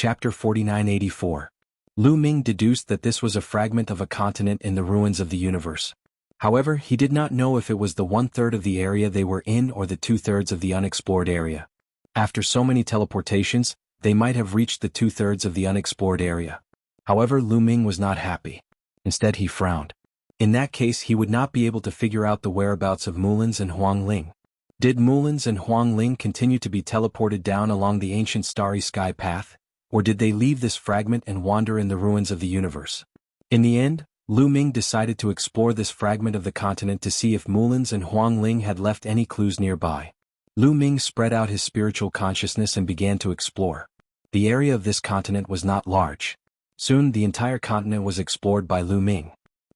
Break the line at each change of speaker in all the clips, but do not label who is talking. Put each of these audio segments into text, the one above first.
Chapter 4984. Lu Ming deduced that this was a fragment of a continent in the ruins of the universe. However, he did not know if it was the 1/3 of the area they were in or the 2/3 of the unexplored area. After so many teleportations, they might have reached the 2/3 of the unexplored area. However, Lu Ming was not happy. Instead, he frowned. In that case, he would not be able to figure out the whereabouts of Mullins and Huang Ling. Did Mullins and Huang Ling continue to be teleported down along the ancient starry sky path, or did they leave this fragment and wander in the ruins of the universe? In the end, Lu Ming decided to explore this fragment of the continent to see if Mullins and Huang Ling had left any clues nearby. Lu Ming spread out his spiritual consciousness and began to explore. The area of this continent was not large. Soon the entire continent was explored by Lu Ming.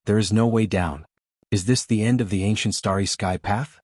There is no way down. Is this the end of the ancient starry sky path?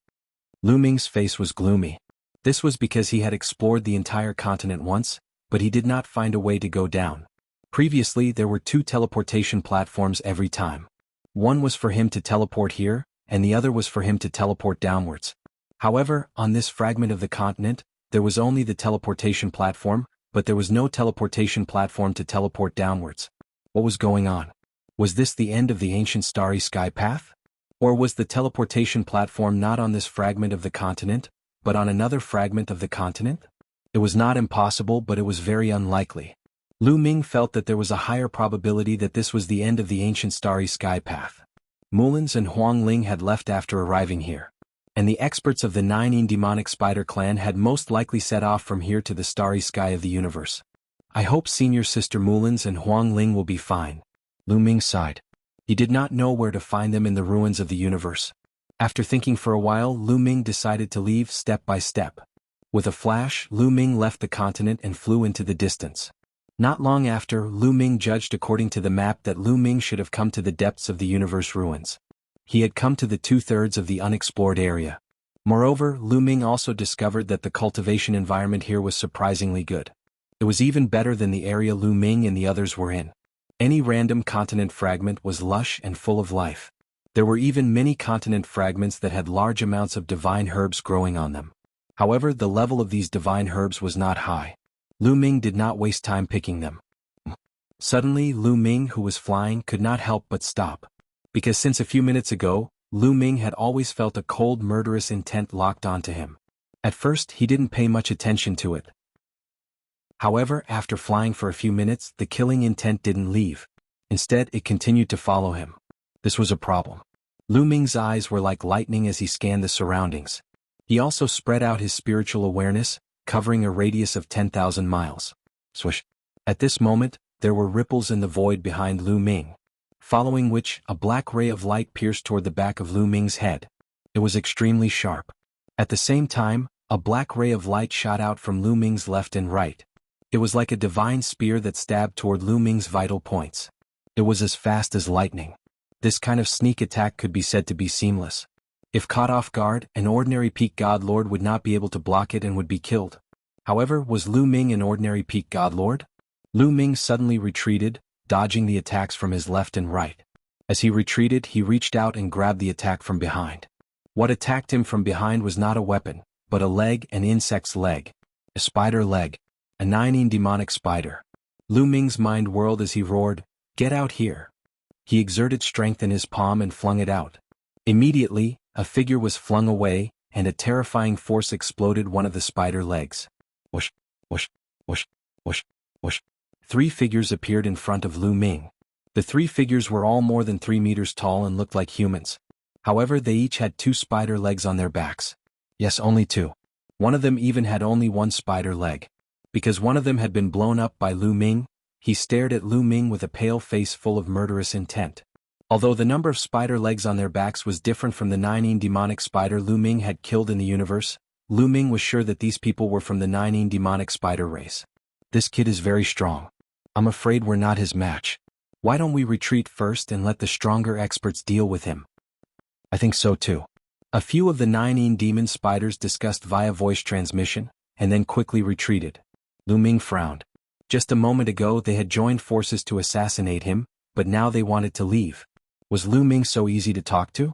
Lu Ming's face was gloomy. This was because he had explored the entire continent once, but he did not find a way to go down. Previously there were 2 teleportation platforms every time. One was for him to teleport here, and the other was for him to teleport downwards. However, on this fragment of the continent, there was only the teleportation platform, but there was no teleportation platform to teleport downwards. What was going on? Was this the end of the ancient starry sky path? Or was the teleportation platform not on this fragment of the continent, but on another fragment of the continent? It was not impossible, but it was very unlikely. Lu Ming felt that there was a higher probability that this was the end of the ancient starry sky path. Mullins and Huang Ling had left after arriving here. And the experts of the 9 demonic spider clan had most likely set off from here to the starry sky of the universe. I hope senior sister Mullins and Huang Ling will be fine. Lu Ming sighed. He did not know where to find them in the ruins of the universe. After thinking for a while, Lu Ming decided to leave step by step. With a flash, Lu Ming left the continent and flew into the distance. Not long after, Lu Ming judged according to the map that Lu Ming should have come to the depths of the universe ruins. He had come to the 2/3 of the unexplored area. Moreover, Lu Ming also discovered that the cultivation environment here was surprisingly good. It was even better than the area Lu Ming and the others were in. Any random continent fragment was lush and full of life. There were even many continent fragments that had large amounts of divine herbs growing on them. However, the level of these divine herbs was not high. Lu Ming did not waste time picking them. Suddenly, Lu Ming, who was flying, could not help but stop. Because since a few minutes ago, Lu Ming had always felt a cold, murderous intent locked onto him. At first, he didn't pay much attention to it. However, after flying for a few minutes, the killing intent didn't leave. Instead, it continued to follow him. This was a problem. Lu Ming's eyes were like lightning as he scanned the surroundings. He also spread out his spiritual awareness, covering a radius of 10,000 miles. Swish. At this moment, there were ripples in the void behind Lu Ming, following which, a black ray of light pierced toward the back of Lu Ming's head. It was extremely sharp. At the same time, a black ray of light shot out from Lu Ming's left and right. It was like a divine spear that stabbed toward Lu Ming's vital points. It was as fast as lightning. This kind of sneak attack could be said to be seamless. If caught off guard, an ordinary peak god lord would not be able to block it and would be killed. However, was Lu Ming an ordinary peak god lord? Lu Ming suddenly retreated, dodging the attacks from his left and right. As he retreated, he reached out and grabbed the attack from behind. What attacked him from behind was not a weapon, but a leg, an insect's leg. A spider leg. A 9 demonic spider. Lu Ming's mind whirled as he roared, "Get out here!" He exerted strength in his palm and flung it out. Immediately, a figure was flung away, and a terrifying force exploded one of the spider legs. Whoosh, whoosh, whoosh, whoosh, whoosh. 3 figures appeared in front of Lu Ming. The 3 figures were all more than 3 meters tall and looked like humans. However, they each had 2 spider legs on their backs. Yes, only 2. One of them even had only 1 spider leg. Because one of them had been blown up by Lu Ming, he stared at Lu Ming with a pale face full of murderous intent. Although the number of spider legs on their backs was different from the 9 demonic spider Lu Ming had killed in the universe, Lu Ming was sure that these people were from the 9 demonic spider race. This kid is very strong. I'm afraid we're not his match. Why don't we retreat first and let the stronger experts deal with him? I think so too. A few of the 9 demon spiders discussed via voice transmission, and then quickly retreated. Lu Ming frowned. Just a moment ago they had joined forces to assassinate him, but now they wanted to leave. Was Lu Ming so easy to talk to?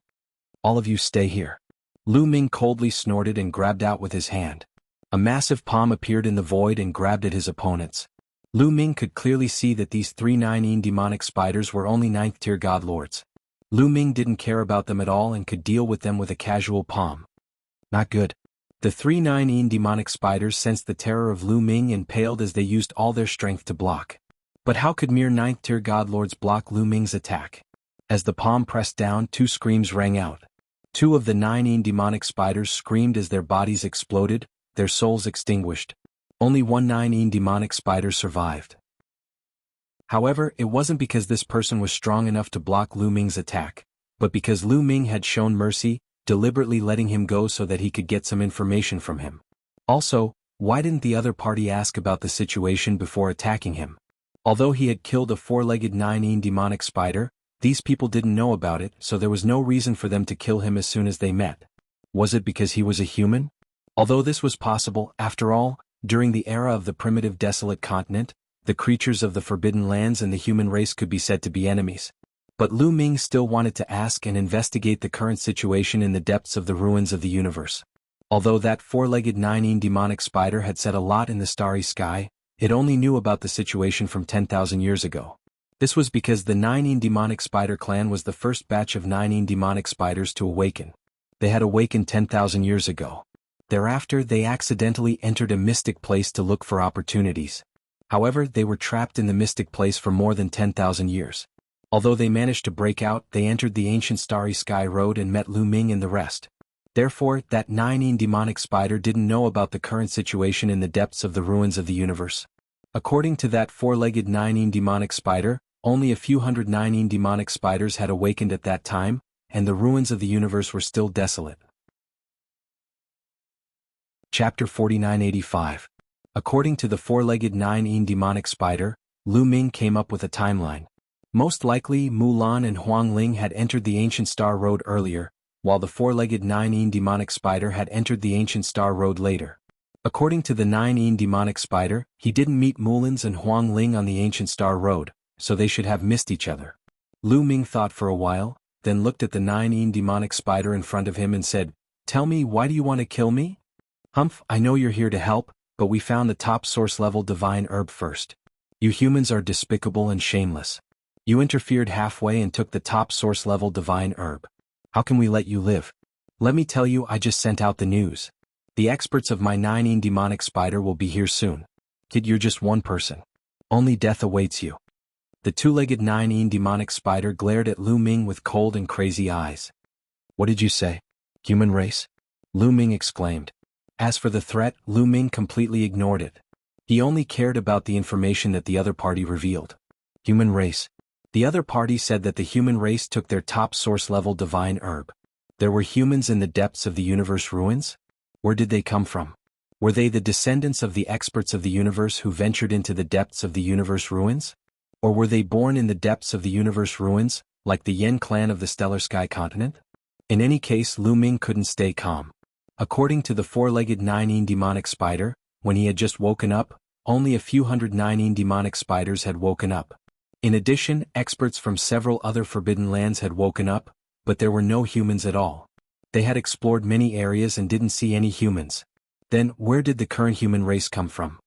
All of you stay here. Lu Ming coldly snorted and grabbed out with his hand. A massive palm appeared in the void and grabbed at his opponents. Lu Ming could clearly see that these 3 demonic spiders were only 9th-tier god lords. Lu Ming didn't care about them at all and could deal with them with a casual palm. Not good. The 3 demonic spiders sensed the terror of Lu Ming and paled as they used all their strength to block. But how could mere 9th-tier god lords block Lu Ming's attack? As the palm pressed down, 2 screams rang out. 2 of the 9 demonic spiders screamed as their bodies exploded, their souls extinguished. Only 1 demonic spider survived. However, it wasn't because this person was strong enough to block Lu Ming's attack, but because Lu Ming had shown mercy, deliberately letting him go so that he could get some information from him. Also, why didn't the other party ask about the situation before attacking him? Although he had killed a 4-legged 9 demonic spider, these people didn't know about it, so there was no reason for them to kill him as soon as they met. Was it because he was a human? Although this was possible, after all, during the era of the primitive desolate continent, the creatures of the Forbidden Lands and the human race could be said to be enemies. But Lu Ming still wanted to ask and investigate the current situation in the depths of the ruins of the universe. Although that 4-legged 9 demonic spider had said a lot in the starry sky, it only knew about the situation from 10,000 years ago. This was because the 9 demonic spider clan was the first batch of 9 demonic spiders to awaken. They had awakened 10,000 years ago. Thereafter, they accidentally entered a mystic place to look for opportunities. However, they were trapped in the mystic place for more than 10,000 years. Although they managed to break out, they entered the ancient starry sky road and met Lu Ming and the rest. Therefore, that 9 demonic spider didn't know about the current situation in the depths of the ruins of the universe. According to that 4-legged 9 demonic spider, only a few hundred 9 demonic spiders had awakened at that time, and the ruins of the universe were still desolate. Chapter 4985. According to the 4-legged 9 demonic spider, Lu Ming came up with a timeline. Most likely, Mulan and Huang Ling had entered the ancient star road earlier, while the 4-legged 9 demonic spider had entered the ancient star road later. According to the 9 demonic spider, he didn't meet Mulan's and Huang Ling on the ancient star road, so they should have missed each other. Lu Ming thought for a while, then looked at the 9 demonic spider in front of him and said, "Tell me, why do you want to kill me?" "Humph, I know you're here to help, but we found the top source-level divine herb first. You humans are despicable and shameless. You interfered halfway and took the top source-level divine herb. How can we let you live? Let me tell you, I just sent out the news. The experts of my 9 demonic spider will be here soon. Kid, you're just one person. Only death awaits you." The 2-legged 9 demonic spider glared at Lu Ming with cold and crazy eyes. "What did you say? Human race?" Lu Ming exclaimed. As for the threat, Lu Ming completely ignored it. He only cared about the information that the other party revealed. Human race. The other party said that the human race took their top source-level divine herb. There were humans in the depths of the universe ruins? Where did they come from? Were they the descendants of the experts of the universe who ventured into the depths of the universe ruins? Or were they born in the depths of the universe ruins, like the Yen clan of the stellar sky continent? In any case, Lu Ming couldn't stay calm. According to the 4-legged 9 demonic spider, when he had just woken up, only a few hundred 9 demonic spiders had woken up. In addition, experts from several other forbidden lands had woken up, but there were no humans at all. They had explored many areas and didn't see any humans. Then, where did the current human race come from?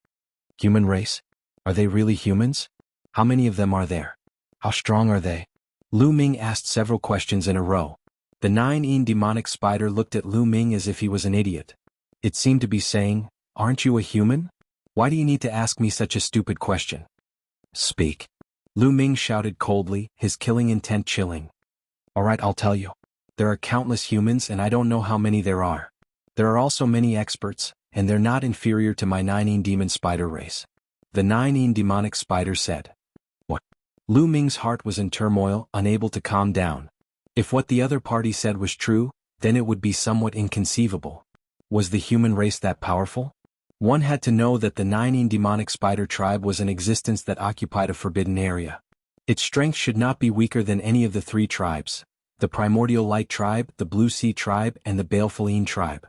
Human race? Are they really humans? How many of them are there? How strong are they? Lu Ming asked several questions in a row. The 9 demonic spider looked at Lu Ming as if he was an idiot. It seemed to be saying, "Aren't you a human? Why do you need to ask me such a stupid question?" "Speak." Lu Ming shouted coldly, his killing intent chilling. "Alright, I'll tell you. There are countless humans and I don't know how many there are. There are also many experts, and they're not inferior to my 9 demon spider race." The 9 demonic spider said. What? Lu Ming's heart was in turmoil, unable to calm down. If what the other party said was true, then it would be somewhat inconceivable. Was the human race that powerful? One had to know that the 9 demonic spider tribe was an existence that occupied a forbidden area. Its strength should not be weaker than any of the 3 tribes, the Primordial Light tribe, the Blue Sea tribe, and the Baleful tribe.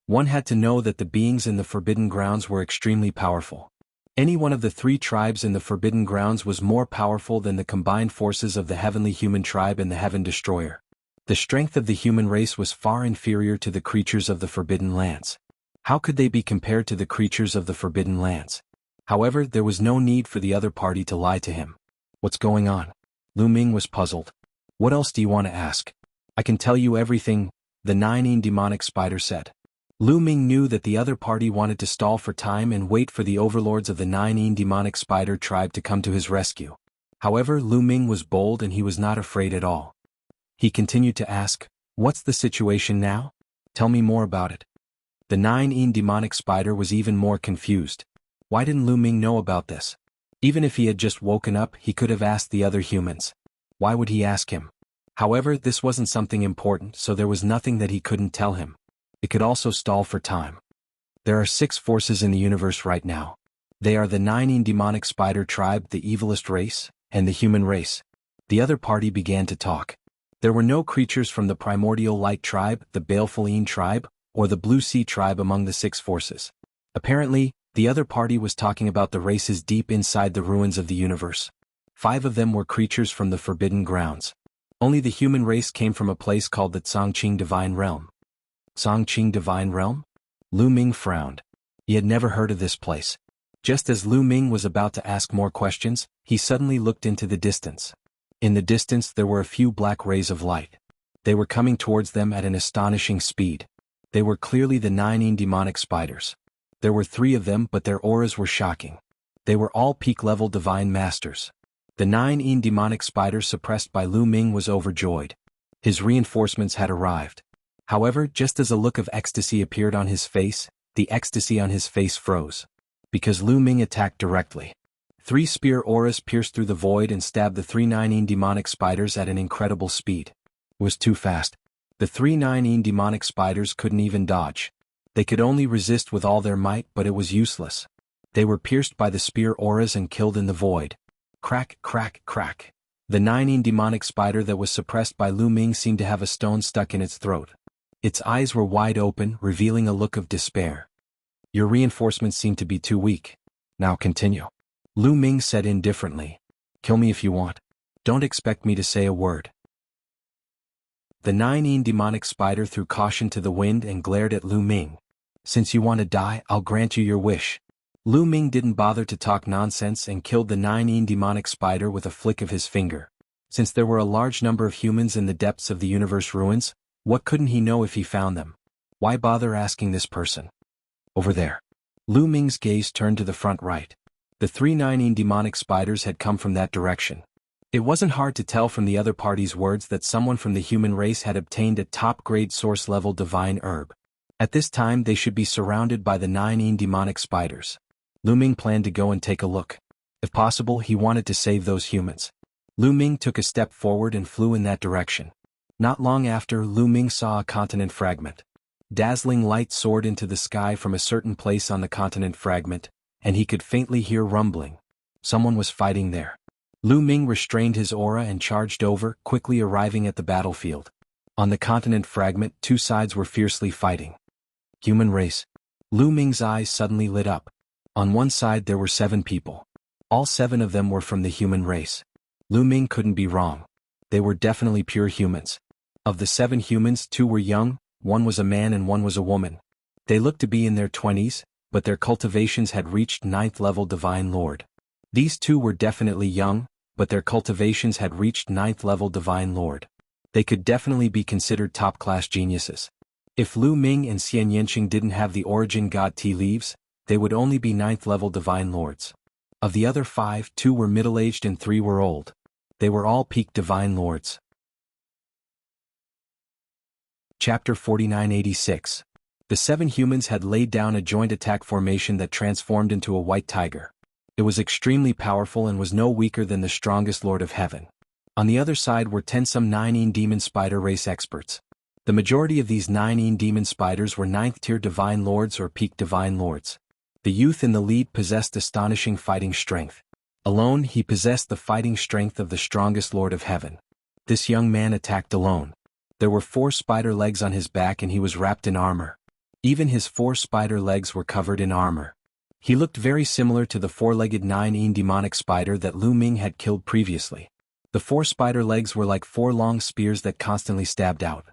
One had to know that the beings in the Forbidden Grounds were extremely powerful. Any one of the 3 tribes in the Forbidden Grounds was more powerful than the combined forces of the Heavenly Human Tribe and the Heaven Destroyer. The strength of the human race was far inferior to the creatures of the Forbidden Lands. How could they be compared to the creatures of the Forbidden Lands? However, there was no need for the other party to lie to him. What's going on? Lu Ming was puzzled. What else do you want to ask? I can tell you everything, the nine demonic spider said. Lu Ming knew that the other party wanted to stall for time and wait for the overlords of the nine demonic spider tribe to come to his rescue. However, Lu Ming was bold and he was not afraid at all. He continued to ask, "What's the situation now? Tell me more about it." The nine demonic spider was even more confused. Why didn't Lu Ming know about this? Even if he had just woken up, he could have asked the other humans. Why would he ask him? However, this wasn't something important, so there was nothing that he couldn't tell him. It could also stall for time. There are 6 forces in the universe right now. They are the nine demonic spider tribe, the evilest race, and the human race. The other party began to talk. There were no creatures from the primordial light tribe, the baleful tribe, or the blue sea tribe among the 6 forces. Apparently, the other party was talking about the races deep inside the ruins of the universe. 5 of them were creatures from the forbidden grounds. Only the human race came from a place called the Zhangqing Divine Realm. Zhangqing Divine Realm? Lu Ming frowned. He had never heard of this place. Just as Lu Ming was about to ask more questions, he suddenly looked into the distance. In the distance there were a few black rays of light. They were coming towards them at an astonishing speed. They were clearly the nine demonic spiders. There were 3 of them, but their auras were shocking. They were all peak-level divine masters. The nine demonic spider suppressed by Lu Ming was overjoyed. His reinforcements had arrived. However, just as a look of ecstasy appeared on his face, the ecstasy on his face froze. Because Lu Ming attacked directly. 3 spear auras pierced through the void and stabbed the 3 nine demonic spiders at an incredible speed. It was too fast. The 3 nine demonic spiders couldn't even dodge. They could only resist with all their might, but it was useless. They were pierced by the spear auras and killed in the void. Crack, crack, crack. The nine demonic spider that was suppressed by Lu Ming seemed to have a stone stuck in its throat. Its eyes were wide open, revealing a look of despair. Your reinforcements seem to be too weak. Now continue. Lu Ming said indifferently. Kill me if you want. Don't expect me to say a word. The nine demonic spider threw caution to the wind and glared at Lu Ming. Since you want to die, I'll grant you your wish. Lu Ming didn't bother to talk nonsense and killed the nine demonic spider with a flick of his finger. Since there were a large number of humans in the depths of the universe ruins, what couldn't he know if he found them? Why bother asking this person? Over there. Lu Ming's gaze turned to the front right. The 3 nine demonic spiders had come from that direction. It wasn't hard to tell from the other party's words that someone from the human race had obtained a top-grade source-level divine herb. At this time they should be surrounded by the 9 demonic spiders. Lu Ming planned to go and take a look. If possible, he wanted to save those humans. Lu Ming took a step forward and flew in that direction. Not long after, Lu Ming saw a continent fragment. Dazzling light soared into the sky from a certain place on the continent fragment, and he could faintly hear rumbling. Someone was fighting there. Lu Ming restrained his aura and charged over, quickly arriving at the battlefield. On the continent fragment, 2 sides were fiercely fighting. Human race. Lu Ming's eyes suddenly lit up. On one side there were 7 people. All 7 of them were from the human race. Lu Ming couldn't be wrong. They were definitely pure humans. Of the 7 humans, 2 were young, 1 was a man and 1 was a woman. They looked to be in their 20s, but their cultivations had reached 9th level Divine Lord. These 2 were definitely young, but their cultivations had reached 9th level Divine Lord. They could definitely be considered top-class geniuses. If Lu Ming and Xian Yanqing didn't have the origin god tea leaves, they would only be 9th level Divine Lords. Of the other 5, 2 were middle-aged and 3 were old. They were all peak Divine Lords. Chapter 4986. The 7 humans had laid down a joint attack formation that transformed into a white tiger. It was extremely powerful and was no weaker than the strongest Lord of Heaven. On the other side were 10 some 9 demon spider race experts. The majority of these 9 demon spiders were 9th tier Divine Lords or peak Divine Lords. The youth in the lead possessed astonishing fighting strength. Alone, he possessed the fighting strength of the strongest Lord of Heaven. This young man attacked alone. There were 4 spider legs on his back and he was wrapped in armor. Even his 4 spider legs were covered in armor. He looked very similar to the 4-legged 9 demonic spider that Lu Ming had killed previously. The 4 spider legs were like 4 long spears that constantly stabbed out.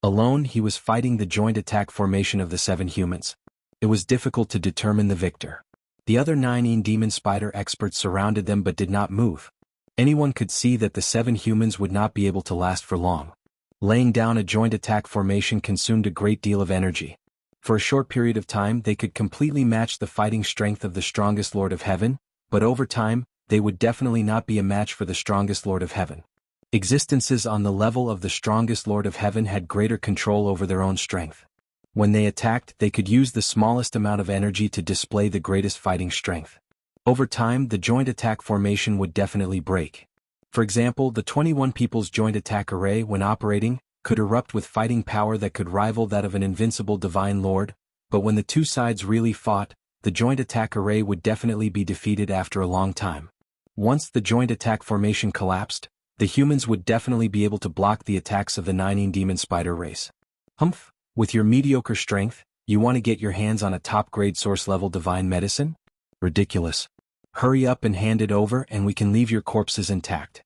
Alone, he was fighting the joint attack formation of the 7 humans. It was difficult to determine the victor. The other 9 demon spider experts surrounded them but did not move. Anyone could see that the 7 humans would not be able to last for long. Laying down a joint attack formation consumed a great deal of energy. For a short period of time they could completely match the fighting strength of the strongest Lord of Heaven, but over time, they would definitely not be a match for the strongest Lord of Heaven. Existences on the level of the strongest Lord of Heaven had greater control over their own strength. When they attacked, they could use the smallest amount of energy to display the greatest fighting strength. Over time, the joint attack formation would definitely break. For example, the 21 people's joint attack array, when operating, could erupt with fighting power that could rival that of an invincible divine lord, but when the two sides really fought, the joint attack array would definitely be defeated after a long time. Once the joint attack formation collapsed, the humans would definitely be able to block the attacks of the 9 demon spider race. Humph, with your mediocre strength, you want to get your hands on a top-grade source-level divine medicine? Ridiculous. Hurry up and hand it over and we can leave your corpses intact.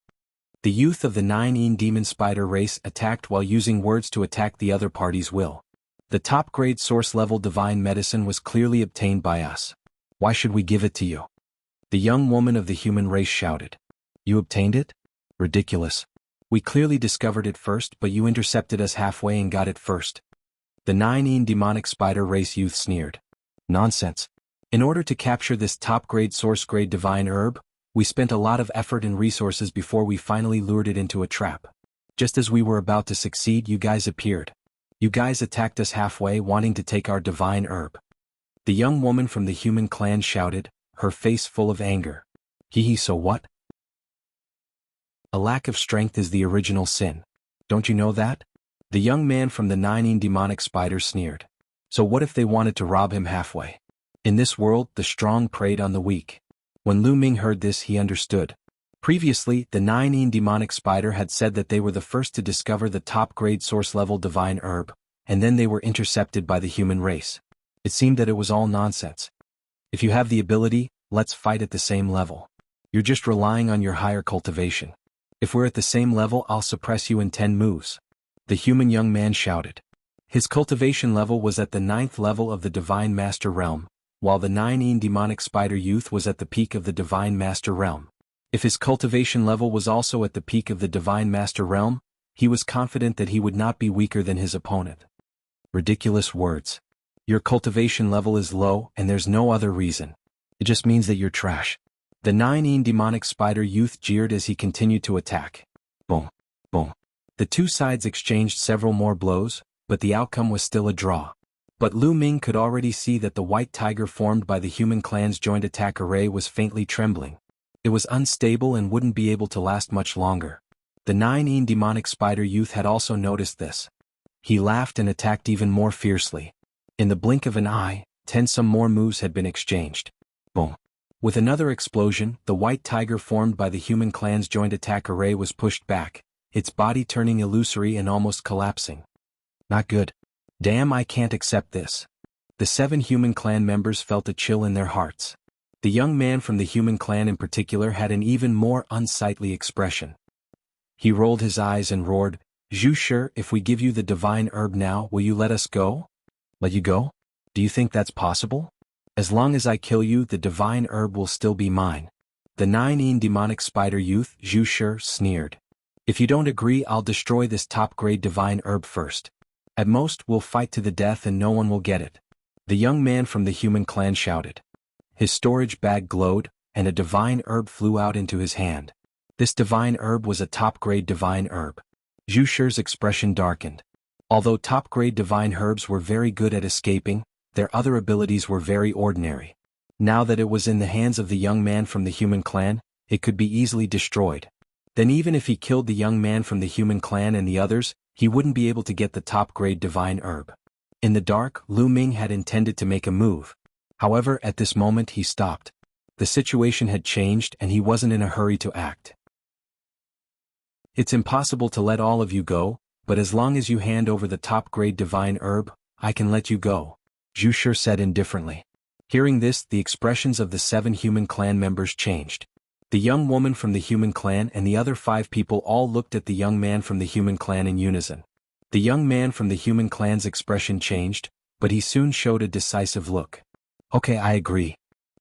The youth of the 9 demon spider race attacked while using words to attack the other party's will. The top-grade source-level divine medicine was clearly obtained by us. Why should we give it to you? The young woman of the human race shouted. You obtained it? Ridiculous. We clearly discovered it first, but you intercepted us halfway and got it first. The 9 demonic spider race youth sneered. Nonsense. In order to capture this top-grade source-grade divine herb, we spent a lot of effort and resources before we finally lured it into a trap. Just as we were about to succeed, you guys appeared. You guys attacked us halfway, wanting to take our divine herb. The young woman from the human clan shouted, her face full of anger. Hee, so what? A lack of strength is the original sin. Don't you know that? The young man from the 9 demonic spiders sneered. So what if they wanted to rob him halfway? In this world, the strong preyed on the weak. When Lu Ming heard this, he understood. Previously, the 9 demonic spider had said that they were the first to discover the top-grade source-level divine herb, and then they were intercepted by the human race. It seemed that it was all nonsense. If you have the ability, let's fight at the same level. You're just relying on your higher cultivation. If we're at the same level, I'll suppress you in 10 moves. The human young man shouted. His cultivation level was at the 9th level of the Divine Master Realm, while the 9 demonic spider youth was at the peak of the Divine Master Realm. If his cultivation level was also at the peak of the Divine Master Realm, he was confident that he would not be weaker than his opponent. Ridiculous words. Your cultivation level is low and there's no other reason. It just means that you're trash. The 9 demonic spider youth jeered as he continued to attack. Boom. Boom. The two sides exchanged several more blows, but the outcome was still a draw. But Lu Ming could already see that the white tiger formed by the human clan's joint attack array was faintly trembling. It was unstable and wouldn't be able to last much longer. The 9 demonic spider youth had also noticed this. He laughed and attacked even more fiercely. In the blink of an eye, 10 some more moves had been exchanged. Boom. With another explosion, the white tiger formed by the human clan's joint attack array was pushed back, its body turning illusory and almost collapsing. Not good. Damn, I can't accept this. The 7 human clan members felt a chill in their hearts. The young man from the human clan in particular had an even more unsightly expression. He rolled his eyes and roared, Zhu Shi, if we give you the divine herb now, will you let us go? Let you go? Do you think that's possible? As long as I kill you, the divine herb will still be mine. The 9 demonic spider youth, Zhu Shi, sneered. If you don't agree, I'll destroy this top-grade divine herb first. At most, we'll fight to the death and no one will get it. The young man from the human clan shouted. His storage bag glowed, and a divine herb flew out into his hand. This divine herb was a top-grade divine herb. Zhu Shi's expression darkened. Although top-grade divine herbs were very good at escaping, their other abilities were very ordinary. Now that it was in the hands of the young man from the human clan, it could be easily destroyed. Then even if he killed the young man from the human clan and the others, he wouldn't be able to get the top-grade divine herb. In the dark, Lu Ming had intended to make a move. However, at this moment he stopped. The situation had changed and he wasn't in a hurry to act. It's impossible to let all of you go, but as long as you hand over the top-grade divine herb, I can let you go, Zhu Shi said indifferently. Hearing this, the expressions of the 7 human clan members changed. The young woman from the human clan and the other 5 people all looked at the young man from the human clan in unison. The young man from the human clan's expression changed, but he soon showed a decisive look. Okay, I agree.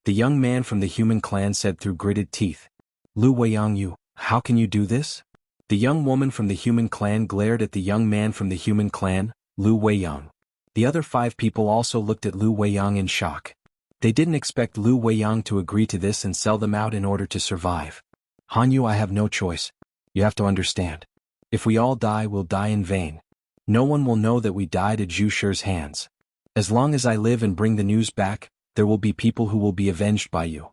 The young man from the human clan said through gritted teeth. Lu Weiyang, how can you do this? The young woman from the human clan glared at the young man from the human clan, Lu Weiyang. The other 5 people also looked at Lu Weiyang in shock. They didn't expect Lu Weiyang to agree to this and sell them out in order to survive. Hanyu, I have no choice. You have to understand. If we all die, we'll die in vain. No one will know that we died at Zhu Shi's hands. As long as I live and bring the news back, there will be people who will be avenged by you.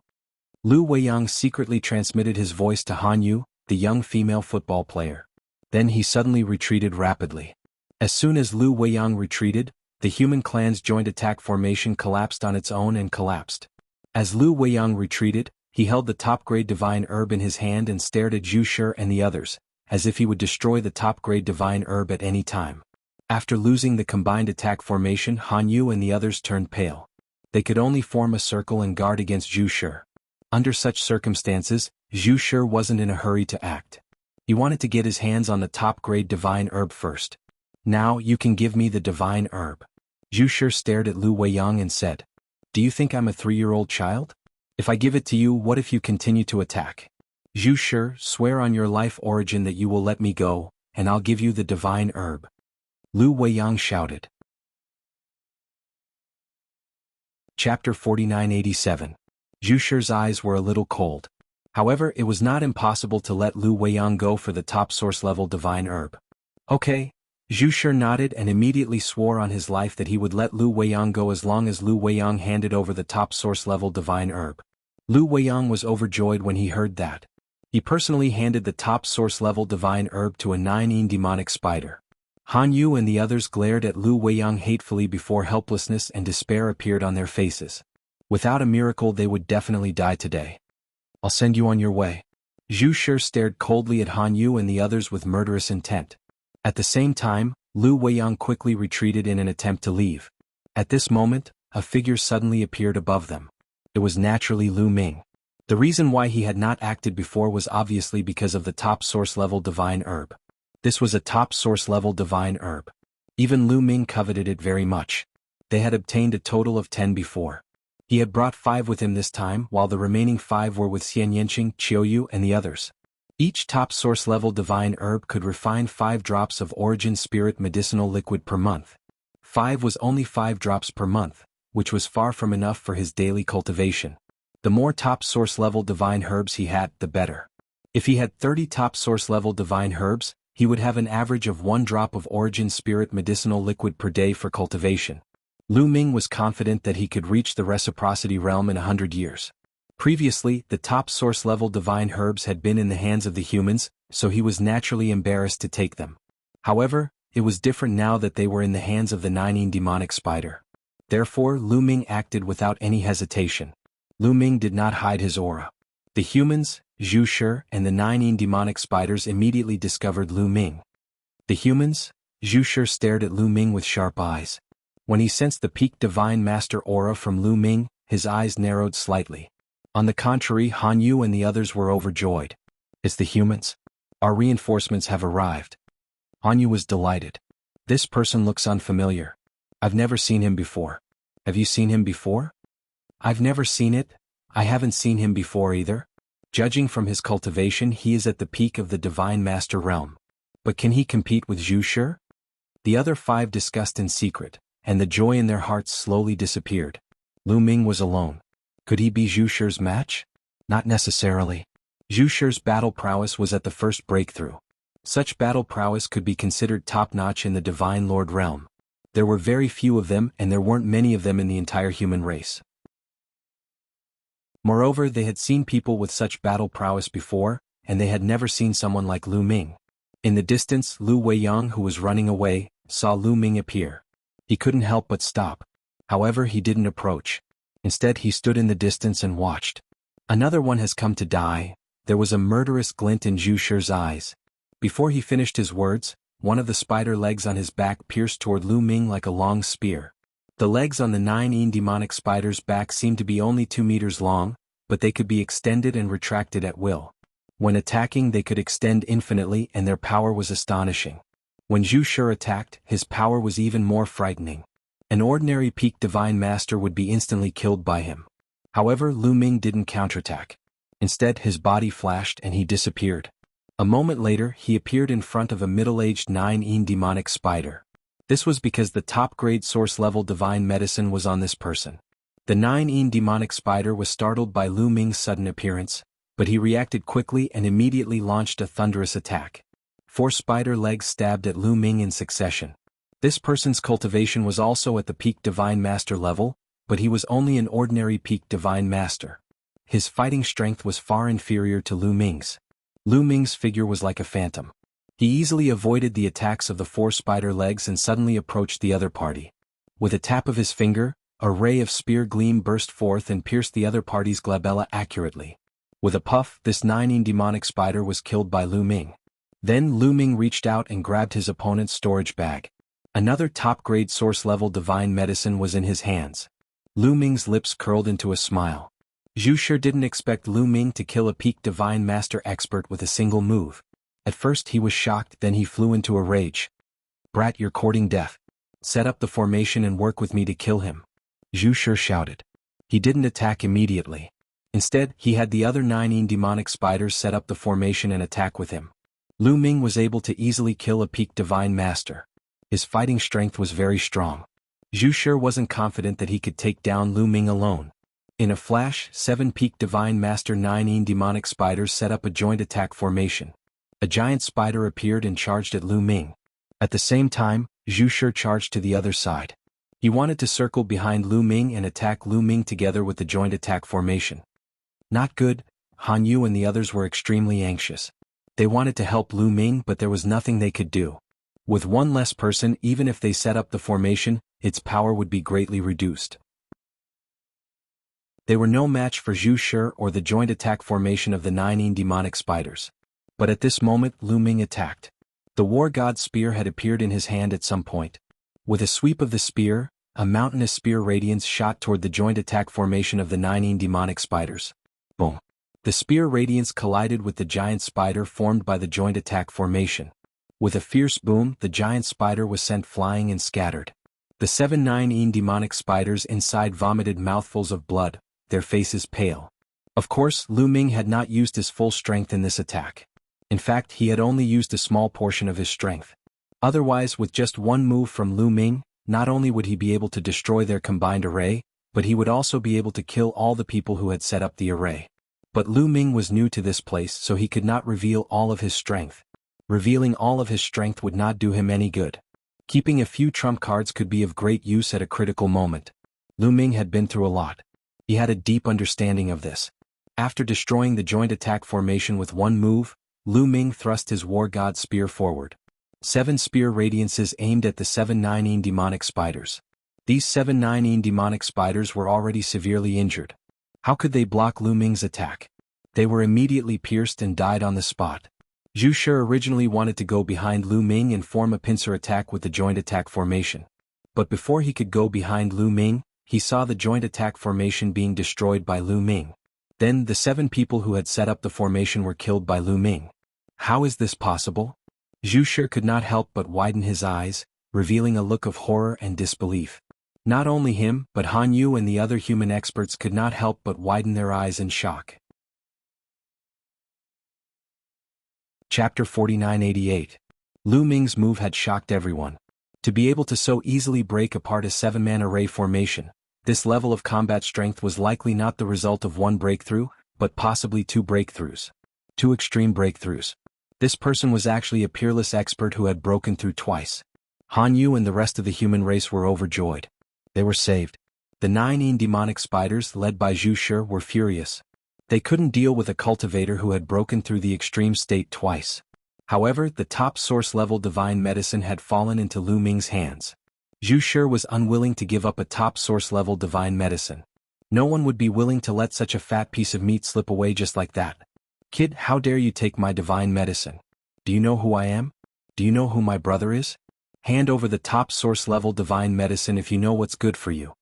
Lu Weiyang secretly transmitted his voice to Hanyu, the young female football player. Then he suddenly retreated rapidly. As soon as Lu Weiyang retreated, the human clan's joint attack formation collapsed on its own and collapsed. As Lu Weiyang retreated, he held the top-grade divine herb in his hand and stared at Zhu Shi and the others, as if he would destroy the top-grade divine herb at any time. After losing the combined attack formation, Hanyu and the others turned pale. They could only form a circle and guard against Zhu Shi. Under such circumstances, Zhu Shi wasn't in a hurry to act. He wanted to get his hands on the top-grade divine herb first. Now you can give me the divine herb. Zhu Shi stared at Lu Weiyang and said, Do you think I'm a 3-year-old child? If I give it to you, what if you continue to attack? Zhu Shi, swear on your life origin that you will let me go, and I'll give you the divine herb. Lu Weiyang shouted. Chapter 4987. Zhu Shi's eyes were a little cold. However, it was not impossible to let Lu Weiyang go for the top source-level divine herb. Okay. Zhu Shi nodded and immediately swore on his life that he would let Lu Weiyang go as long as Lu Weiyang handed over the top source-level divine herb. Lu Weiyang was overjoyed when he heard that. He personally handed the top source-level divine herb to a 9-yin demonic spider. Hanyu and the others glared at Lu Weiyang hatefully before helplessness and despair appeared on their faces. Without a miracle they would definitely die today. I'll send you on your way. Zhu Shi stared coldly at Hanyu and the others with murderous intent. At the same time, Lu Weiyang quickly retreated in an attempt to leave. At this moment, a figure suddenly appeared above them. It was naturally Lu Ming. The reason why he had not acted before was obviously because of the top source-level divine herb. This was a top source-level divine herb. Even Lu Ming coveted it very much. They had obtained a total of 10 before. He had brought 5 with him this time, while the remaining 5 were with Xian Yanqing, Qiuyu and the others. Each top source-level divine herb could refine 5 drops of origin spirit medicinal liquid per month. 5 was only 5 drops per month, which was far from enough for his daily cultivation. The more top source-level divine herbs he had, the better. If he had 30 top source-level divine herbs, he would have an average of 1 drop of origin spirit medicinal liquid per day for cultivation. Lu Ming was confident that he could reach the reciprocity realm in 100 years. Previously, the top source-level divine herbs had been in the hands of the humans, so he was naturally embarrassed to take them. However, it was different now that they were in the hands of the 9-yin demonic spider. Therefore, Lu Ming acted without any hesitation. Lu Ming did not hide his aura. The humans, Zhu Shi, and the 9-yin demonic spiders immediately discovered Lu Ming. The humans, Zhu Shi stared at Lu Ming with sharp eyes. When he sensed the peak divine master aura from Lu Ming, his eyes narrowed slightly. On the contrary, Hanyu and the others were overjoyed. It's the humans. Our reinforcements have arrived. Hanyu was delighted. This person looks unfamiliar. I've never seen him before. Have you seen him before? I've never seen it. I haven't seen him before either. Judging from his cultivation, he is at the peak of the divine master realm. But can he compete with Zhu Shi? The other 5 discussed in secret, and the joy in their hearts slowly disappeared. Lu Ming was alone. Could he be Zhu Shi's match? Not necessarily. Zhu Shi's battle prowess was at the first breakthrough. Such battle prowess could be considered top-notch in the Divine Lord realm. There were very few of them and there weren't many of them in the entire human race. Moreover, they had seen people with such battle prowess before, and they had never seen someone like Lu Ming. In the distance, Lu Weiyang, who was running away, saw Lu Ming appear. He couldn't help but stop. However, he didn't approach. Instead, he stood in the distance and watched. Another one has come to die. There was a murderous glint in Zhu Shi's eyes. Before he finished his words, one of the spider legs on his back pierced toward Lu Ming like a long spear. The legs on the 9-yin demonic spider's back seemed to be only 2 meters long, but they could be extended and retracted at will. When attacking, they could extend infinitely and their power was astonishing. When Zhu Shi attacked, his power was even more frightening. An ordinary peak divine master would be instantly killed by him. However, Lu Ming didn't counterattack. Instead, his body flashed and he disappeared. A moment later, he appeared in front of a middle-aged 9-yin demonic spider. This was because the top-grade source-level divine medicine was on this person. The 9-yin demonic spider was startled by Lu Ming's sudden appearance, but he reacted quickly and immediately launched a thunderous attack. 4 spider legs stabbed at Lu Ming in succession. This person's cultivation was also at the peak divine master level, but he was only an ordinary peak divine master. His fighting strength was far inferior to Lu Ming's. Lu Ming's figure was like a phantom. He easily avoided the attacks of the 4 spider legs and suddenly approached the other party. With a tap of his finger, a ray of spear gleam burst forth and pierced the other party's glabella accurately. With a puff, this 9-yin demonic spider was killed by Lu Ming. Then Lu Ming reached out and grabbed his opponent's storage bag. Another top-grade source-level divine medicine was in his hands. Lu Ming's lips curled into a smile. Zhu Shi didn't expect Lu Ming to kill a peak divine master expert with a single move. At first he was shocked, then he flew into a rage. "Brat, you're courting death. Set up the formation and work with me to kill him," Zhu Shi shouted. He didn't attack immediately. Instead, he had the other 9-yin demonic spiders set up the formation and attack with him. Lu Ming was able to easily kill a peak divine master. His fighting strength was very strong. Zhu Shi wasn't confident that he could take down Lu Ming alone. In a flash, 7 peak divine master 9-yin demonic spiders set up a joint attack formation. A giant spider appeared and charged at Lu Ming. At the same time, Zhu Shi charged to the other side. He wanted to circle behind Lu Ming and attack Lu Ming together with the joint attack formation. Not good. Han Yu and the others were extremely anxious. They wanted to help Lu Ming, but there was nothing they could do. With one less person, even if they set up the formation, its power would be greatly reduced. They were no match for Zhu Shi or the joint attack formation of the 9-yin demonic spiders. But at this moment, Lu Ming attacked. The war god's spear had appeared in his hand at some point. With a sweep of the spear, a mountainous spear radiance shot toward the joint attack formation of the 9-yin demonic spiders. Boom. The spear radiance collided with the giant spider formed by the joint attack formation. With a fierce boom, the giant spider was sent flying and scattered. The 7 9-yin demonic spiders inside vomited mouthfuls of blood, their faces pale. Of course, Lu Ming had not used his full strength in this attack. In fact, he had only used a small portion of his strength. Otherwise, with just one move from Lu Ming, not only would he be able to destroy their combined array, but he would also be able to kill all the people who had set up the array. But Lu Ming was new to this place, so he could not reveal all of his strength. Revealing all of his strength would not do him any good. Keeping a few trump cards could be of great use at a critical moment. Lu Ming had been through a lot. He had a deep understanding of this. After destroying the joint attack formation with one move, Lu Ming thrust his war god spear forward. 7 spear radiances aimed at the 7 9-yin demonic spiders. These 7 9-yin demonic spiders were already severely injured. How could they block Lu Ming's attack? They were immediately pierced and died on the spot. Zhu Shi originally wanted to go behind Lu Ming and form a pincer attack with the joint attack formation. But before he could go behind Lu Ming, he saw the joint attack formation being destroyed by Lu Ming. Then the 7 people who had set up the formation were killed by Lu Ming. How is this possible? Zhu Shi could not help but widen his eyes, revealing a look of horror and disbelief. Not only him, but Han Yu and the other human experts could not help but widen their eyes in shock. Chapter 4988. Lu Ming's move had shocked everyone. To be able to so easily break apart a 7-man array formation, this level of combat strength was likely not the result of one breakthrough, but possibly 2 breakthroughs. 2 extreme breakthroughs. This person was actually a peerless expert who had broken through twice. Han Yu and the rest of the human race were overjoyed. They were saved. The 9-yin demonic spiders, led by Zhu Shi, were furious. They couldn't deal with a cultivator who had broken through the extreme state twice. However, the top source-level divine medicine had fallen into Lu Ming's hands. Zhu Shi was unwilling to give up a top source-level divine medicine. No one would be willing to let such a fat piece of meat slip away just like that. "Kid, how dare you take my divine medicine? Do you know who I am? Do you know who my brother is? Hand over the top source-level divine medicine if you know what's good for you,"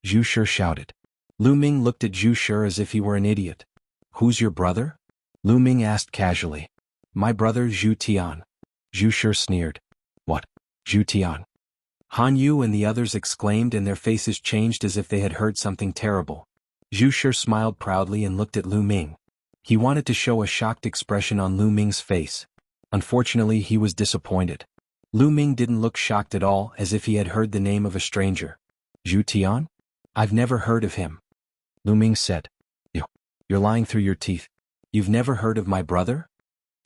Zhu Shi shouted. Lu Ming looked at Zhu Shi as if he were an idiot. "Who's your brother?" Lu Ming asked casually. "My brother Zhu Tian." Zhu Shi sneered. "What? Zhu Tian?" Han Yu and the others exclaimed and their faces changed as if they had heard something terrible. Zhu Shi smiled proudly and looked at Lu Ming. He wanted to show a shocked expression on Lu Ming's face. Unfortunately, he was disappointed. Lu Ming didn't look shocked at all, as if he had heard the name of a stranger. Zhu Tian? I've never heard of him. Lu Ming said. You're lying through your teeth. You've never heard of my brother?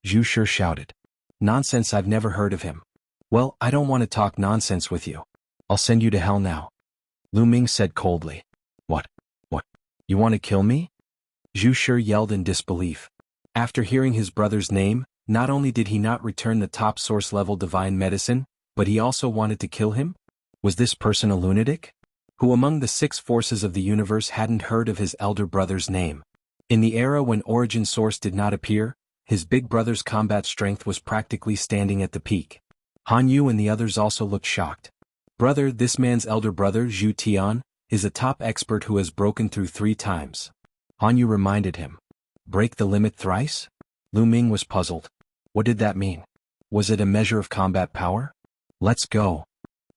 Zhu Shi shouted. Nonsense, I've never heard of him. Well, I don't want to talk nonsense with you. I'll send you to hell now. Lu Ming said coldly. What? You want to kill me? Zhu Shi yelled in disbelief. After hearing his brother's name, not only did he not return the top source-level divine medicine, but he also wanted to kill him? Was this person a lunatic? Who among the 6 forces of the universe hadn't heard of his elder brother's name? In the era when Origin Source did not appear, his big brother's combat strength was practically standing at the peak. Han Yu and the others also looked shocked. Brother, this man's elder brother, Zhu Tian, is a top expert who has broken through 3 times. Han Yu reminded him. Break the limit thrice? Lu Ming was puzzled. What did that mean? Was it a measure of combat power? Let's go.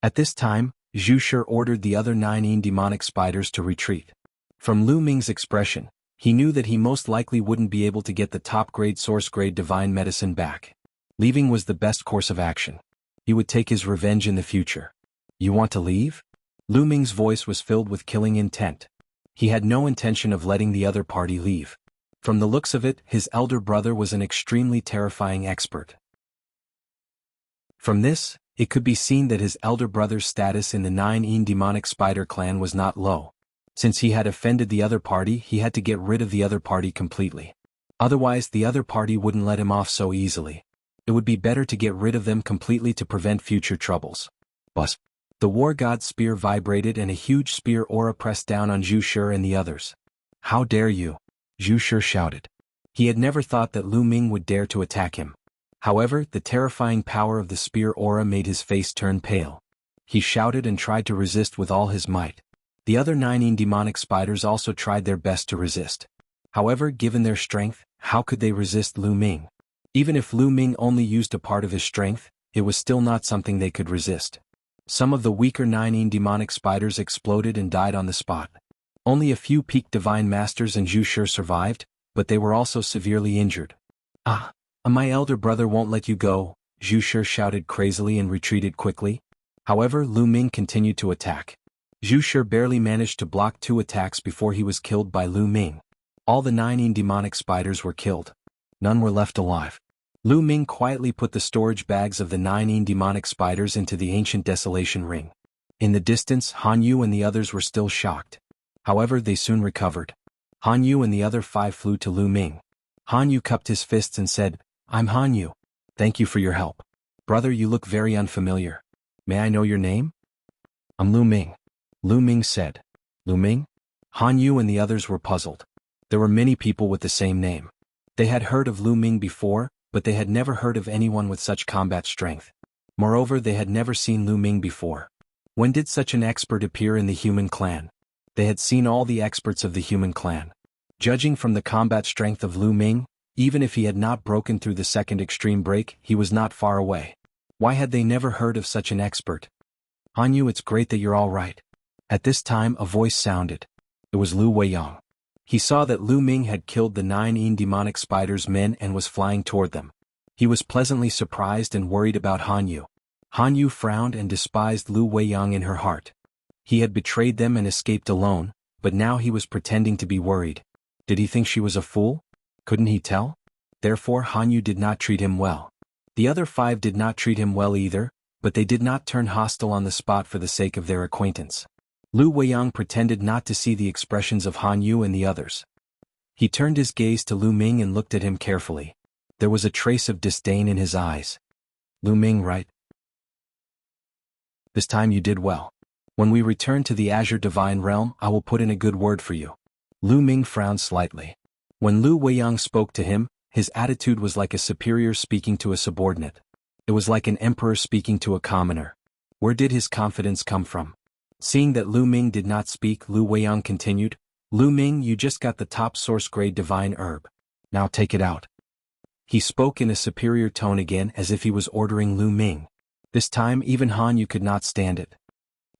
At this time, Zhu Shi ordered the other 9 demonic spiders to retreat. From Lu Ming's expression, he knew that he most likely wouldn't be able to get the top-grade source-grade divine medicine back. Leaving was the best course of action. He would take his revenge in the future. You want to leave? Lu Ming's voice was filled with killing intent. He had no intention of letting the other party leave. From the looks of it, his elder brother was an extremely terrifying expert. From this, it could be seen that his elder brother's status in the 9 demonic spider clan was not low. Since he had offended the other party, he had to get rid of the other party completely. Otherwise, the other party wouldn't let him off so easily. It would be better to get rid of them completely to prevent future troubles. Buzz. The war god's spear vibrated and a huge spear aura pressed down on Zhu Shi and the others. How dare you? Zhu Shi shouted. He had never thought that Lu Ming would dare to attack him. However, the terrifying power of the spear aura made his face turn pale. He shouted and tried to resist with all his might. The other 9 demonic spiders also tried their best to resist. However, given their strength, how could they resist Lu Ming? Even if Lu Ming only used a part of his strength, it was still not something they could resist. Some of the weaker 9 demonic spiders exploded and died on the spot. Only a few peak divine masters and Zhu Shi survived, but they were also severely injured. My elder brother won't let you go, Zhu Shi shouted crazily and retreated quickly. However, Lu Ming continued to attack. Zhu Shi barely managed to block 2 attacks before he was killed by Lu Ming. All the 9 demonic spiders were killed. None were left alive. Lu Ming quietly put the storage bags of the 9 demonic spiders into the ancient desolation ring. In the distance, Han Yu and the others were still shocked. However, they soon recovered. Han Yu and the other 5 flew to Lu Ming. Han Yu cupped his fists and said, I'm Han Yu. Thank you for your help. Brother, you look very unfamiliar. May I know your name? I'm Lu Ming. Lu Ming said. Lu Ming? Han Yu and the others were puzzled. There were many people with the same name. They had heard of Lu Ming before, but they had never heard of anyone with such combat strength. Moreover, they had never seen Lu Ming before. When did such an expert appear in the human clan? They had seen all the experts of the human clan. Judging from the combat strength of Lu Ming, even if he had not broken through the second extreme break, he was not far away. Why had they never heard of such an expert? Han Yu, it's great that you're all right. At this time, a voice sounded. It was Lu Weiyang. He saw that Lu Ming had killed the 9 demonic spiders' men and was flying toward them. He was pleasantly surprised and worried about Han Yu. Han Yu frowned and despised Lu Weiyang in her heart. He had betrayed them and escaped alone, but now he was pretending to be worried. Did he think she was a fool? Couldn't he tell? Therefore Han Yu did not treat him well. The other 5 did not treat him well either, but they did not turn hostile on the spot for the sake of their acquaintance. Lu Weiyang pretended not to see the expressions of Han Yu and the others. He turned his gaze to Lu Ming and looked at him carefully. There was a trace of disdain in his eyes. Lu Ming, right? This time you did well. When we return to the Azure Divine Realm, I will put in a good word for you. Lu Ming frowned slightly. When Lu Weiyang spoke to him, his attitude was like a superior speaking to a subordinate. It was like an emperor speaking to a commoner. Where did his confidence come from? Seeing that Lu Ming did not speak, Lu Weiyang continued, Lu Ming, you just got the top source-grade divine herb. Now take it out. He spoke in a superior tone again as if he was ordering Lu Ming. This time even Han Yu could not stand it.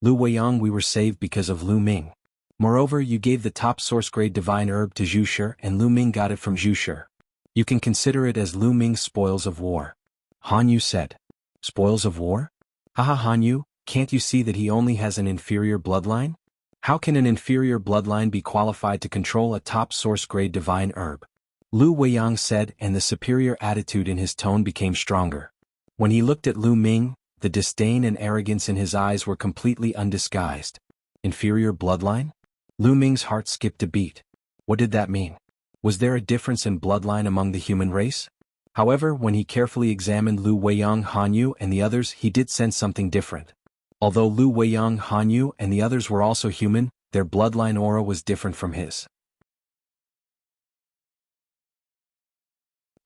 Lu Weiyang, we were saved because of Lu Ming. Moreover, you gave the top source-grade divine herb to Zhu Shi, and Lu Ming got it from Zhu Shi. You can consider it as Lu Ming's spoils of war. Han Yu said. Spoils of war? Haha, Han Yu, can't you see that he only has an inferior bloodline? How can an inferior bloodline be qualified to control a top source-grade divine herb? Lu Weiyang said, and the superior attitude in his tone became stronger. When he looked at Lu Ming, the disdain and arrogance in his eyes were completely undisguised. Inferior bloodline? Lu Ming's heart skipped a beat. What did that mean? Was there a difference in bloodline among the human race? However, when he carefully examined Lu Weiyang, Han Yu, and the others, he did sense something different. Although Lu Weiyang, Han Yu, and the others were also human, their bloodline aura was different from his.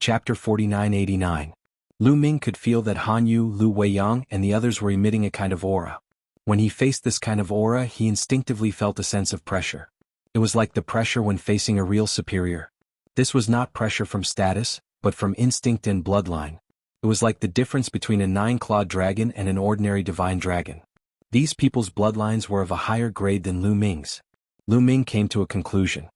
Chapter 4989. Lu Ming could feel that Han Yu, Lu Weiyang, and the others were emitting a kind of aura. When he faced this kind of aura, he instinctively felt a sense of pressure. It was like the pressure when facing a real superior. This was not pressure from status, but from instinct and bloodline. It was like the difference between a 9-clawed dragon and an ordinary divine dragon. These people's bloodlines were of a higher grade than Lu Ming's. Lu Ming came to a conclusion.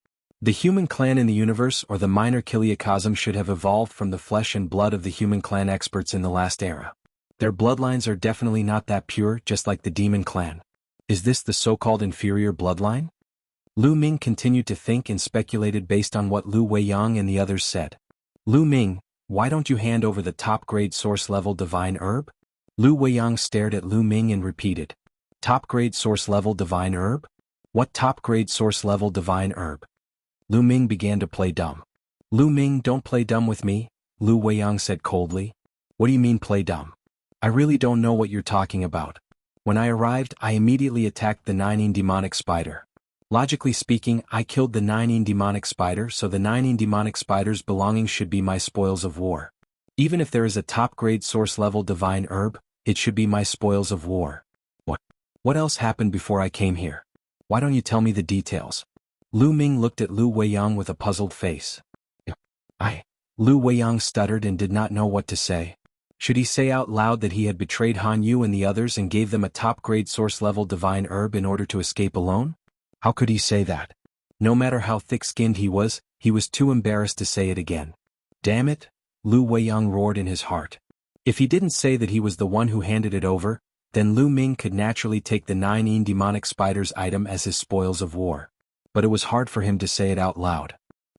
The human clan in the universe or the minor Kiliacosm should have evolved from the flesh and blood of the human clan experts in the last era. Their bloodlines are definitely not that pure, just like the demon clan. Is this the so-called inferior bloodline? Lu Ming continued to think and speculated based on what Lu Weiyang and the others said. Lu Ming, why don't you hand over the top-grade source-level divine herb? Lu Weiyang stared at Lu Ming and repeated. Top-grade source-level divine herb? What top-grade source-level divine herb? Lu Ming began to play dumb. Lu Ming, don't play dumb with me, Lu Weiyang said coldly. What do you mean play dumb? I really don't know what you're talking about. When I arrived, I immediately attacked the 9 demonic spider. Logically speaking, I killed the 9 demonic spider, so the 9 demonic spider's belongings should be my spoils of war. Even if there is a top-grade source-level divine herb, it should be my spoils of war. What else happened before I came here? Why don't you tell me the details? Lu Ming looked at Lu Weiyang with a puzzled face. Lu Weiyang stuttered and did not know what to say. Should he say out loud that he had betrayed Han Yu and the others and gave them a top-grade source-level divine herb in order to escape alone? How could he say that? No matter how thick-skinned he was too embarrassed to say it again. Damn it, Lu Weiyang roared in his heart. If he didn't say that he was the one who handed it over, then Lu Ming could naturally take the 9 demonic spider's item as his spoils of war. But it was hard for him to say it out loud.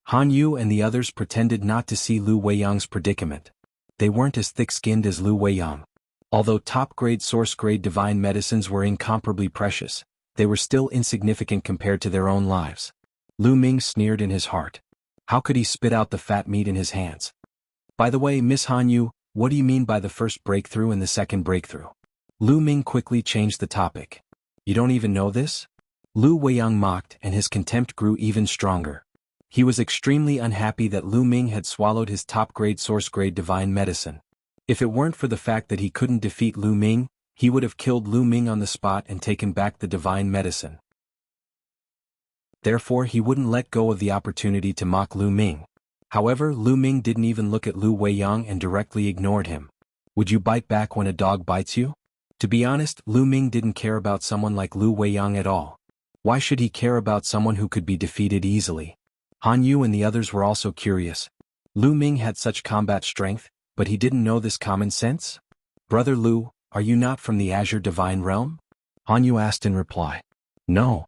Han Yu and the others pretended not to see Lu Weiyang's predicament. They weren't as thick-skinned as Lu Weiyang. Although top-grade source-grade divine medicines were incomparably precious, they were still insignificant compared to their own lives. Lu Ming sneered in his heart. How could he spit out the fat meat in his hands? By the way, Miss Han Yu, what do you mean by the first breakthrough and the second breakthrough? Lu Ming quickly changed the topic. You don't even know this? Lu Weiyang mocked, and his contempt grew even stronger. He was extremely unhappy that Lu Ming had swallowed his top-grade source-grade divine medicine. If it weren't for the fact that he couldn't defeat Lu Ming, he would have killed Lu Ming on the spot and taken back the divine medicine. Therefore, he wouldn't let go of the opportunity to mock Lu Ming. However, Lu Ming didn't even look at Lu Weiyang and directly ignored him. Would you bite back when a dog bites you? To be honest, Lu Ming didn't care about someone like Lu Weiyang at all. Why should he care about someone who could be defeated easily? Han Yu and the others were also curious. Lu Ming had such combat strength, but he didn't know this common sense? Brother Lu, are you not from the Azure Divine Realm? Han Yu asked in reply. No.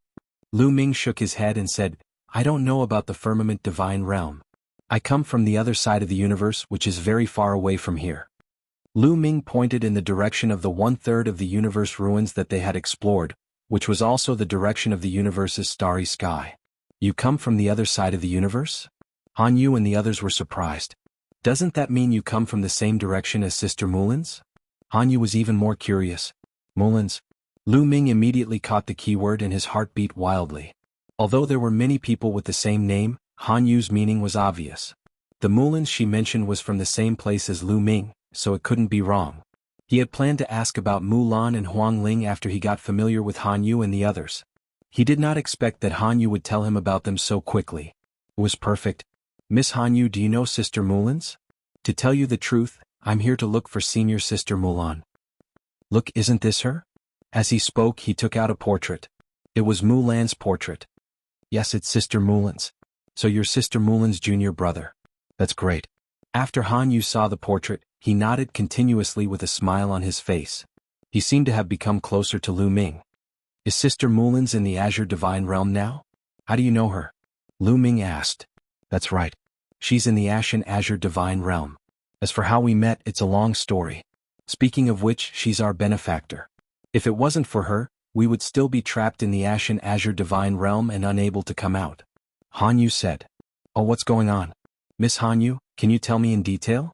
Lu Ming shook his head and said, I don't know about the Firmament Divine Realm. I come from the other side of the universe, which is very far away from here. Lu Ming pointed in the direction of the 1/3 of the universe ruins that they had explored, which was also the direction of the universe's starry sky. You come from the other side of the universe? Han Yu and the others were surprised. Doesn't that mean you come from the same direction as Sister Mulin's? Han Yu was even more curious. Mulin's? Lu Ming immediately caught the keyword and his heart beat wildly. Although there were many people with the same name, Han Yu's meaning was obvious. The Mulin's she mentioned was from the same place as Lu Ming, so it couldn't be wrong. He had planned to ask about Mulan and Huang Ling after he got familiar with Han Yu and the others. He did not expect that Han Yu would tell him about them so quickly. It was perfect. Miss Han Yu, do you know Sister Mulin's? To tell you the truth, I'm here to look for Senior Sister Mulan. Look, isn't this her? As he spoke, he took out a portrait. It was Mulan's portrait. Yes, it's Sister Mulin's. So you're Sister Mulin's junior brother. That's great. After Han Yu saw the portrait, he nodded continuously with a smile on his face. He seemed to have become closer to Lu Ming. Is Sister Mulin's in the Azure Divine Realm now? How do you know her? Lu Ming asked. That's right. She's in the Ashen Azure Divine Realm. As for how we met, it's a long story. Speaking of which, she's our benefactor. If it wasn't for her, we would still be trapped in the Ashen Azure Divine Realm and unable to come out. Han Yu said. Oh, what's going on? Miss Han Yu, can you tell me in detail?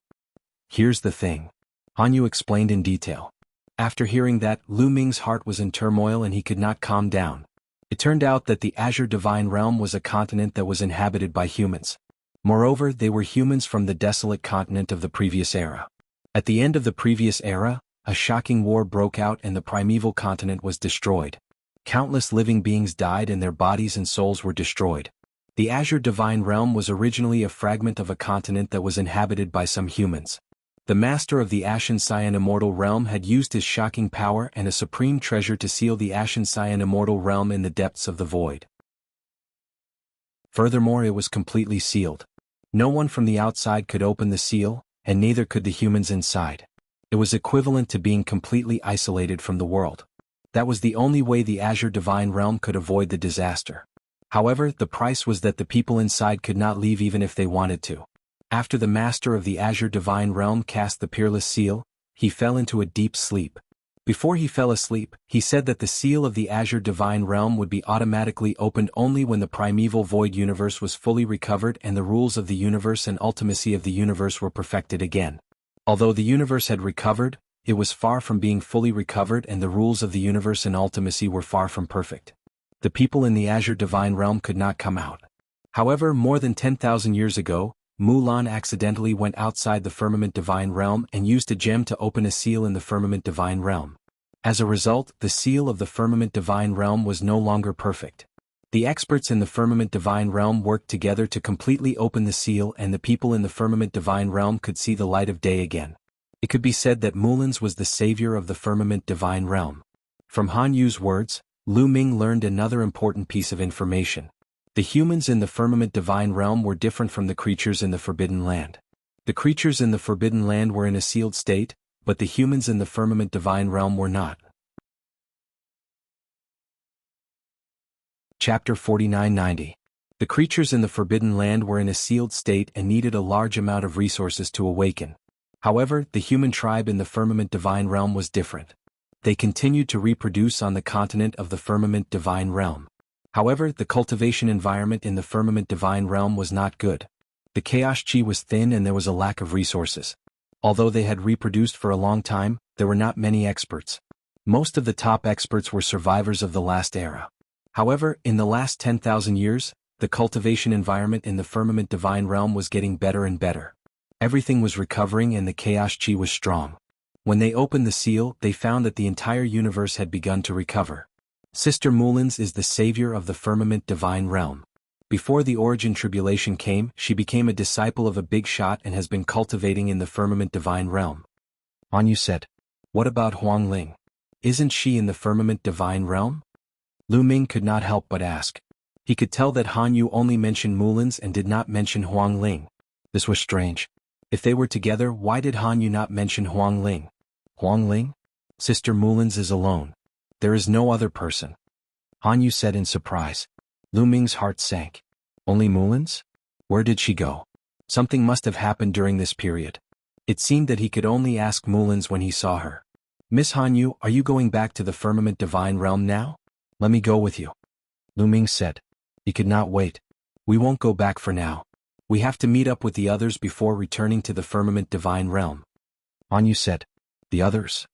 Here's the thing. Han Yu explained in detail. After hearing that, Lu Ming's heart was in turmoil and he could not calm down. It turned out that the Azure Divine Realm was a continent that was inhabited by humans. Moreover, they were humans from the desolate continent of the previous era. At the end of the previous era, a shocking war broke out and the primeval continent was destroyed. Countless living beings died and their bodies and souls were destroyed. The Azure Divine Realm was originally a fragment of a continent that was inhabited by some humans. The master of the Ashen Cyan Immortal Realm had used his shocking power and a supreme treasure to seal the Ashen Cyan Immortal Realm in the depths of the void. Furthermore, it was completely sealed. No one from the outside could open the seal, and neither could the humans inside. It was equivalent to being completely isolated from the world. That was the only way the Azure Divine Realm could avoid the disaster. However, the price was that the people inside could not leave even if they wanted to. After the master of the Azure Divine Realm cast the peerless seal, he fell into a deep sleep. Before he fell asleep, he said that the seal of the Azure Divine Realm would be automatically opened only when the primeval void universe was fully recovered and the rules of the universe and ultimacy of the universe were perfected again. Although the universe had recovered, it was far from being fully recovered and the rules of the universe and ultimacy were far from perfect. The people in the Azure Divine Realm could not come out. However, more than 10,000 years ago, Mulan accidentally went outside the Firmament Divine Realm and used a gem to open a seal in the Firmament Divine Realm. As a result, the seal of the Firmament Divine Realm was no longer perfect. The experts in the Firmament Divine Realm worked together to completely open the seal and the people in the Firmament Divine Realm could see the light of day again. It could be said that Mulan's was the savior of the Firmament Divine Realm. From Han Yu's words, Lu Ming learned another important piece of information. The humans in the Firmament Divine Realm were different from the creatures in the Forbidden Land. The creatures in the Forbidden Land were in a sealed state, but the humans in the Firmament Divine Realm were not. Chapter 4990. The creatures in the Forbidden Land were in a sealed state and needed a large amount of resources to awaken. However, the human tribe in the Firmament Divine Realm was different. They continued to reproduce on the continent of the Firmament Divine Realm. However, the cultivation environment in the Firmament Divine Realm was not good. The chaos chi was thin and there was a lack of resources. Although they had reproduced for a long time, there were not many experts. Most of the top experts were survivors of the last era. However, in the last 10,000 years, the cultivation environment in the Firmament Divine Realm was getting better and better. Everything was recovering and the chaos chi was strong. When they opened the seal, they found that the entire universe had begun to recover. Sister Mulin's is the savior of the Firmament Divine Realm. Before the origin tribulation came, she became a disciple of a big shot and has been cultivating in the Firmament Divine Realm. Han Yu said. What about Huang Ling? Isn't she in the Firmament Divine Realm? Lu Ming could not help but ask. He could tell that Han Yu only mentioned Mulin's and did not mention Huang Ling. This was strange. If they were together, why did Han Yu not mention Huang Ling? Huang Ling? Sister Mulin's is alone. There is no other person. Han Yu said in surprise. Lu Ming's heart sank. Only Mulin's? Where did she go? Something must have happened during this period. It seemed that he could only ask Mulin's when he saw her. Miss Han Yu, are you going back to the Firmament Divine Realm now? Let me go with you. Lu Ming said. He could not wait. We won't go back for now. We have to meet up with the others before returning to the Firmament Divine Realm. Han Yu said. The others?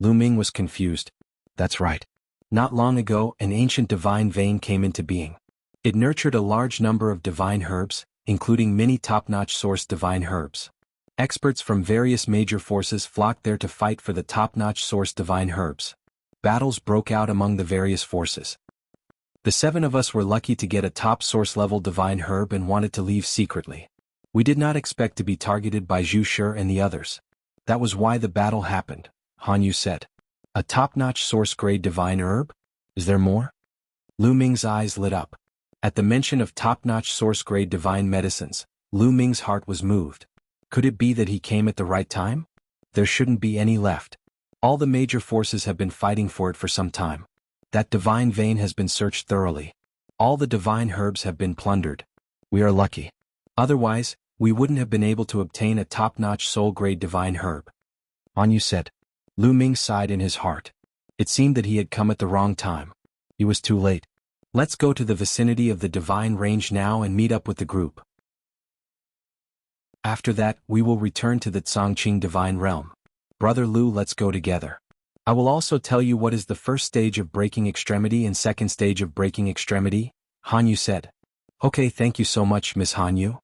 Lu Ming was confused. That's right. Not long ago, an ancient divine vein came into being. It nurtured a large number of divine herbs, including many top-notch source divine herbs. Experts from various major forces flocked there to fight for the top-notch source divine herbs. Battles broke out among the various forces. The 7 of us were lucky to get a top source level divine herb and wanted to leave secretly. We did not expect to be targeted by Zhu Shi and the others. That was why the battle happened, Han Yu said. A top-notch source grade divine herb? Is there more? Lu Ming's eyes lit up. At the mention of top-notch source-grade divine medicines, Lu Ming's heart was moved. Could it be that he came at the right time? There shouldn't be any left. All the major forces have been fighting for it for some time. That divine vein has been searched thoroughly. All the divine herbs have been plundered. We are lucky. Otherwise, we wouldn't have been able to obtain a top-notch soul-grade divine herb. Hanyu said. Lu Ming sighed in his heart. It seemed that he had come at the wrong time. He was too late. Let's go to the vicinity of the divine range now and meet up with the group. After that, we will return to the Tsangqing divine realm. Brother Lu, let's go together. I will also tell you what is the first stage of breaking extremity and second stage of breaking extremity, Hanyu said. Okay, thank you so much, Miss Hanyu.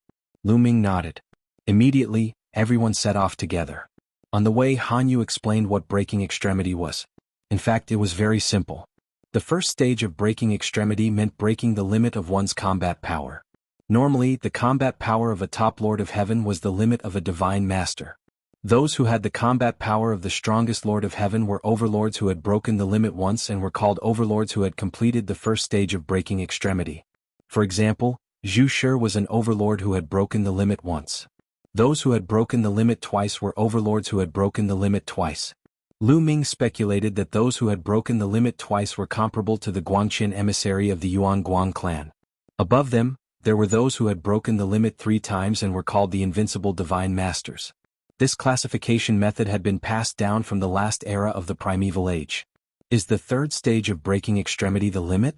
Lu Ming nodded. Immediately, everyone set off together. On the way, Hanyu explained what breaking extremity was. In fact, it was very simple. The first stage of breaking extremity meant breaking the limit of one's combat power. Normally, the combat power of a top lord of heaven was the limit of a divine master. Those who had the combat power of the strongest lord of heaven were overlords who had broken the limit once and were called overlords who had completed the first stage of breaking extremity. For example, Zhu Shi was an overlord who had broken the limit once. Those who had broken the limit twice were overlords who had broken the limit twice. Lu Ming speculated that those who had broken the limit twice were comparable to the Guangqin emissary of the Yuan Guang clan. Above them, there were those who had broken the limit 3 times and were called the invincible divine masters. This classification method had been passed down from the last era of the primeval age. Is the third stage of breaking extremity the limit?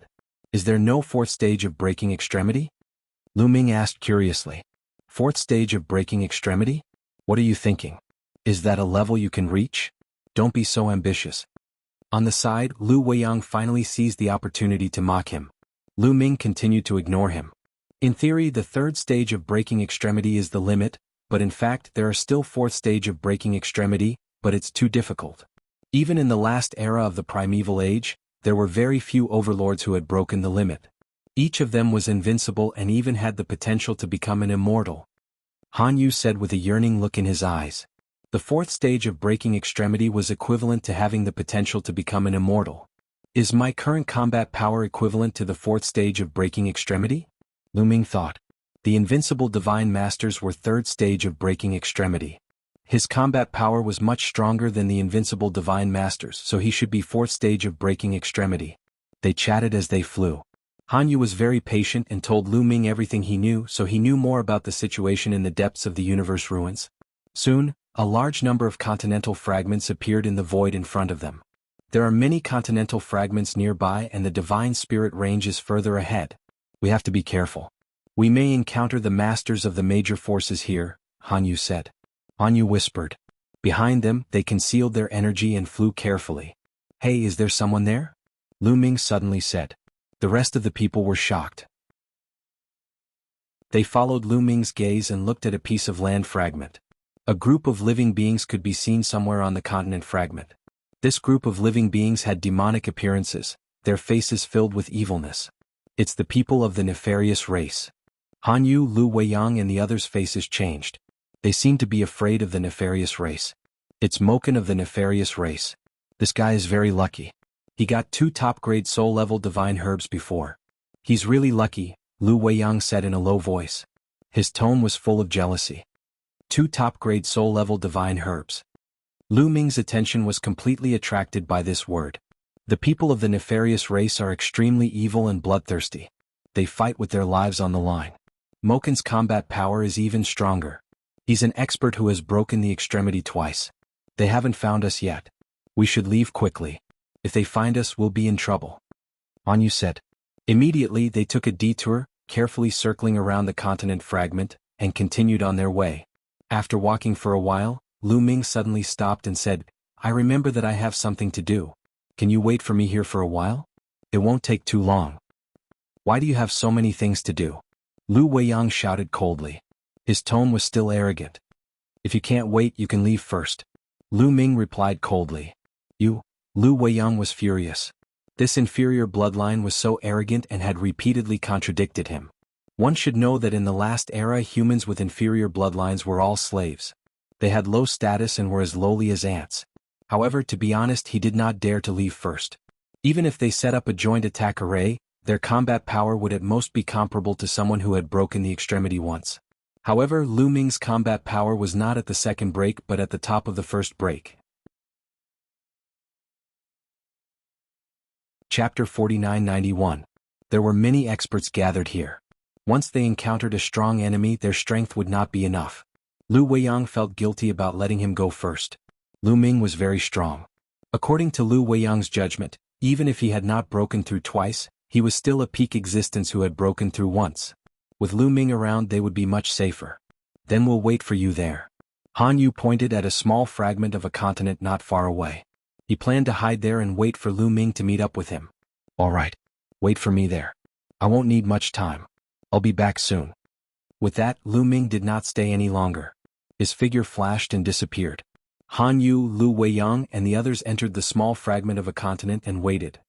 Is there no fourth stage of breaking extremity? Lu Ming asked curiously. Fourth stage of breaking extremity? What are you thinking? Is that a level you can reach? Don't be so ambitious. On the side, Lu Weiyang finally seized the opportunity to mock him. Lu Ming continued to ignore him. In theory, the third stage of breaking extremity is the limit, but in fact there are still fourth stage of breaking extremity, but it's too difficult. Even in the last era of the primeval age, there were very few overlords who had broken the limit. Each of them was invincible and even had the potential to become an immortal. Hanyu said with a yearning look in his eyes. The fourth stage of breaking extremity was equivalent to having the potential to become an immortal. Is my current combat power equivalent to the fourth stage of breaking extremity? Lu Ming thought. The invincible divine masters were third stage of breaking extremity. His combat power was much stronger than the invincible divine masters, so he should be fourth stage of breaking extremity. They chatted as they flew. Hanyu was very patient and told Lu Ming everything he knew, so he knew more about the situation in the depths of the universe ruins. Soon, a large number of continental fragments appeared in the void in front of them. There are many continental fragments nearby and the divine spirit range is further ahead. We have to be careful. We may encounter the masters of the major forces here, Hanyu said. Hanyu whispered. Behind them, they concealed their energy and flew carefully. Hey, is there someone there? Lu Ming suddenly said. The rest of the people were shocked. They followed Lu Ming's gaze and looked at a piece of land fragment. A group of living beings could be seen somewhere on the continent fragment. This group of living beings had demonic appearances, their faces filled with evilness. It's the people of the nefarious race. Hanyu, Lu Weiyang and the others' faces changed. They seemed to be afraid of the nefarious race. It's Moken of the nefarious race. This guy is very lucky. He got 2 top-grade soul-level divine herbs before. He's really lucky, Lu Weiyang said in a low voice. His tone was full of jealousy. 2 top-grade soul-level divine herbs. Lu Ming's attention was completely attracted by this word. The people of the nefarious race are extremely evil and bloodthirsty. They fight with their lives on the line. Moken's combat power is even stronger. He's an expert who has broken the extremity twice. They haven't found us yet. We should leave quickly. If they find us, we'll be in trouble. Hanyu said. Immediately they took a detour, carefully circling around the continent fragment, and continued on their way. After walking for a while, Lu Ming suddenly stopped and said, I remember that I have something to do. Can you wait for me here for a while? It won't take too long. Why do you have so many things to do? Lu Weiyang shouted coldly. His tone was still arrogant. If you can't wait, you can leave first. Lu Ming replied coldly. You? Lu Weiyang was furious. This inferior bloodline was so arrogant and had repeatedly contradicted him. One should know that in the last era humans with inferior bloodlines were all slaves. They had low status and were as lowly as ants. However, to be honest, he did not dare to leave first. Even if they set up a joint attack array, Their combat power would at most be comparable to someone who had broken the extremity once. However, Lu Ming's combat power was not at the second break but at the top of the first break. Chapter 4991. There were many experts gathered here. Once they encountered a strong enemy, their strength would not be enough. Lu Weiyang felt guilty about letting him go first. Lu Ming was very strong. According to Lu Weiyang's judgment, even if he had not broken through twice, he was still a peak existence who had broken through once. With Lu Ming around they would be much safer. Then we'll wait for you there. Han Yu pointed at a small fragment of a continent not far away. He planned to hide there and wait for Lu Ming to meet up with him. All right. Wait for me there. I won't need much time. I'll be back soon. With that, Lu Ming did not stay any longer. His figure flashed and disappeared. Han Yu, Lu Weiyang, and the others entered the small fragment of a continent and waited.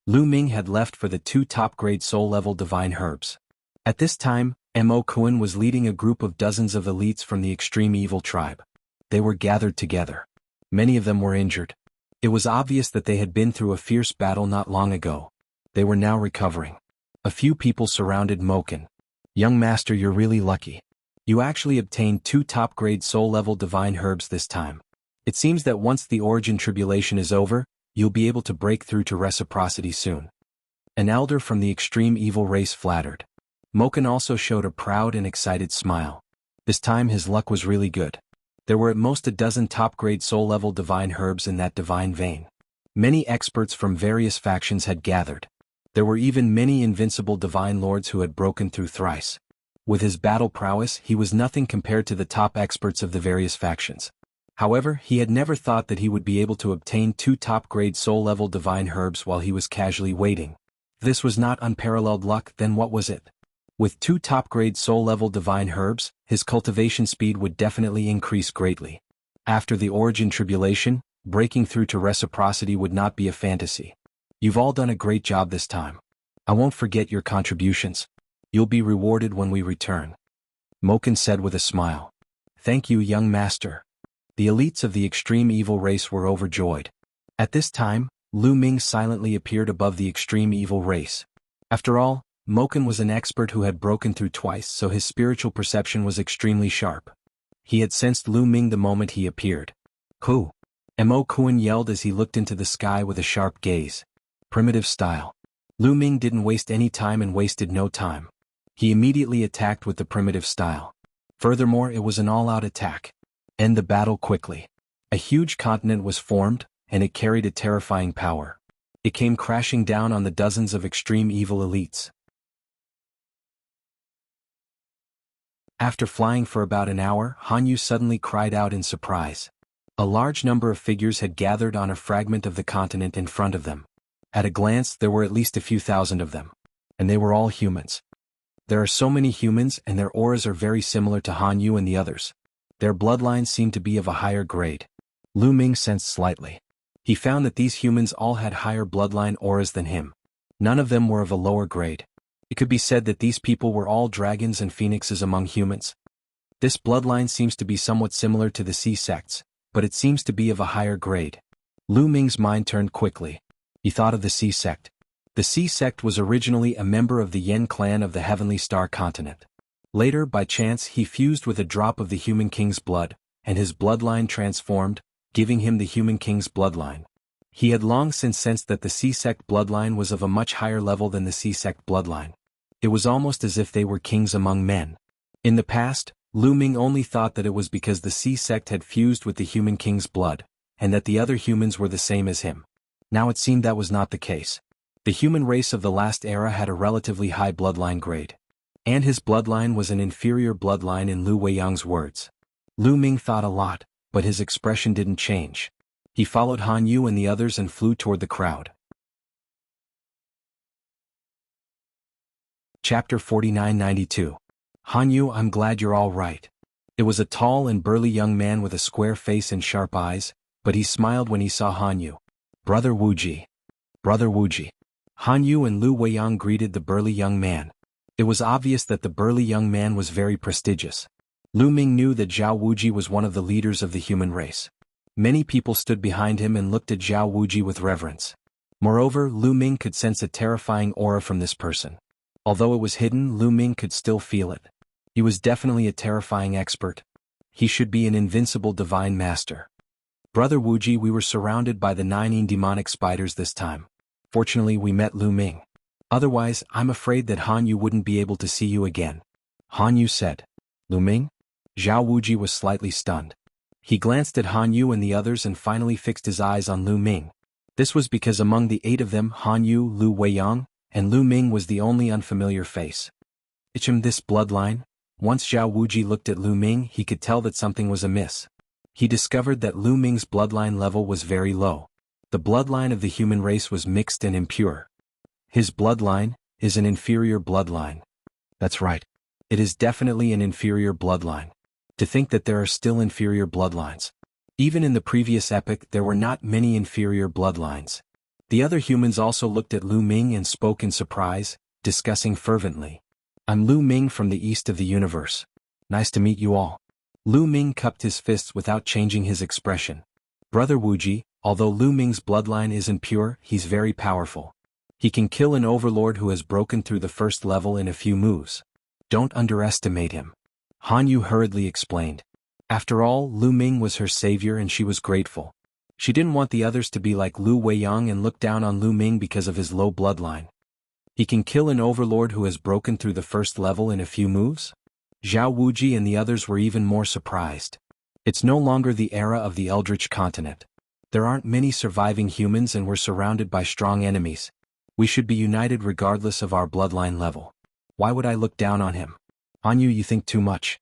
Lu Ming had left for the 2 top-grade soul-level divine herbs. At this time, Mo Kuan was leading a group of dozens of elites from the extreme evil tribe. They were gathered together. Many of them were injured. It was obvious that they had been through a fierce battle not long ago. They were now recovering. A few people surrounded Moken. Young master, you're really lucky. You actually obtained 2 top-grade soul-level divine herbs this time. It seems that once the origin tribulation is over, you'll be able to break through to reciprocity soon. An elder from the extreme evil race flattered. Moken also showed a proud and excited smile. This time his luck was really good. There were at most a dozen top-grade soul-level divine herbs in that divine vein. Many experts from various factions had gathered. There were even many invincible divine lords who had broken through thrice. With his battle prowess, he was nothing compared to the top experts of the various factions. However, he had never thought that he would be able to obtain 2 top-grade soul-level divine herbs while he was casually waiting. If this was not unparalleled luck, then what was it? With 2 top-grade soul-level divine herbs, his cultivation speed would definitely increase greatly. After the origin tribulation, breaking through to reciprocity would not be a fantasy. You've all done a great job this time. I won't forget your contributions. You'll be rewarded when we return. Moken said with a smile. Thank you, young master. The elites of the extreme evil race were overjoyed. At this time, Lu Ming silently appeared above the extreme evil race. After all, Moken was an expert who had broken through twice, so his spiritual perception was extremely sharp. He had sensed Lu Ming the moment he appeared. Who? Mo Kuan yelled as he looked into the sky with a sharp gaze. Primitive style. Lu Ming didn't waste any time and wasted no time. He immediately attacked with the primitive style. Furthermore, it was an all-out attack. End the battle quickly. A huge continent was formed, and it carried a terrifying power. It came crashing down on the dozens of extreme evil elites. After flying for about an hour, Han Yu suddenly cried out in surprise. A large number of figures had gathered on a fragment of the continent in front of them. At a glance, there were at least a few thousand of them. And they were all humans. There are so many humans, and their auras are very similar to Han Yu and the others. Their bloodlines seem to be of a higher grade. Lu Ming sensed slightly. He found that these humans all had higher bloodline auras than him. None of them were of a lower grade. It could be said that these people were all dragons and phoenixes among humans. This bloodline seems to be somewhat similar to the sea sects, but it seems to be of a higher grade. Lu Ming's mind turned quickly. He thought of the sea sect. The sea sect was originally a member of the Yen clan of the Heavenly Star continent. Later, by chance, he fused with a drop of the Human King's blood, and his bloodline transformed, giving him the Human King's bloodline. He had long since sensed that the sea sect bloodline was of a much higher level than the sea sect bloodline. It was almost as if they were kings among men. In the past, Lu Ming only thought that it was because the sea sect had fused with the Human King's blood, and that the other humans were the same as him. Now it seemed that was not the case. The human race of the last era had a relatively high bloodline grade. And his bloodline was an inferior bloodline in Lu Weiyang's words. Lu Ming thought a lot, but his expression didn't change. He followed Han Yu and the others and flew toward the crowd. Chapter 4992. Han Yu, I'm glad you're all right. It was a tall and burly young man with a square face and sharp eyes, but he smiled when he saw Han Yu. Brother Wuji. Brother Wuji. Han Yu and Lu Weiyang greeted the burly young man. It was obvious that the burly young man was very prestigious. Lu Ming knew that Zhao Wuji was one of the leaders of the human race. Many people stood behind him and looked at Zhao Wuji with reverence. Moreover, Lu Ming could sense a terrifying aura from this person. Although it was hidden, Lu Ming could still feel it. He was definitely a terrifying expert. He should be an invincible divine master. Brother Wuji, we were surrounded by the 9 demonic spiders this time. Fortunately, we met Lu Ming. Otherwise, I'm afraid that Han Yu wouldn't be able to see you again. Han Yu said. Lu Ming? Zhao Wuji was slightly stunned. He glanced at Han Yu and the others and finally fixed his eyes on Lu Ming. This was because among the 8 of them, Han Yu, Lu Weiyang, and Lu Ming was the only unfamiliar face. This bloodline? Once Zhao Wuji looked at Lu Ming, he could tell that something was amiss. He discovered that Lu Ming's bloodline level was very low. The bloodline of the human race was mixed and impure. His bloodline is an inferior bloodline. That's right. It is definitely an inferior bloodline. To think that there are still inferior bloodlines. Even in the previous epoch, there were not many inferior bloodlines. The other humans also looked at Lu Ming and spoke in surprise, discussing fervently. I'm Lu Ming from the east of the universe. Nice to meet you all. Lu Ming cupped his fists without changing his expression. Brother Wuji, although Lu Ming's bloodline isn't pure, he's very powerful. He can kill an overlord who has broken through the first level in a few moves. Don't underestimate him. Han Yu hurriedly explained. After all, Lu Ming was her savior and she was grateful. She didn't want the others to be like Lu Weiyang and look down on Lu Ming because of his low bloodline. He can kill an overlord who has broken through the first level in a few moves? Zhao Wuji and the others were even more surprised. It's no longer the era of the Eldritch continent. There aren't many surviving humans and we're surrounded by strong enemies. We should be united regardless of our bloodline level. Why would I look down on him? Han Yu, you think too much.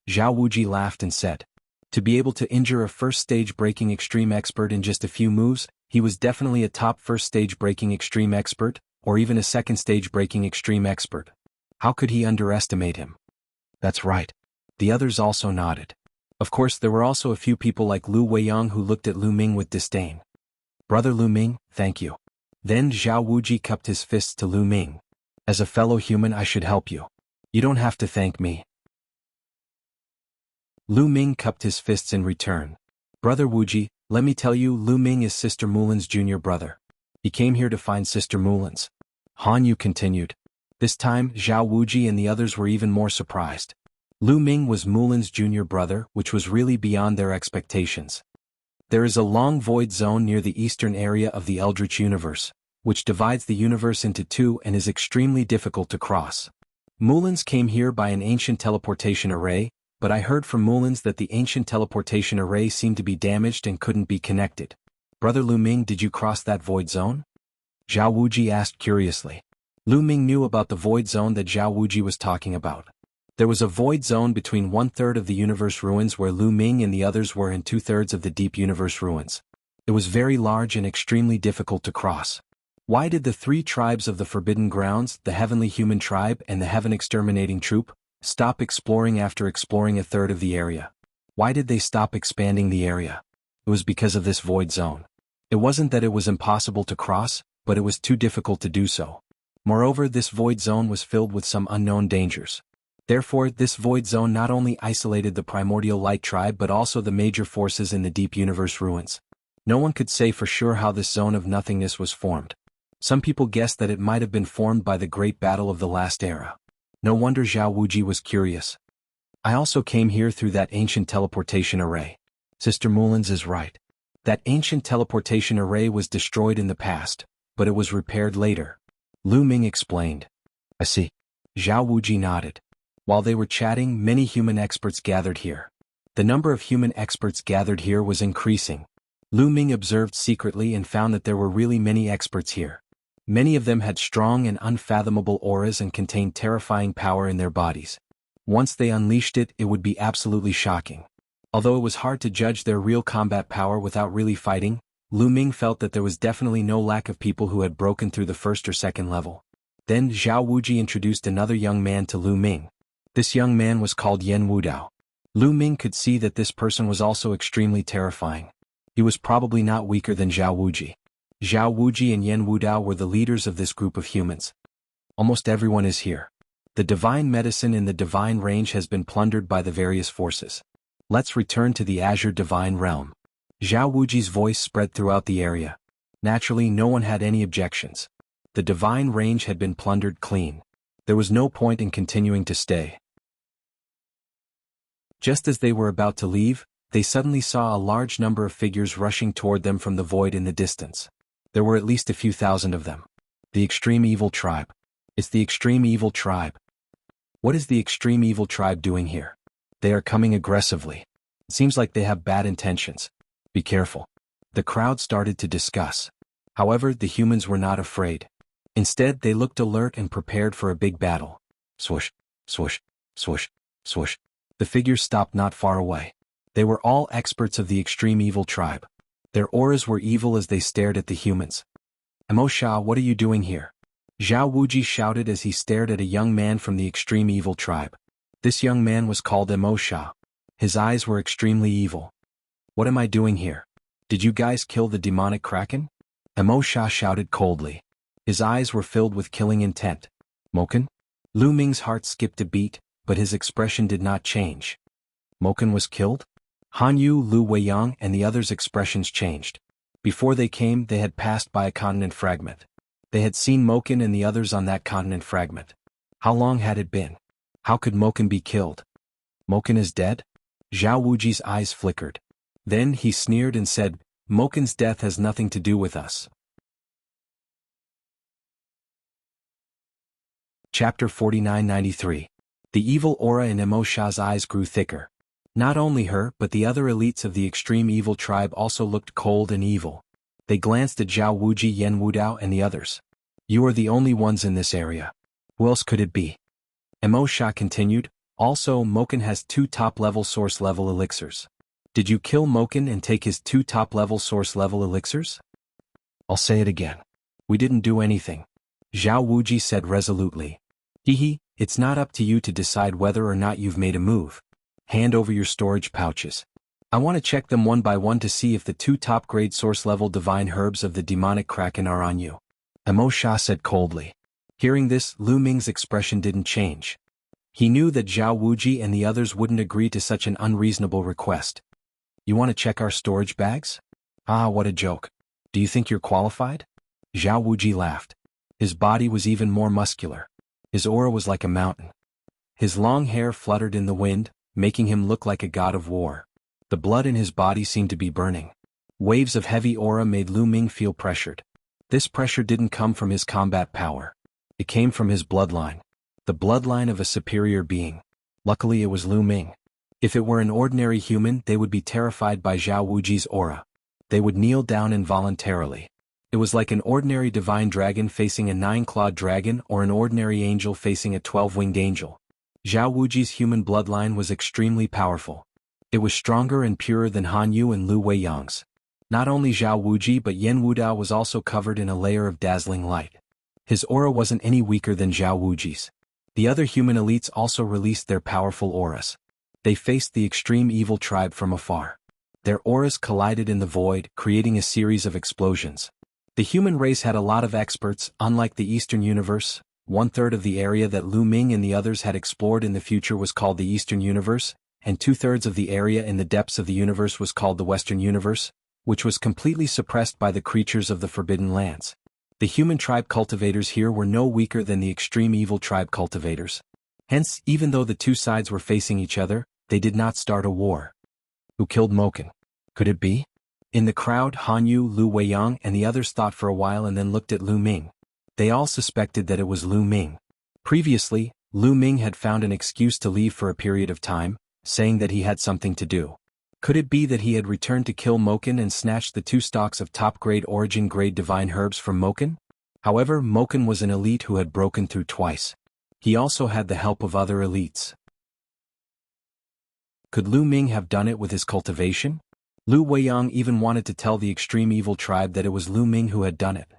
Zhao Wuji laughed and said. To be able to injure a first-stage breaking extreme expert in just a few moves, he was definitely a top first-stage breaking extreme expert, or even a second-stage breaking extreme expert. How could he underestimate him? That's right. The others also nodded. Of course, there were also a few people like Lu Weiyang who looked at Lu Ming with disdain. Brother Lu Ming, thank you. Then Zhao Wuji cupped his fists to Lu Ming. As a fellow human, I should help you. You don't have to thank me. Lu Ming cupped his fists in return. Brother Wuji, let me tell you, Lu Ming is Sister Mulan's junior brother. He came here to find Sister Mulan's. Han Yu continued. This time, Zhao Wuji and the others were even more surprised. Lu Ming was Mulan's junior brother, which was really beyond their expectations. There is a long void zone near the eastern area of the Eldritch universe, which divides the universe into 2 and is extremely difficult to cross. Mulan's came here by an ancient teleportation array, but I heard from Mulan's that the ancient teleportation array seemed to be damaged and couldn't be connected. Brother Lu Ming, did you cross that void zone? Zhao Wuji asked curiously. Lu Ming knew about the void zone that Zhao Wuji was talking about. There was a void zone between 1/3 of the universe ruins where Lu Ming and the others were and 2/3 of the deep universe ruins. It was very large and extremely difficult to cross. Why did the 3 tribes of the Forbidden Grounds, the Heavenly Human Tribe and the Heaven Exterminating Troop, stop exploring after exploring 1/3 of the area? Why did they stop expanding the area? It was because of this void zone. It wasn't that it was impossible to cross, but it was too difficult to do so. Moreover, this void zone was filled with some unknown dangers. Therefore, this void zone not only isolated the Primordial Light Tribe but also the major forces in the Deep Universe ruins. No one could say for sure how this zone of nothingness was formed. Some people guessed that it might have been formed by the Great Battle of the Last Era. No wonder Zhao Wuji was curious. I also came here through that ancient teleportation array. Sister Mulan's is right. That ancient teleportation array was destroyed in the past, but it was repaired later. Lu Ming explained. I see. Zhao Wuji nodded. While they were chatting, many human experts gathered here. The number of human experts gathered here was increasing. Lu Ming observed secretly and found that there were really many experts here. Many of them had strong and unfathomable auras and contained terrifying power in their bodies. Once they unleashed it, it would be absolutely shocking. Although it was hard to judge their real combat power without really fighting, Lu Ming felt that there was definitely no lack of people who had broken through the first or second level. Then Zhao Wuji introduced another young man to Lu Ming. This young man was called Yan Wudao. Lu Ming could see that this person was also extremely terrifying. He was probably not weaker than Zhao Wuji. Zhao Wuji and Yan Wudao were the leaders of this group of humans. Almost everyone is here. The divine medicine in the divine range has been plundered by the various forces. Let's return to the Azure Divine Realm. Zhao Wuji's voice spread throughout the area. Naturally, no one had any objections. The divine range had been plundered clean. There was no point in continuing to stay. Just as they were about to leave, they suddenly saw a large number of figures rushing toward them from the void in the distance. There were at least a few thousand of them. The extreme evil tribe. It's the extreme evil tribe. What is the extreme evil tribe doing here? They are coming aggressively. It seems like they have bad intentions. Be careful. The crowd started to discuss. However, the humans were not afraid. Instead, they looked alert and prepared for a big battle. Swoosh, swoosh, swoosh, swoosh. The figures stopped not far away. They were all experts of the extreme evil tribe. Their auras were evil as they stared at the humans. Emosha, what are you doing here? Zhao Wuji shouted as he stared at a young man from the extreme evil tribe. This young man was called Emosha. His eyes were extremely evil. What am I doing here? Did you guys kill the demonic kraken? Emosha shouted coldly. His eyes were filled with killing intent. Moken? Lu Ming's heart skipped a beat, but his expression did not change. Moken was killed? Han Yu, Lu Weiyang, and the others' expressions changed. Before they came, they had passed by a continent fragment. They had seen Moken and the others on that continent fragment. How long had it been? How could Moken be killed? Moken is dead? Zhao Wuji's eyes flickered. Then he sneered and said, Moken's death has nothing to do with us. Chapter 4993. The evil aura in Emosha's eyes grew thicker. Not only her, but the other elites of the extreme evil tribe also looked cold and evil. They glanced at Zhao Wuji, Yen Wudao, and the others. You are the only ones in this area. Who else could it be? Emosha continued, also Moken has 2 top-level source-level elixirs. Did you kill Moken and take his 2 top-level source-level elixirs? I'll say it again. We didn't do anything. Zhao Wuji said resolutely. Hehe, it's not up to you to decide whether or not you've made a move. Hand over your storage pouches. I want to check them one by one to see if the 2 top-grade source-level divine herbs of the demonic kraken are on you. Emosha said coldly. Hearing this, Lu Ming's expression didn't change. He knew that Zhao Wuji and the others wouldn't agree to such an unreasonable request. You want to check our storage bags? Ah, what a joke. Do you think you're qualified? Zhao Wuji laughed. His body was even more muscular. His aura was like a mountain. His long hair fluttered in the wind, making him look like a god of war. The blood in his body seemed to be burning. Waves of heavy aura made Lu Ming feel pressured. This pressure didn't come from his combat power. It came from his bloodline. The bloodline of a superior being. Luckily it was Lu Ming. If it were an ordinary human, they would be terrified by Zhao Wuji's aura. They would kneel down involuntarily. It was like an ordinary divine dragon facing a 9-clawed dragon or an ordinary angel facing a 12-winged angel. Zhao Wuji's human bloodline was extremely powerful. It was stronger and purer than Han Yu and Lu Weiyang's. Not only Zhao Wuji but Yen Wudao was also covered in a layer of dazzling light. His aura wasn't any weaker than Zhao Wuji's. The other human elites also released their powerful auras. They faced the extreme evil tribe from afar. Their auras collided in the void, creating a series of explosions. The human race had a lot of experts, unlike the Eastern Universe. 1/3 of the area that Lu Ming and the others had explored in the future was called the Eastern Universe, and 2/3 of the area in the depths of the universe was called the Western Universe, which was completely suppressed by the creatures of the Forbidden Lands. The human tribe cultivators here were no weaker than the extreme evil tribe cultivators. Hence, even though the two sides were facing each other, they did not start a war. Who killed Moken? Could it be? In the crowd, Han Yu, Lu Weiyang, and the others thought for a while and then looked at Lu Ming. They all suspected that it was Lu Ming. Previously, Lu Ming had found an excuse to leave for a period of time, saying that he had something to do. Could it be that he had returned to kill Moken and snatched the 2 stalks of top-grade origin-grade divine herbs from Moken? However, Moken was an elite who had broken through twice. He also had the help of other elites. Could Lu Ming have done it with his cultivation? Lu Weiyang even wanted to tell the extreme evil tribe that it was Lu Ming who had done it.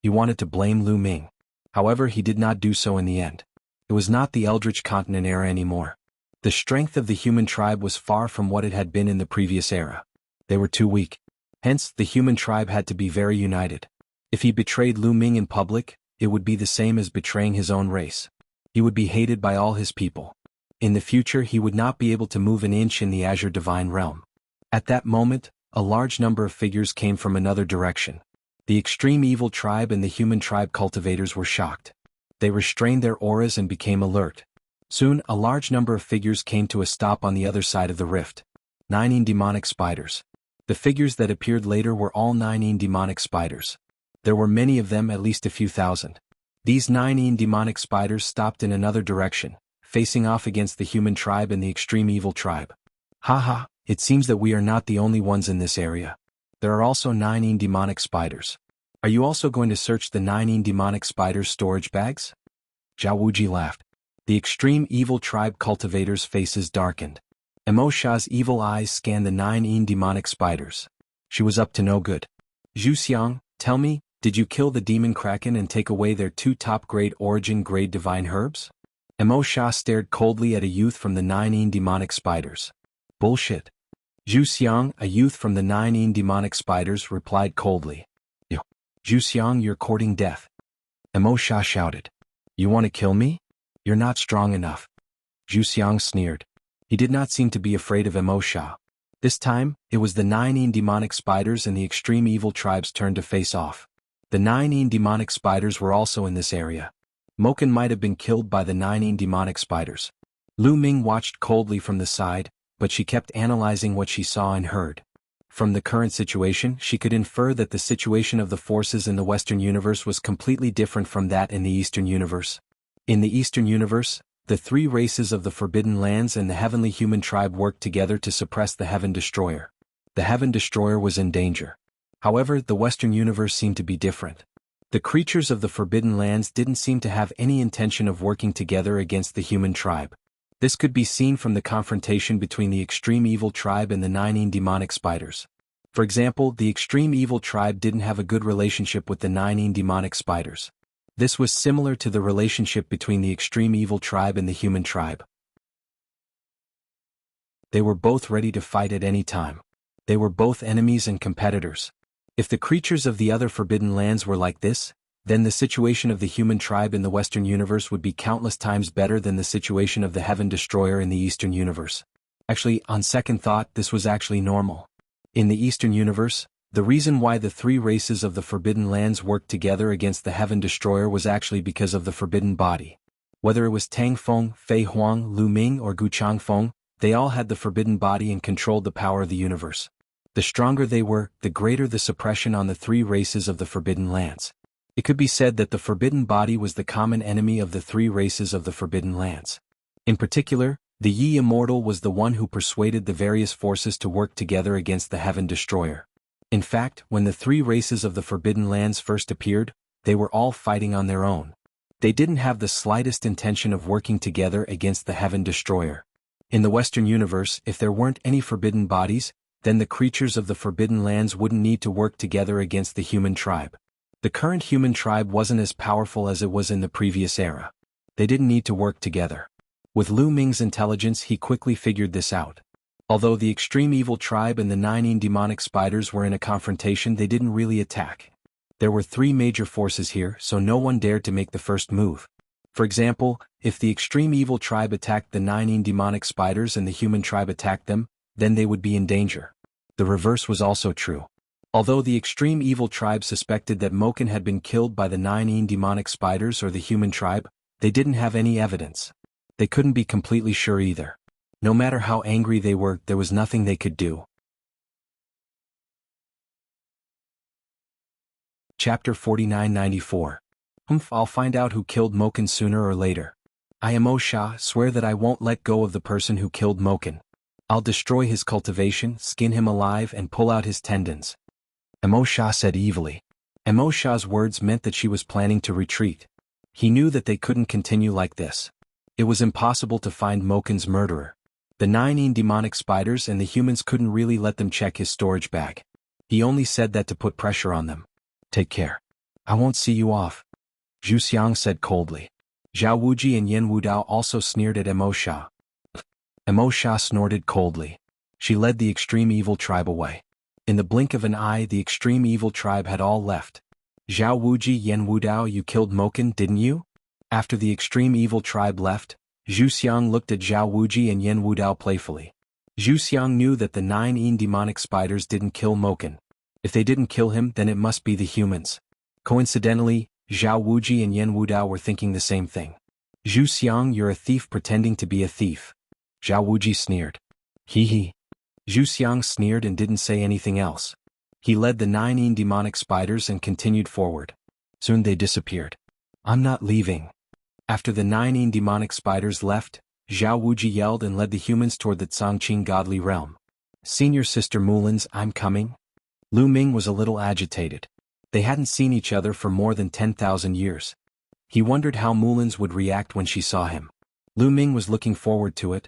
He wanted to blame Lu Ming. However, he did not do so in the end. It was not the Eldritch Continent era anymore. The strength of the human tribe was far from what it had been in the previous era. They were too weak. Hence, the human tribe had to be very united. If he betrayed Lu Ming in public, it would be the same as betraying his own race. He would be hated by all his people. In the future, he would not be able to move an inch in the Azure Divine Realm. At that moment, a large number of figures came from another direction. The extreme evil tribe and the human tribe cultivators were shocked. They restrained their auras and became alert. Soon, a large number of figures came to a stop on the other side of the rift. 19 demonic spiders. The figures that appeared later were all 19 demonic spiders. There were many of them, at least a few thousand. These 19 demonic spiders stopped in another direction, facing off against the human tribe and the extreme evil tribe. Haha, it seems that we are not the only ones in this area. There are also 19 demonic spiders. Are you also going to search the 19 demonic spiders' storage bags? Jianghu laughed. The extreme evil tribe cultivators' faces darkened. Emosha's evil eyes scanned the 19 demonic spiders. She was up to no good. Zhu, tell me, did you kill the demon kraken and take away their 2 top-grade origin-grade divine herbs? Emosha stared coldly at a youth from the 19 demonic spiders. Bullshit. Zhu, a youth from the 19 demonic spiders, replied coldly. Zhu, you're courting death. Emosha shouted. You want to kill me? You're not strong enough. Zhu sneered. He did not seem to be afraid of Emosha. This time, it was the 19 demonic spiders and the extreme evil tribe's turn to face off. The 19 demonic spiders were also in this area. Moken might have been killed by the 19 demonic spiders. Lu Ming watched coldly from the side, but she kept analyzing what she saw and heard. From the current situation, she could infer that the situation of the forces in the Western universe was completely different from that in the Eastern universe. In the Eastern universe, the 3 races of the Forbidden Lands and the Heavenly Human Tribe worked together to suppress the Heaven Destroyer. The Heaven Destroyer was in danger. However, the Western universe seemed to be different. The creatures of the Forbidden Lands didn't seem to have any intention of working together against the human tribe. This could be seen from the confrontation between the extreme evil tribe and the 19 demonic spiders. For example, the extreme evil tribe didn't have a good relationship with the 19 demonic spiders. This was similar to the relationship between the extreme evil tribe and the human tribe. They were both ready to fight at any time. They were both enemies and competitors. If the creatures of the other Forbidden Lands were like this, then the situation of the human tribe in the Western universe would be countless times better than the situation of the Heaven Destroyer in the Eastern universe. Actually, on second thought, this was actually normal. In the Eastern universe, the reason why the 3 races of the Forbidden Lands worked together against the Heaven Destroyer was actually because of the Forbidden Body. Whether it was Tang Feng, Fei Huang, Lu Ming or Gu Changfeng, they all had the Forbidden Body and controlled the power of the universe. The stronger they were, the greater the suppression on the 3 races of the Forbidden Lands. It could be said that the Forbidden Body was the common enemy of the 3 races of the Forbidden Lands. In particular, the Yi Immortal was the one who persuaded the various forces to work together against the Heaven Destroyer. In fact, when the 3 races of the Forbidden Lands first appeared, they were all fighting on their own. They didn't have the slightest intention of working together against the Heaven Destroyer. In the Western universe, if there weren't any Forbidden Bodies, then the creatures of the Forbidden Lands wouldn't need to work together against the human tribe. The current human tribe wasn't as powerful as it was in the previous era. They didn't need to work together. With Lu Ming's intelligence, he quickly figured this out. Although the extreme evil tribe and the 19 demonic spiders were in a confrontation, they didn't really attack. There were 3 major forces here, so no one dared to make the first move. For example, if the extreme evil tribe attacked the 19 demonic spiders and the human tribe attacked them, then they would be in danger. The reverse was also true. Although the extreme evil tribe suspected that Moken had been killed by the 19 demonic spiders or the human tribe, they didn't have any evidence. They couldn't be completely sure either. No matter how angry they were, there was nothing they could do. Chapter 4994. I'll find out who killed Moken sooner or later. I am Osha, swear that I won't let go of the person who killed Moken. I'll destroy his cultivation, skin him alive and pull out his tendons. Emosha said evilly. Emosha's words meant that she was planning to retreat. He knew that they couldn't continue like this. It was impossible to find Moken's murderer. The 19 demonic spiders and the humans couldn't really let them check his storage bag. He only said that to put pressure on them. Take care. I won't see you off. Zhu said coldly. Zhao Wuji and Yen Wudao also sneered at Emosha. Emosha snorted coldly. She led the extreme evil tribe away. In the blink of an eye, the extreme evil tribe had all left. Zhao Wuji, Yen Wudao, you killed Moken, didn't you? After the extreme evil tribe left, Zhu looked at Zhao Wuji and Yen Wudao playfully. Zhu knew that the 9 demonic spiders didn't kill Moken. If they didn't kill him, then it must be the humans. Coincidentally, Zhao Wuji and Yan Wudao were thinking the same thing. Zhu Xiang, you're a thief pretending to be a thief. Zhao Wuji sneered. Hee hee. Zhu Xiang sneered and didn't say anything else. He led the 9 demonic spiders and continued forward. Soon they disappeared. I'm not leaving. After the 9 demonic spiders left, Zhao Wuji yelled and led the humans toward the Cangqing godly realm. Senior Sister Mulins, I'm coming. Lu Ming was a little agitated. They hadn't seen each other for more than 10,000 years. He wondered how Mulins would react when she saw him. Lu Ming was looking forward to it.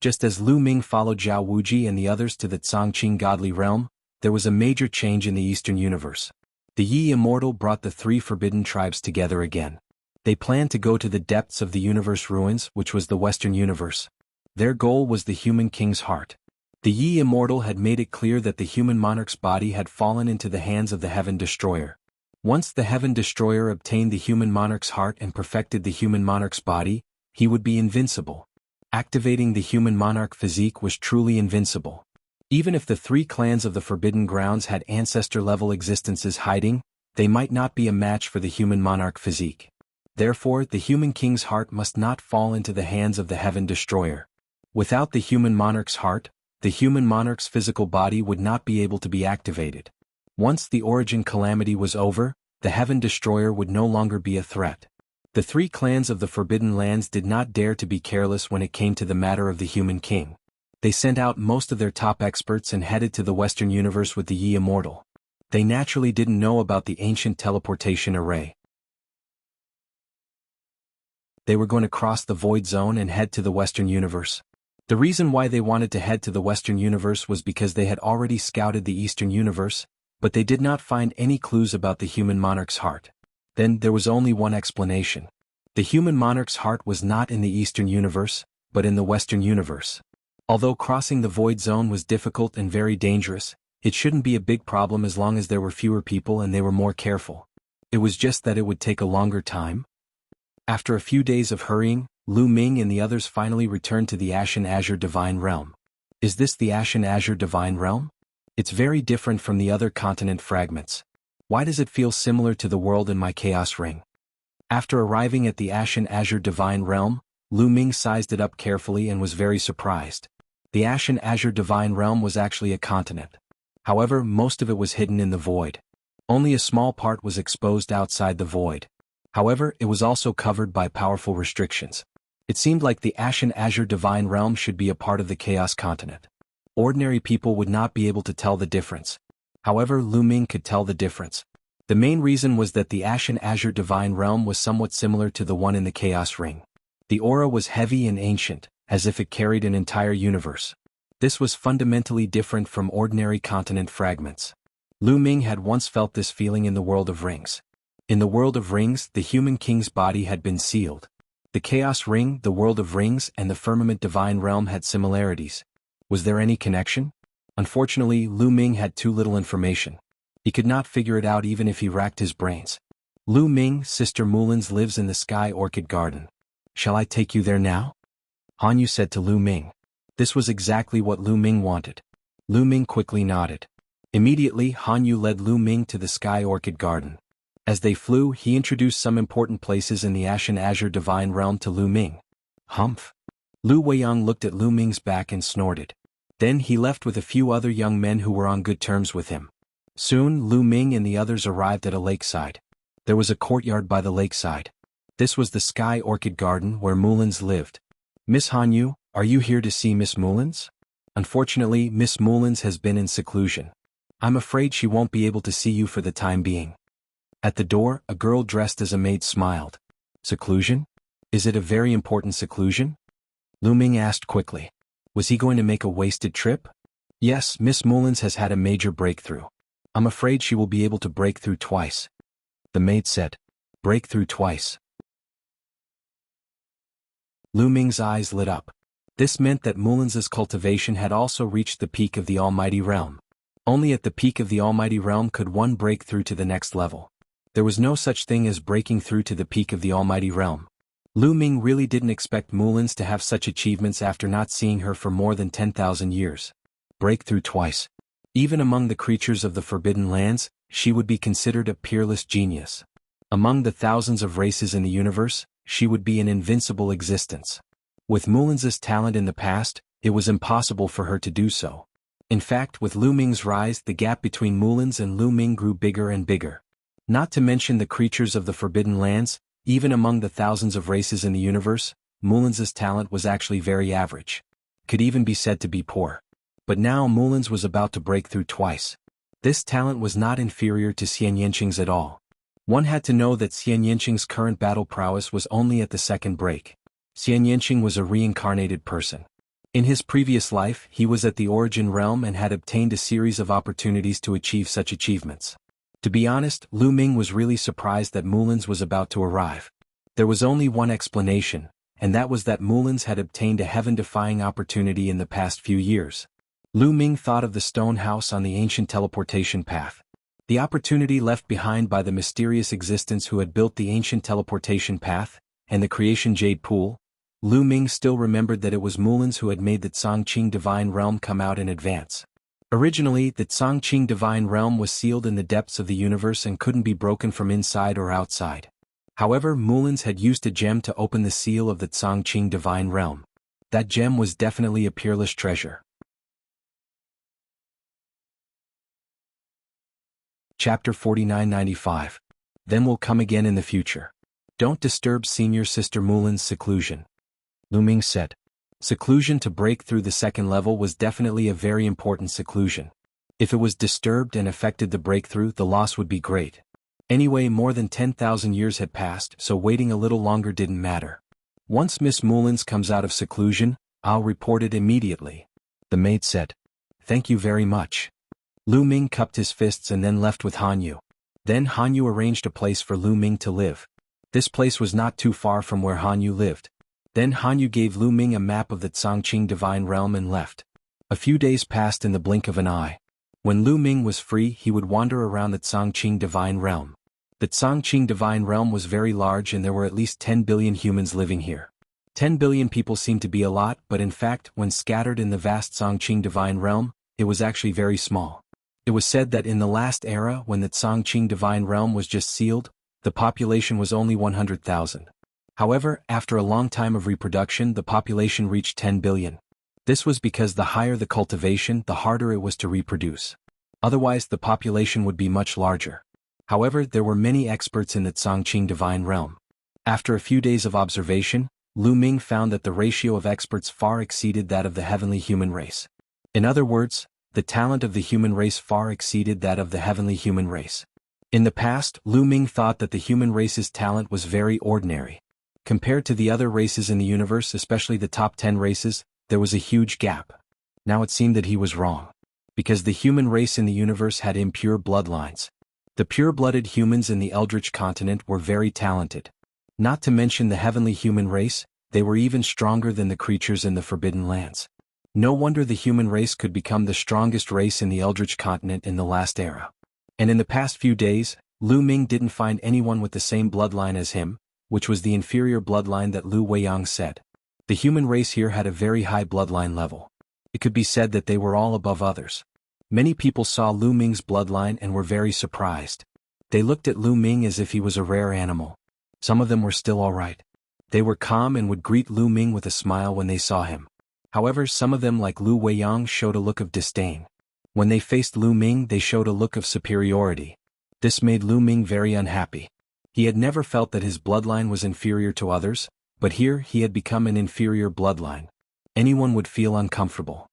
Just as Lu Ming followed Zhao Wuji and the others to the Cangqing godly realm, there was a major change in the Eastern universe. The Yi Immortal brought the 3 forbidden tribes together again. They planned to go to the depths of the universe ruins, which was the Western universe. Their goal was the human king's heart. The Yi Immortal had made it clear that the human monarch's body had fallen into the hands of the Heaven Destroyer. Once the Heaven Destroyer obtained the human monarch's heart and perfected the human monarch's body, he would be invincible. Activating the human monarch physique was truly invincible. Even if the 3 clans of the Forbidden Grounds had ancestor-level existences hiding, they might not be a match for the human monarch physique. Therefore, the human king's heart must not fall into the hands of the Heaven Destroyer. Without the human monarch's heart, the human monarch's physical body would not be able to be activated. Once the origin calamity was over, the Heaven Destroyer would no longer be a threat. The 3 clans of the Forbidden Lands did not dare to be careless when it came to the matter of the human king. They sent out most of their top experts and headed to the Western universe with the Yi Immortal. They naturally didn't know about the ancient teleportation array. They were going to cross the void zone and head to the Western universe. The reason why they wanted to head to the Western universe was because they had already scouted the Eastern universe, but they did not find any clues about the human monarch's heart. Then there was only one explanation. The human monarch's heart was not in the Eastern universe, but in the Western universe. Although crossing the void zone was difficult and very dangerous, it shouldn't be a big problem as long as there were fewer people and they were more careful. It was just that it would take a longer time. After a few days of hurrying, Lu Ming and the others finally returned to the Ashen Azure Divine Realm. Is this the Ashen Azure Divine Realm? It's very different from the other continent fragments. Why does it feel similar to the world in my Chaos Ring? After arriving at the Ashen Azure Divine Realm, Lu Ming sized it up carefully and was very surprised. The Ashen Azure Divine Realm was actually a continent. However, most of it was hidden in the void. Only a small part was exposed outside the void. However, it was also covered by powerful restrictions. It seemed like the Ashen Azure Divine Realm should be a part of the Chaos Continent. Ordinary people would not be able to tell the difference. However, Lu Ming could tell the difference. The main reason was that the Ashen Azure Divine Realm was somewhat similar to the one in the Chaos Ring. The aura was heavy and ancient, as if it carried an entire universe. This was fundamentally different from ordinary continent fragments. Lu Ming had once felt this feeling in the World of Rings. In the World of Rings, the human king's body had been sealed. The Chaos Ring, the World of Rings, and the Firmament Divine Realm had similarities. Was there any connection? Unfortunately, Lu Ming had too little information. He could not figure it out even if he racked his brains. Lu Ming, Sister Mulins lives in the Sky Orchid Garden. Shall I take you there now? Han Yu said to Lu Ming. This was exactly what Lu Ming wanted. Lu Ming quickly nodded. Immediately, Han Yu led Lu Ming to the Sky Orchid Garden. As they flew, he introduced some important places in the Ashen Azure Divine Realm to Lu Ming. Humph. Lu Weiyang looked at Lu Ming's back and snorted. Then he left with a few other young men who were on good terms with him. Soon, Lu Ming and the others arrived at a lakeside. There was a courtyard by the lakeside. This was the Sky Orchid Garden where Mulins lived. Miss Han Yu, are you here to see Miss Mulins? Unfortunately, Miss Mulins has been in seclusion. I'm afraid she won't be able to see you for the time being. At the door, a girl dressed as a maid smiled. Seclusion? Is it a very important seclusion? Lu Ming asked quickly. Was he going to make a wasted trip? Yes, Miss Mulins has had a major breakthrough. I'm afraid she will be able to break through twice. The maid said. Break through twice. Lu Ming's eyes lit up. This meant that Mulins's cultivation had also reached the peak of the Almighty Realm. Only at the peak of the Almighty Realm could one break through to the next level. There was no such thing as breaking through to the peak of the Almighty Realm. Lu Ming really didn't expect Mulins to have such achievements after not seeing her for more than 10,000 years. Break through twice. Even among the creatures of the Forbidden Lands, she would be considered a peerless genius. Among the thousands of races in the universe, she would be an invincible existence. With Mulin's talent in the past, it was impossible for her to do so. In fact, with Lu Ming's rise, the gap between Mulin's and Lu Ming grew bigger and bigger. Not to mention the creatures of the Forbidden Lands, even among the thousands of races in the universe, Mulin's talent was actually very average. Could even be said to be poor. But now Mulin's was about to break through twice. This talent was not inferior to Xian Yanqing's at all. One had to know that Xian Yanqing's current battle prowess was only at the second break. Xian Yanqing was a reincarnated person. In his previous life, he was at the Origin Realm and had obtained a series of opportunities to achieve such achievements. To be honest, Lu Ming was really surprised that Mulin's was about to arrive. There was only one explanation, and that was that Mulin's had obtained a heaven-defying opportunity in the past few years. Lu Ming thought of the stone house on the ancient teleportation path. The opportunity left behind by the mysterious existence who had built the ancient teleportation path, and the creation jade pool. Lu Ming still remembered that it was Mulin's who had made the Chongqing Divine Realm come out in advance. Originally, the Chongqing Divine Realm was sealed in the depths of the universe and couldn't be broken from inside or outside. However, Mulin's had used a gem to open the seal of the Chongqing Divine Realm. That gem was definitely a peerless treasure. Chapter 4995. Then we'll come again in the future. Don't disturb senior sister Mulin's seclusion. Lu Ming said. Seclusion to break through the second level was definitely a very important seclusion. If it was disturbed and affected the breakthrough, the loss would be great. Anyway, more than 10,000 years had passed, so waiting a little longer didn't matter. Once Miss Mulin's comes out of seclusion, I'll report it immediately. The maid said. Thank you very much. Lu Ming cupped his fists and then left with Han Yu. Then Han Yu arranged a place for Lu Ming to live. This place was not too far from where Han Yu lived. Then Han Yu gave Lu Ming a map of the Chongqing Divine Realm and left. A few days passed in the blink of an eye. When Lu Ming was free, he would wander around the Chongqing Divine Realm. The Chongqing Divine Realm was very large and there were at least 10 billion humans living here. 10 billion people seemed to be a lot, but in fact, when scattered in the vast Chongqing Divine Realm, it was actually very small. It was said that in the last era, when the Chongqing Divine Realm was just sealed, the population was only 100,000. However, after a long time of reproduction, the population reached 10 billion. This was because the higher the cultivation, the harder it was to reproduce. Otherwise, the population would be much larger. However, there were many experts in the Chongqing Divine Realm. After a few days of observation, Lu Ming found that the ratio of experts far exceeded that of the heavenly human race. In other words, the talent of the human race far exceeded that of the heavenly human race. In the past, Lu Ming thought that the human race's talent was very ordinary. Compared to the other races in the universe, especially the top 10 races, there was a huge gap. Now it seemed that he was wrong. Because the human race in the universe had impure bloodlines. The pure-blooded humans in the Eldritch continent were very talented. Not to mention the heavenly human race, they were even stronger than the creatures in the Forbidden Lands. No wonder the human race could become the strongest race in the Eldritch continent in the last era. And in the past few days, Lu Ming didn't find anyone with the same bloodline as him, which was the inferior bloodline that Lu Weiyang said. The human race here had a very high bloodline level. It could be said that they were all above others. Many people saw Lu Ming's bloodline and were very surprised. They looked at Lu Ming as if he was a rare animal. Some of them were still alright. They were calm and would greet Lu Ming with a smile when they saw him. However, some of them like Lu Weiyang showed a look of disdain. When they faced Lu Ming, they showed a look of superiority. This made Lu Ming very unhappy. He had never felt that his bloodline was inferior to others, but here he had become an inferior bloodline. Anyone would feel uncomfortable.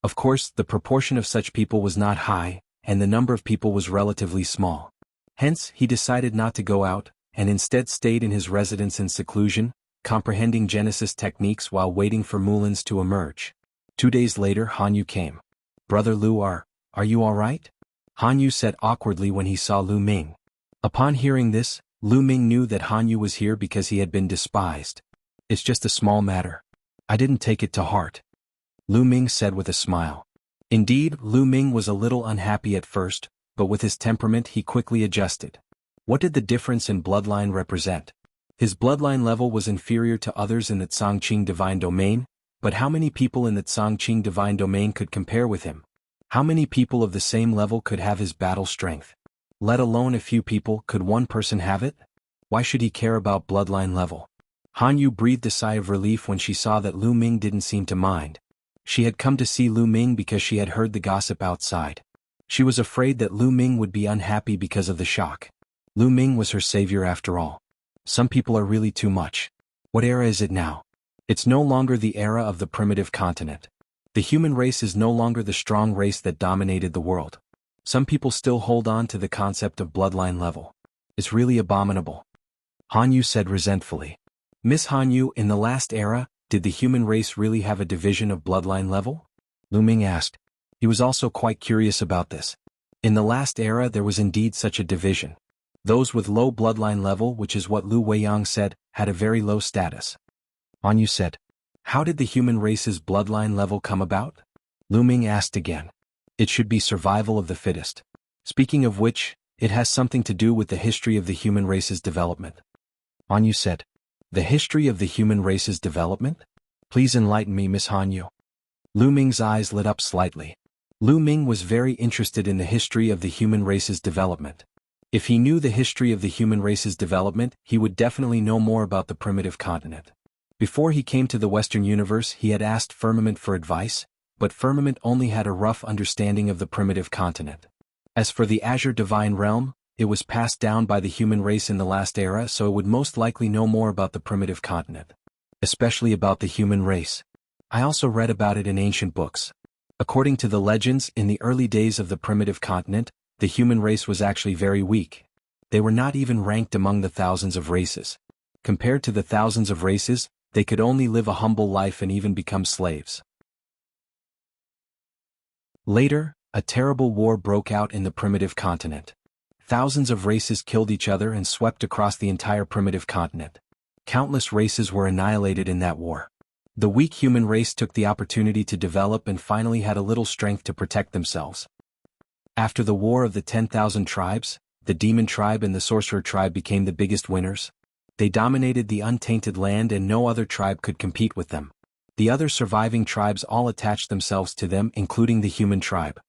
Of course, the proportion of such people was not high, and the number of people was relatively small. Hence, he decided not to go out, and instead stayed in his residence in seclusion, comprehending Genesis techniques while waiting for Mulin's to emerge. 2 days later, Han Yu came. Brother Lu, are you alright? Han Yu said awkwardly when he saw Lu Ming. Upon hearing this, Lu Ming knew that Han Yu was here because he had been despised. It's just a small matter. I didn't take it to heart. Lu Ming said with a smile. Indeed, Lu Ming was a little unhappy at first, but with his temperament he quickly adjusted. What did the difference in bloodline represent? His bloodline level was inferior to others in the Chongqing Divine Domain, But how many people in the Tsangqing divine domain could compare with him? How many people of the same level could have his battle strength? Let alone a few people, could one person have it? Why should he care about bloodline level? Han Yu breathed a sigh of relief when she saw that Lu Ming didn't seem to mind. She had come to see Lu Ming because she had heard the gossip outside. She was afraid that Lu Ming would be unhappy because of the shock. Lu Ming was her savior after all. Some people are really too much. What era is it now? It's no longer the era of the primitive continent. The human race is no longer the strong race that dominated the world. Some people still hold on to the concept of bloodline level. It's really abominable. Han Yu said resentfully. Miss Han Yu, in the last era, did the human race really have a division of bloodline level? Lu Ming asked. He was also quite curious about this. In the last era there was indeed such a division. Those with low bloodline level, which is what Lu Weiyang said, had a very low status. Han Yu said. How did the human race's bloodline level come about? Lu Ming asked again. It should be survival of the fittest. Speaking of which, it has something to do with the history of the human race's development. Han Yu said. The history of the human race's development? Please enlighten me, Miss Han Yu. Lu Ming's eyes lit up slightly. Lu Ming was very interested in the history of the human race's development. If he knew the history of the human race's development, he would definitely know more about the primitive continent. Before he came to the Western universe, he had asked Firmament for advice, but Firmament only had a rough understanding of the primitive continent. As for the Azure Divine Realm, it was passed down by the human race in the last era, so it would most likely know more about the primitive continent. Especially about the human race. I also read about it in ancient books. According to the legends, in the early days of the primitive continent, the human race was actually very weak. They were not even ranked among the thousands of races. Compared to the thousands of races, they could only live a humble life and even become slaves. Later, a terrible war broke out in the primitive continent. Thousands of races killed each other and swept across the entire primitive continent. Countless races were annihilated in that war. The weak human race took the opportunity to develop and finally had a little strength to protect themselves. After the War of the 10,000 Tribes, the Demon Tribe and the Sorcerer Tribe became the biggest winners. They dominated the untainted land and no other tribe could compete with them. The other surviving tribes all attached themselves to them, including the human tribe.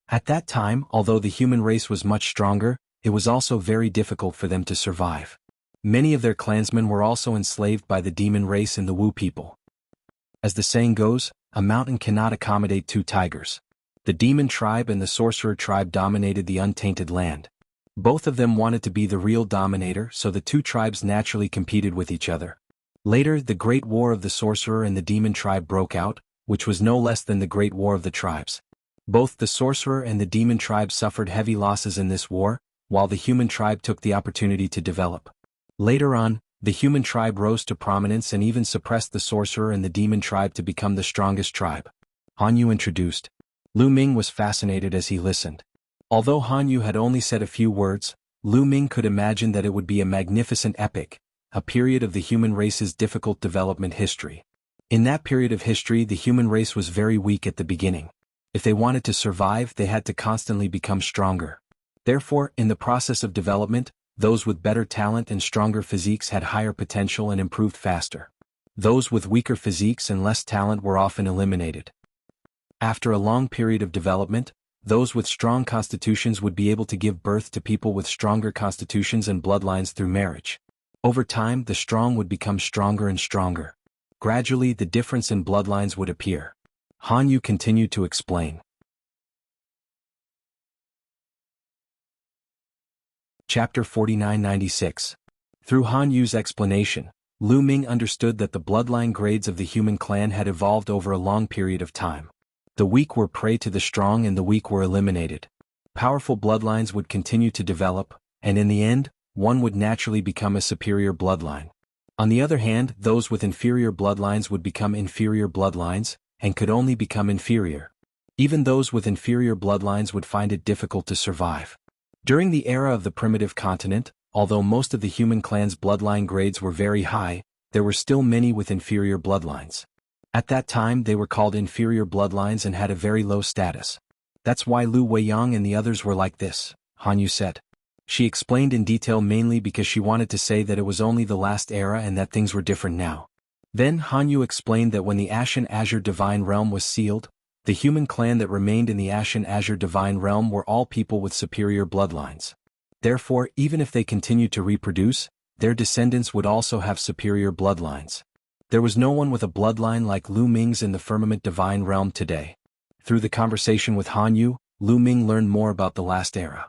At that time, although the human race was much stronger, it was also very difficult for them to survive. Many of their clansmen were also enslaved by the demon race and the Wu people. As the saying goes, a mountain cannot accommodate two tigers. The demon tribe and the sorcerer tribe dominated the untainted land. Both of them wanted to be the real dominator, so the two tribes naturally competed with each other. Later, the Great War of the Sorcerer and the Demon Tribe broke out, which was no less than the Great War of the Tribes. Both the Sorcerer and the Demon Tribe suffered heavy losses in this war, while the Human Tribe took the opportunity to develop. Later on, the Human Tribe rose to prominence and even suppressed the Sorcerer and the Demon Tribe to become the strongest tribe. Han Yu introduced. Lu Ming was fascinated as he listened. Although Han Yu had only said a few words, Lu Ming could imagine that it would be a magnificent epic, a period of the human race's difficult development history. In that period of history, the human race was very weak at the beginning. If they wanted to survive, they had to constantly become stronger. Therefore, in the process of development, those with better talent and stronger physiques had higher potential and improved faster. Those with weaker physiques and less talent were often eliminated. After a long period of development, those with strong constitutions would be able to give birth to people with stronger constitutions and bloodlines through marriage. Over time, the strong would become stronger and stronger. Gradually, the difference in bloodlines would appear. Han Yu continued to explain. Chapter 4996. Through Han Yu's explanation, Lu Ming understood that the bloodline grades of the human clan had evolved over a long period of time. The weak were prey to the strong and the weak were eliminated. Powerful bloodlines would continue to develop, and in the end, one would naturally become a superior bloodline. On the other hand, those with inferior bloodlines would become inferior bloodlines, and could only become inferior. Even those with inferior bloodlines would find it difficult to survive. During the era of the primitive continent, although most of the human clan's bloodline grades were very high, there were still many with inferior bloodlines. At that time they were called inferior bloodlines and had a very low status. That's why Lu Weiyang and the others were like this, Han Yu said. She explained in detail mainly because she wanted to say that it was only the last era and that things were different now. Then Hanyu explained that when the Ashen Azure Divine Realm was sealed, the human clan that remained in the Ashen Azure Divine Realm were all people with superior bloodlines. Therefore, even if they continued to reproduce, their descendants would also have superior bloodlines. There was no one with a bloodline like Lu Ming's in the Firmament Divine Realm today. Through the conversation with Hanyu, Lu Ming learned more about the last era.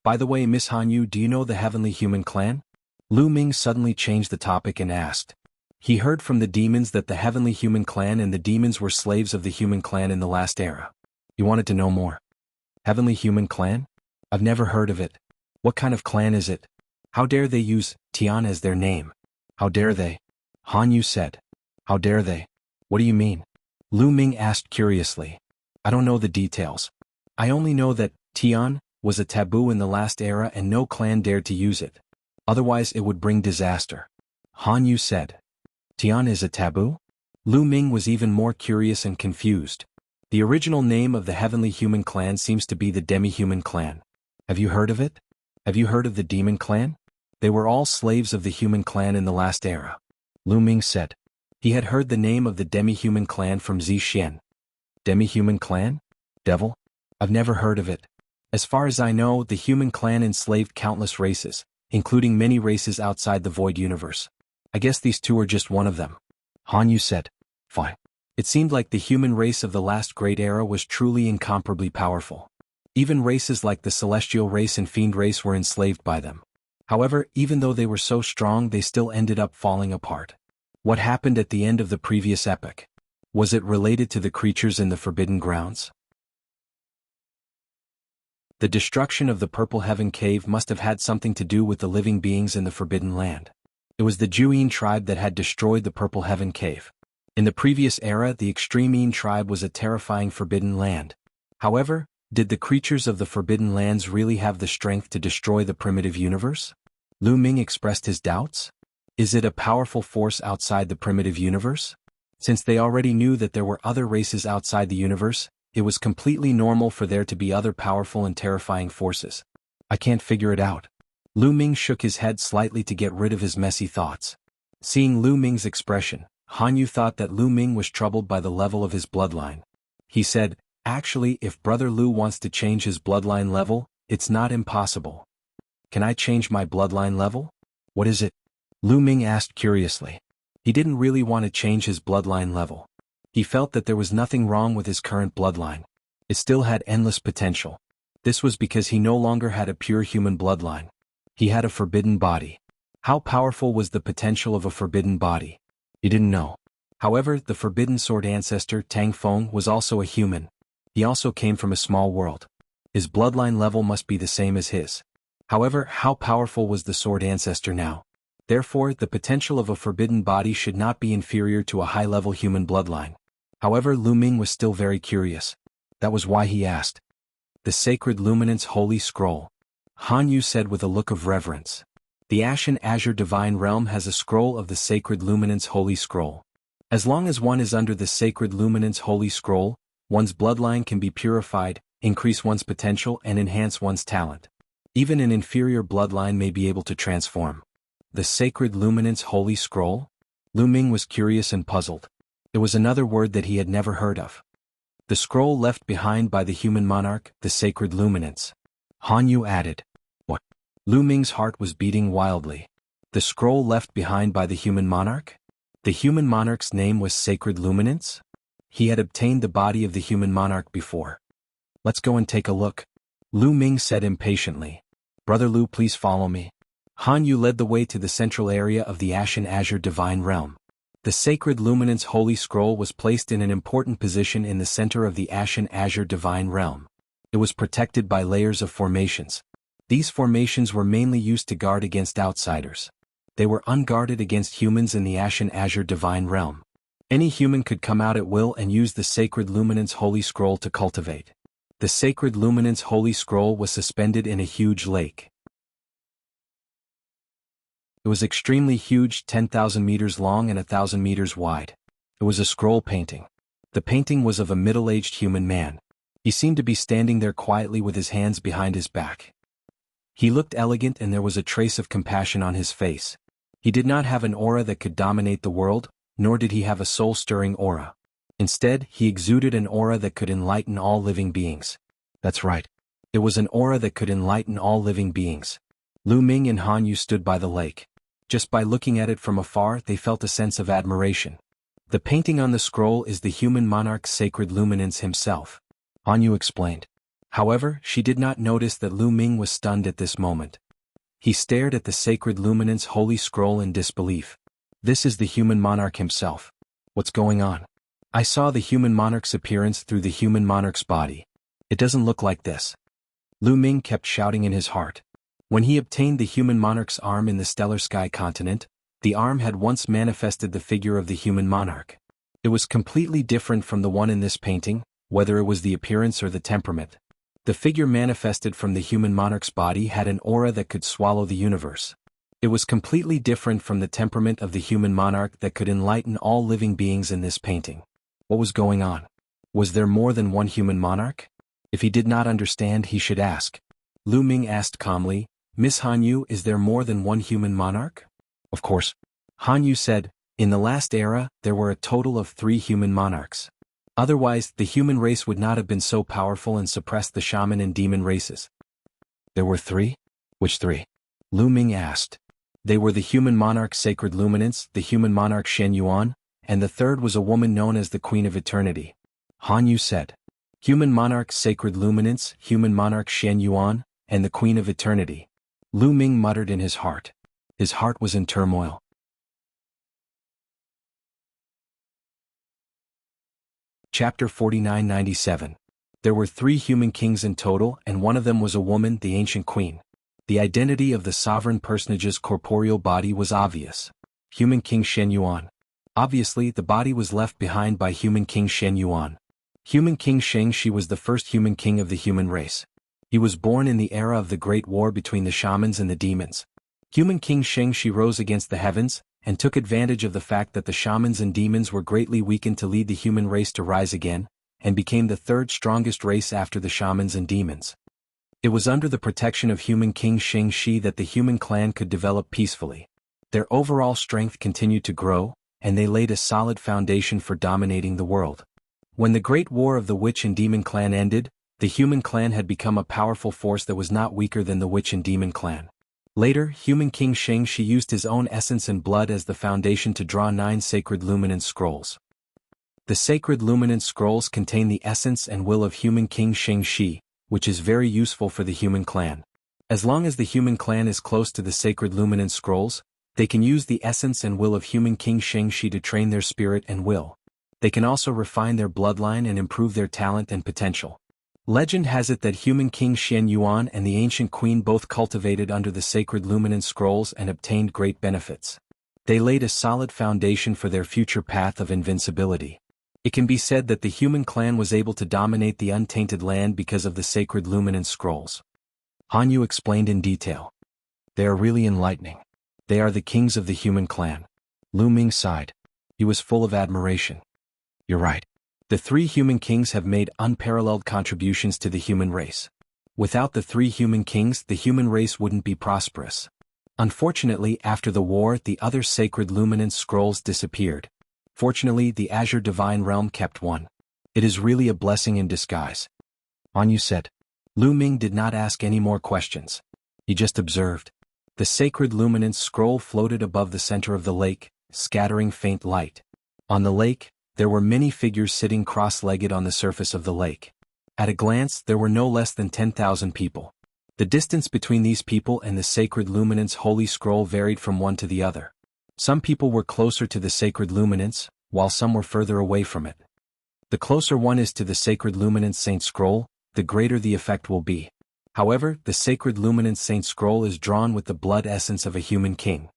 By the way, Miss Hanyu, do you know the Heavenly Human Clan? Lu Ming suddenly changed the topic and asked. He heard from the demons that the Heavenly Human Clan and the demons were slaves of the Human Clan in the last era. He wanted to know more. Heavenly Human Clan? I've never heard of it. What kind of clan is it? How dare they use Tian as their name? How dare they? Hanyu said. How dare they? What do you mean? Lu Ming asked curiously. I don't know the details. I only know that Tian was a taboo in the last era and no clan dared to use it. Otherwise it would bring disaster. Hanyu said. Tian is a taboo? Lu Ming was even more curious and confused. The original name of the Heavenly Human Clan seems to be the Demi-Human Clan. Have you heard of it? Have you heard of the Demon Clan? They were all slaves of the Human Clan in the last era. Lu Ming said. He had heard the name of the Demi-Human Clan from Zixian. Demi-Human Clan? Devil? I've never heard of it. As far as I know, the Human Clan enslaved countless races, including many races outside the Void Universe. I guess these two are just one of them. Hanyu said. Fine. It seemed like the human race of the last great era was truly incomparably powerful. Even races like the Celestial race and Fiend race were enslaved by them. However, even though they were so strong, they still ended up falling apart. What happened at the end of the previous epoch? Was it related to the creatures in the Forbidden Grounds? The destruction of the Purple Heaven Cave must have had something to do with the living beings in the Forbidden Land. It was the Juyin tribe that had destroyed the Purple Heaven Cave. In the previous era, the Extreme tribe was a terrifying Forbidden Land. However, did the creatures of the Forbidden Lands really have the strength to destroy the primitive universe? Lu Ming expressed his doubts. Is it a powerful force outside the primitive universe? Since they already knew that there were other races outside the universe, it was completely normal for there to be other powerful and terrifying forces. I can't figure it out. Lu Ming shook his head slightly to get rid of his messy thoughts. Seeing Lu Ming's expression, Hanyu thought that Lu Ming was troubled by the level of his bloodline. He said, actually, if Brother Lu wants to change his bloodline level, it's not impossible. Can I change my bloodline level? What is it? Lu Ming asked curiously. He didn't really want to change his bloodline level. He felt that there was nothing wrong with his current bloodline. It still had endless potential. This was because he no longer had a pure human bloodline. He had a forbidden body. How powerful was the potential of a forbidden body? He didn't know. However, the forbidden sword ancestor Tang Feng was also a human. He also came from a small world. His bloodline level must be the same as his. However, how powerful was the sword ancestor now? Therefore, the potential of a forbidden body should not be inferior to a high-level human bloodline. However, Lu Ming was still very curious. That was why he asked. The Sacred Luminance Holy Scroll. Hanyu said with a look of reverence. The Ashen Azure Divine Realm has a scroll of the Sacred Luminance Holy Scroll. As long as one is under the Sacred Luminance Holy Scroll, one's bloodline can be purified, increase one's potential and enhance one's talent. Even an inferior bloodline may be able to transform. The Sacred Luminance Holy Scroll? Lu Ming was curious and puzzled. It was another word that he had never heard of. The scroll left behind by the human monarch, the Sacred Luminance. Hanyu added. What? Lu Ming's heart was beating wildly. The scroll left behind by the human monarch? The human monarch's name was Sacred Luminance? He had obtained the body of the human monarch before. Let's go and take a look. Lu Ming said impatiently. Brother Lu, please follow me. Hanyu led the way to the central area of the Ashen Azure Divine Realm. The Sacred Luminance Holy Scroll was placed in an important position in the center of the Ashen Azure Divine Realm. It was protected by layers of formations. These formations were mainly used to guard against outsiders. They were unguarded against humans in the Ashen Azure Divine Realm. Any human could come out at will and use the Sacred Luminance Holy Scroll to cultivate. The Sacred Luminance Holy Scroll was suspended in a huge lake. It was extremely huge, 10,000 meters long and 1,000 meters wide. It was a scroll painting. The painting was of a middle-aged human man. He seemed to be standing there quietly with his hands behind his back. He looked elegant and there was a trace of compassion on his face. He did not have an aura that could dominate the world, nor did he have a soul-stirring aura. Instead, he exuded an aura that could enlighten all living beings. That's right. It was an aura that could enlighten all living beings. Lu Ming and Han Yu stood by the lake. Just by looking at it from afar, they felt a sense of admiration. The painting on the scroll is the human monarch's sacred luminance himself. Han Yu explained. However, she did not notice that Lu Ming was stunned at this moment. He stared at the sacred luminance holy scroll in disbelief. This is the human monarch himself. What's going on? I saw the human monarch's appearance through the human monarch's body. It doesn't look like this. Lu Ming kept shouting in his heart. When he obtained the human monarch's arm in the stellar sky continent, the arm had once manifested the figure of the human monarch. It was completely different from the one in this painting, whether it was the appearance or the temperament. The figure manifested from the human monarch's body had an aura that could swallow the universe. It was completely different from the temperament of the human monarch that could enlighten all living beings in this painting. What was going on? Was there more than one human monarch? If he did not understand, he should ask. Lu Ming asked calmly, Miss Han Yu, is there more than one human monarch? Of course. Han Yu said, in the last era, there were a total of 3 human monarchs. Otherwise, the human race would not have been so powerful and suppressed the shaman and demon races. There were 3? Which 3? Lu Ming asked. They were the human monarch's sacred luminance, the human monarch Shen Yuan, and the third was a woman known as the Queen of Eternity. Han Yu said. Human monarch's sacred luminance, human monarch Shen Yuan, and the Queen of Eternity. Lu Ming muttered in his heart. His heart was in turmoil. Chapter 4997. There were 3 human kings in total, and one of them was a woman, the ancient queen. The identity of the sovereign personage's corporeal body was obvious. Human King Shen Yuan. Obviously, the body was left behind by human King Shen Yuan. Human King Sheng Shi was the first human king of the human race. He was born in the era of the Great War between the shamans and the demons. Human King Sheng Shi rose against the heavens, and took advantage of the fact that the shamans and demons were greatly weakened to lead the human race to rise again, and became the 3rd strongest race after the shamans and demons. It was under the protection of human King Sheng Shi that the human clan could develop peacefully. Their overall strength continued to grow, and they laid a solid foundation for dominating the world. When the Great War of the Witch and Demon clan ended, the human clan had become a powerful force that was not weaker than the Witch and Demon clan. Later, human King Sheng Shi used his own essence and blood as the foundation to draw 9 sacred luminance scrolls. The sacred luminance scrolls contain the essence and will of human King Sheng Shi, which is very useful for the human clan. As long as the human clan is close to the sacred luminance scrolls, they can use the essence and will of human King Sheng Shi to train their spirit and will. They can also refine their bloodline and improve their talent and potential. Legend has it that human King Shen Yuan and the ancient queen both cultivated under the sacred luminance scrolls and obtained great benefits. They laid a solid foundation for their future path of invincibility. It can be said that the human clan was able to dominate the untainted land because of the sacred luminance scrolls. Han Yu explained in detail. They are really enlightening. They are the kings of the human clan. Lu Ming sighed. He was full of admiration. You're right. The 3 human kings have made unparalleled contributions to the human race. Without the 3 human kings, the human race wouldn't be prosperous. Unfortunately, after the war, the other sacred luminance scrolls disappeared. Fortunately, the Azure Divine Realm kept one. It is really a blessing in disguise. Han Yu said. Lu Ming did not ask any more questions. He just observed. The sacred luminance scroll floated above the center of the lake, scattering faint light. On the lake, there were many figures sitting cross-legged on the surface of the lake. At a glance, there were no less than 10,000 people. The distance between these people and the sacred luminance holy scroll varied from one to the other. Some people were closer to the sacred luminance, while some were further away from it. The closer one is to the sacred luminance saint scroll, the greater the effect will be. However, the sacred luminance saint scroll is drawn with the blood essence of a human king.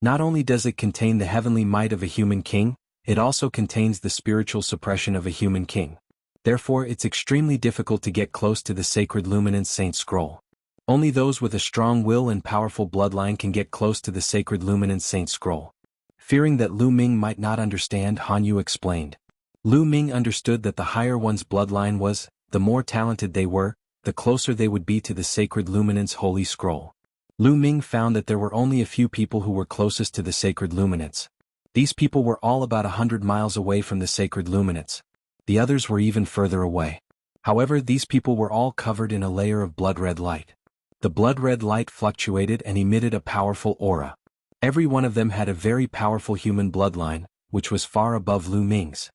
Not only does it contain the heavenly might of a human king, it also contains the spiritual suppression of a human king. Therefore, it's extremely difficult to get close to the sacred luminance saint scroll. Only those with a strong will and powerful bloodline can get close to the sacred luminance saint scroll. Fearing that Lu Ming might not understand, Han Yu explained. Lu Ming understood that the higher one's bloodline was, the more talented they were, the closer they would be to the sacred luminance holy scroll. Lu Ming found that there were only a few people who were closest to the sacred luminance. These people were all about 100 miles away from the sacred luminance. The others were even further away. However, these people were all covered in a layer of blood-red light. The blood-red light fluctuated and emitted a powerful aura. Every one of them had a very powerful human bloodline, which was far above Lu Ming's.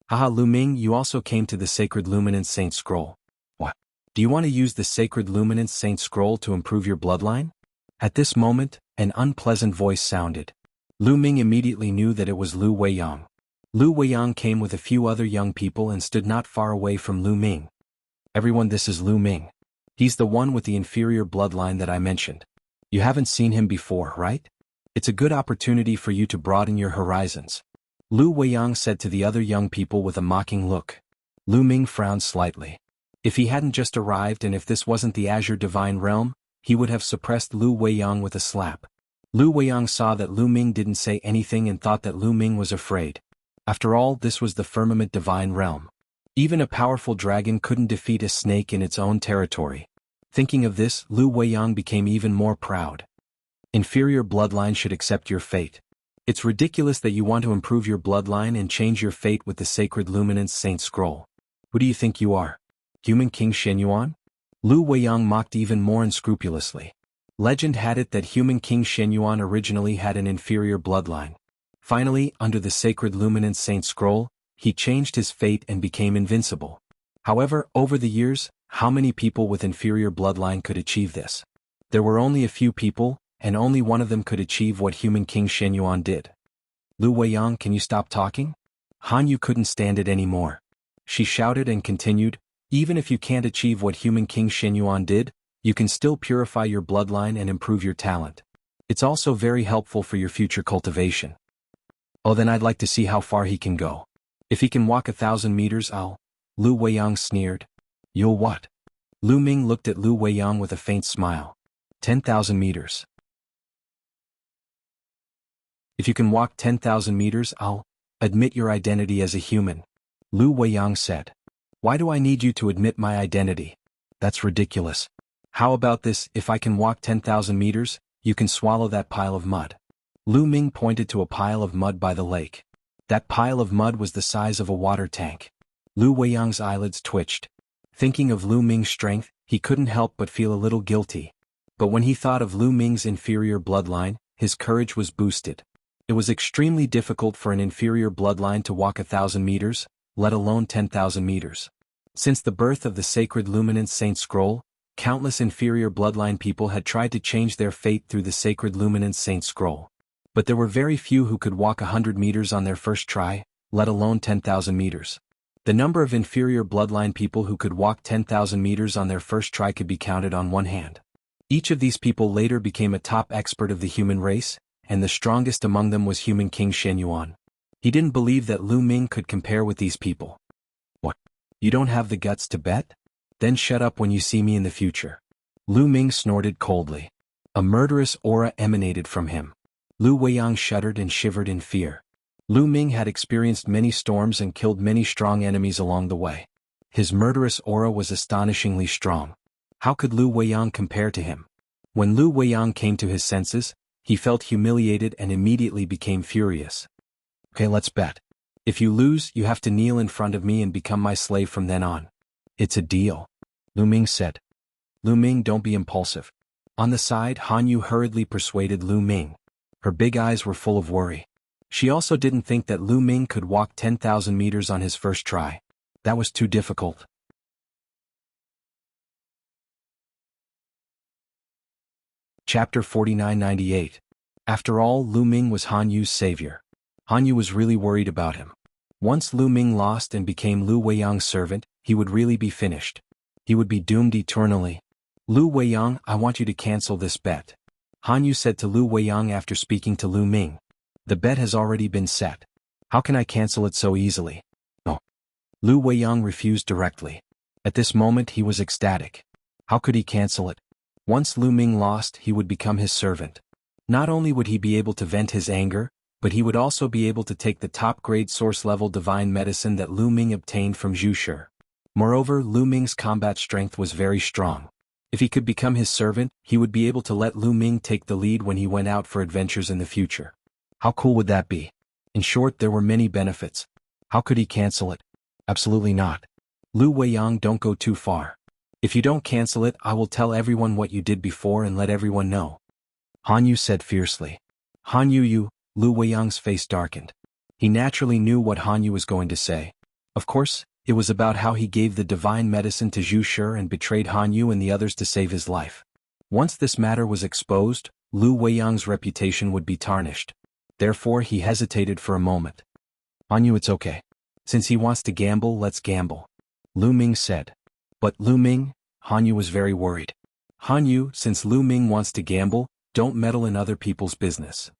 Haha, Lu Ming, you also came to the sacred luminance Saint Scroll. What? Do you want to use the sacred luminance Saint Scroll to improve your bloodline? At this moment, an unpleasant voice sounded. Lu Ming immediately knew that it was Lu Weiyang. Lu Weiyang came with a few other young people and stood not far away from Lu Ming. Everyone, this is Lu Ming. He's the one with the inferior bloodline that I mentioned. You haven't seen him before, right? It's a good opportunity for you to broaden your horizons. Lu Weiyang said to the other young people with a mocking look. Lu Ming frowned slightly. If he hadn't just arrived and if this wasn't the Azure Divine Realm, he would have suppressed Lu Weiyang with a slap. Lu Weiyang saw that Lu Ming didn't say anything and thought that Lu Ming was afraid. After all, this was the Firmament Divine Realm. Even a powerful dragon couldn't defeat a snake in its own territory. Thinking of this, Lu Weiyang became even more proud. Inferior bloodline should accept your fate. It's ridiculous that you want to improve your bloodline and change your fate with the sacred luminance Saint Scroll. Who do you think you are? Human King Shenyuan? Lu Weiyang mocked even more unscrupulously. Legend had it that Human King Shenyuan originally had an inferior bloodline. Finally, under the sacred luminance Saint Scroll, he changed his fate and became invincible. However, over the years, how many people with inferior bloodline could achieve this? There were only a few people, and only one of them could achieve what Human King Shenyuan did. Lu Weiyang, can you stop talking? Han Yu couldn't stand it anymore. She shouted and continued, even if you can't achieve what Human King Shenyuan did, you can still purify your bloodline and improve your talent. It's also very helpful for your future cultivation. Oh, then I'd like to see how far he can go. If he can walk 1,000 meters, I'll... Lu Weiyang sneered. You'll what? Lu Ming looked at Lu Weiyang with a faint smile. 10,000 meters. If you can walk 10,000 meters, I'll admit your identity as a human. Lu Weiyang said. Why do I need you to admit my identity? That's ridiculous. How about this, if I can walk 10,000 meters, you can swallow that pile of mud. Lu Ming pointed to a pile of mud by the lake. That pile of mud was the size of a water tank. Lu Weiyang's eyelids twitched. Thinking of Lu Ming's strength, he couldn't help but feel a little guilty. But when he thought of Lu Ming's inferior bloodline, his courage was boosted. It was extremely difficult for an inferior bloodline to walk 1,000 meters, let alone 10,000 meters. Since the birth of the sacred luminance Saint Scroll, countless inferior bloodline people had tried to change their fate through the sacred luminance Saint Scroll. But there were very few who could walk 100 meters on their first try, let alone 10,000 meters. The number of inferior bloodline people who could walk 10,000 meters on their first try could be counted on one hand. Each of these people later became a top expert of the human race, and the strongest among them was Human King Shenyuan. He didn't believe that Lu Ming could compare with these people. What? You don't have the guts to bet? Then shut up when you see me in the future. Lu Ming snorted coldly. A murderous aura emanated from him. Lu Weiyang shuddered and shivered in fear. Lu Ming had experienced many storms and killed many strong enemies along the way. His murderous aura was astonishingly strong. How could Lu Weiyang compare to him? When Lu Weiyang came to his senses, he felt humiliated and immediately became furious. Okay, let's bet. If you lose, you have to kneel in front of me and become my slave from then on. It's a deal, Lu Ming said. Lu Ming, don't be impulsive. On the side, Han Yu hurriedly persuaded Lu Ming. Her big eyes were full of worry. She also didn't think that Lu Ming could walk 10,000 meters on his first try. That was too difficult. Chapter 4998. After all, Lu Ming was Han Yu's savior. Han Yu was really worried about him. Once Lu Ming lost and became Lu Weiyang's servant, he would really be finished. He would be doomed eternally. Lu Weiyang, I want you to cancel this bet. Han Yu said to Lu Weiyang after speaking to Lu Ming. The bet has already been set. How can I cancel it so easily? Oh. Lu Weiyang refused directly. At this moment he was ecstatic. How could he cancel it? Once Lu Ming lost, he would become his servant. Not only would he be able to vent his anger, but he would also be able to take the top-grade source-level divine medicine that Lu Ming obtained from Zhu Shi. Moreover, Lu Ming's combat strength was very strong. If he could become his servant, he would be able to let Lu Ming take the lead when he went out for adventures in the future. How cool would that be? In short, there were many benefits. How could he cancel it? Absolutely not. Lu Weiyang, don't go too far. If you don't cancel it, I will tell everyone what you did before and let everyone know. Han Yu said fiercely. Han Yu, Lu Weiyang's face darkened. He naturally knew what Han Yu was going to say. Of course, it was about how he gave the divine medicine to Zhu Shi and betrayed Han Yu and the others to save his life. Once this matter was exposed, Lu Weiyang's reputation would be tarnished. Therefore he hesitated for a moment. Han Yu, it's okay. Since he wants to gamble, let's gamble. Lu Ming said. But Lu Ming, Han Yu was very worried. Han Yu, since Lu Ming wants to gamble, don't meddle in other people's business.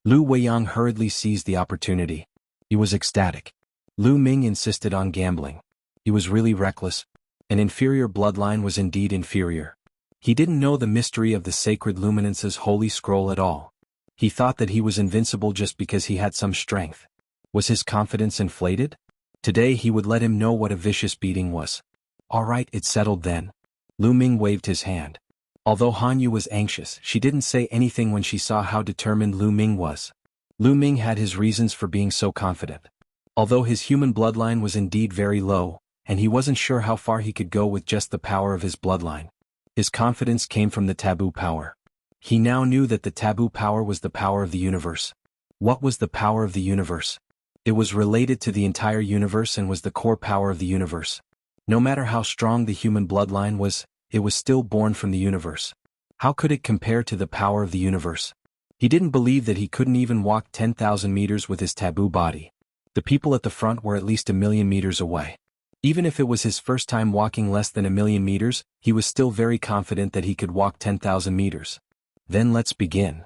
Lu Weiyang hurriedly seized the opportunity. He was ecstatic. Lu Ming insisted on gambling. He was really reckless. An inferior bloodline was indeed inferior. He didn't know the mystery of the sacred luminance's holy scroll at all. He thought that he was invincible just because he had some strength. Was his confidence inflated? Today he would let him know what a vicious beating was. All right, it's settled then. Lu Ming waved his hand. Although Han Yu was anxious, she didn't say anything when she saw how determined Lu Ming was. Lu Ming had his reasons for being so confident. Although his human bloodline was indeed very low, and he wasn't sure how far he could go with just the power of his bloodline. His confidence came from the taboo power. He now knew that the taboo power was the power of the universe. What was the power of the universe? It was related to the entire universe and was the core power of the universe. No matter how strong the human bloodline was, it was still born from the universe. How could it compare to the power of the universe? He didn't believe that he couldn't even walk 10,000 meters with his taboo body. The people at the front were at least 1,000,000 meters away. Even if it was his first time walking less than 1,000,000 meters, he was still very confident that he could walk 10,000 meters. Then let's begin.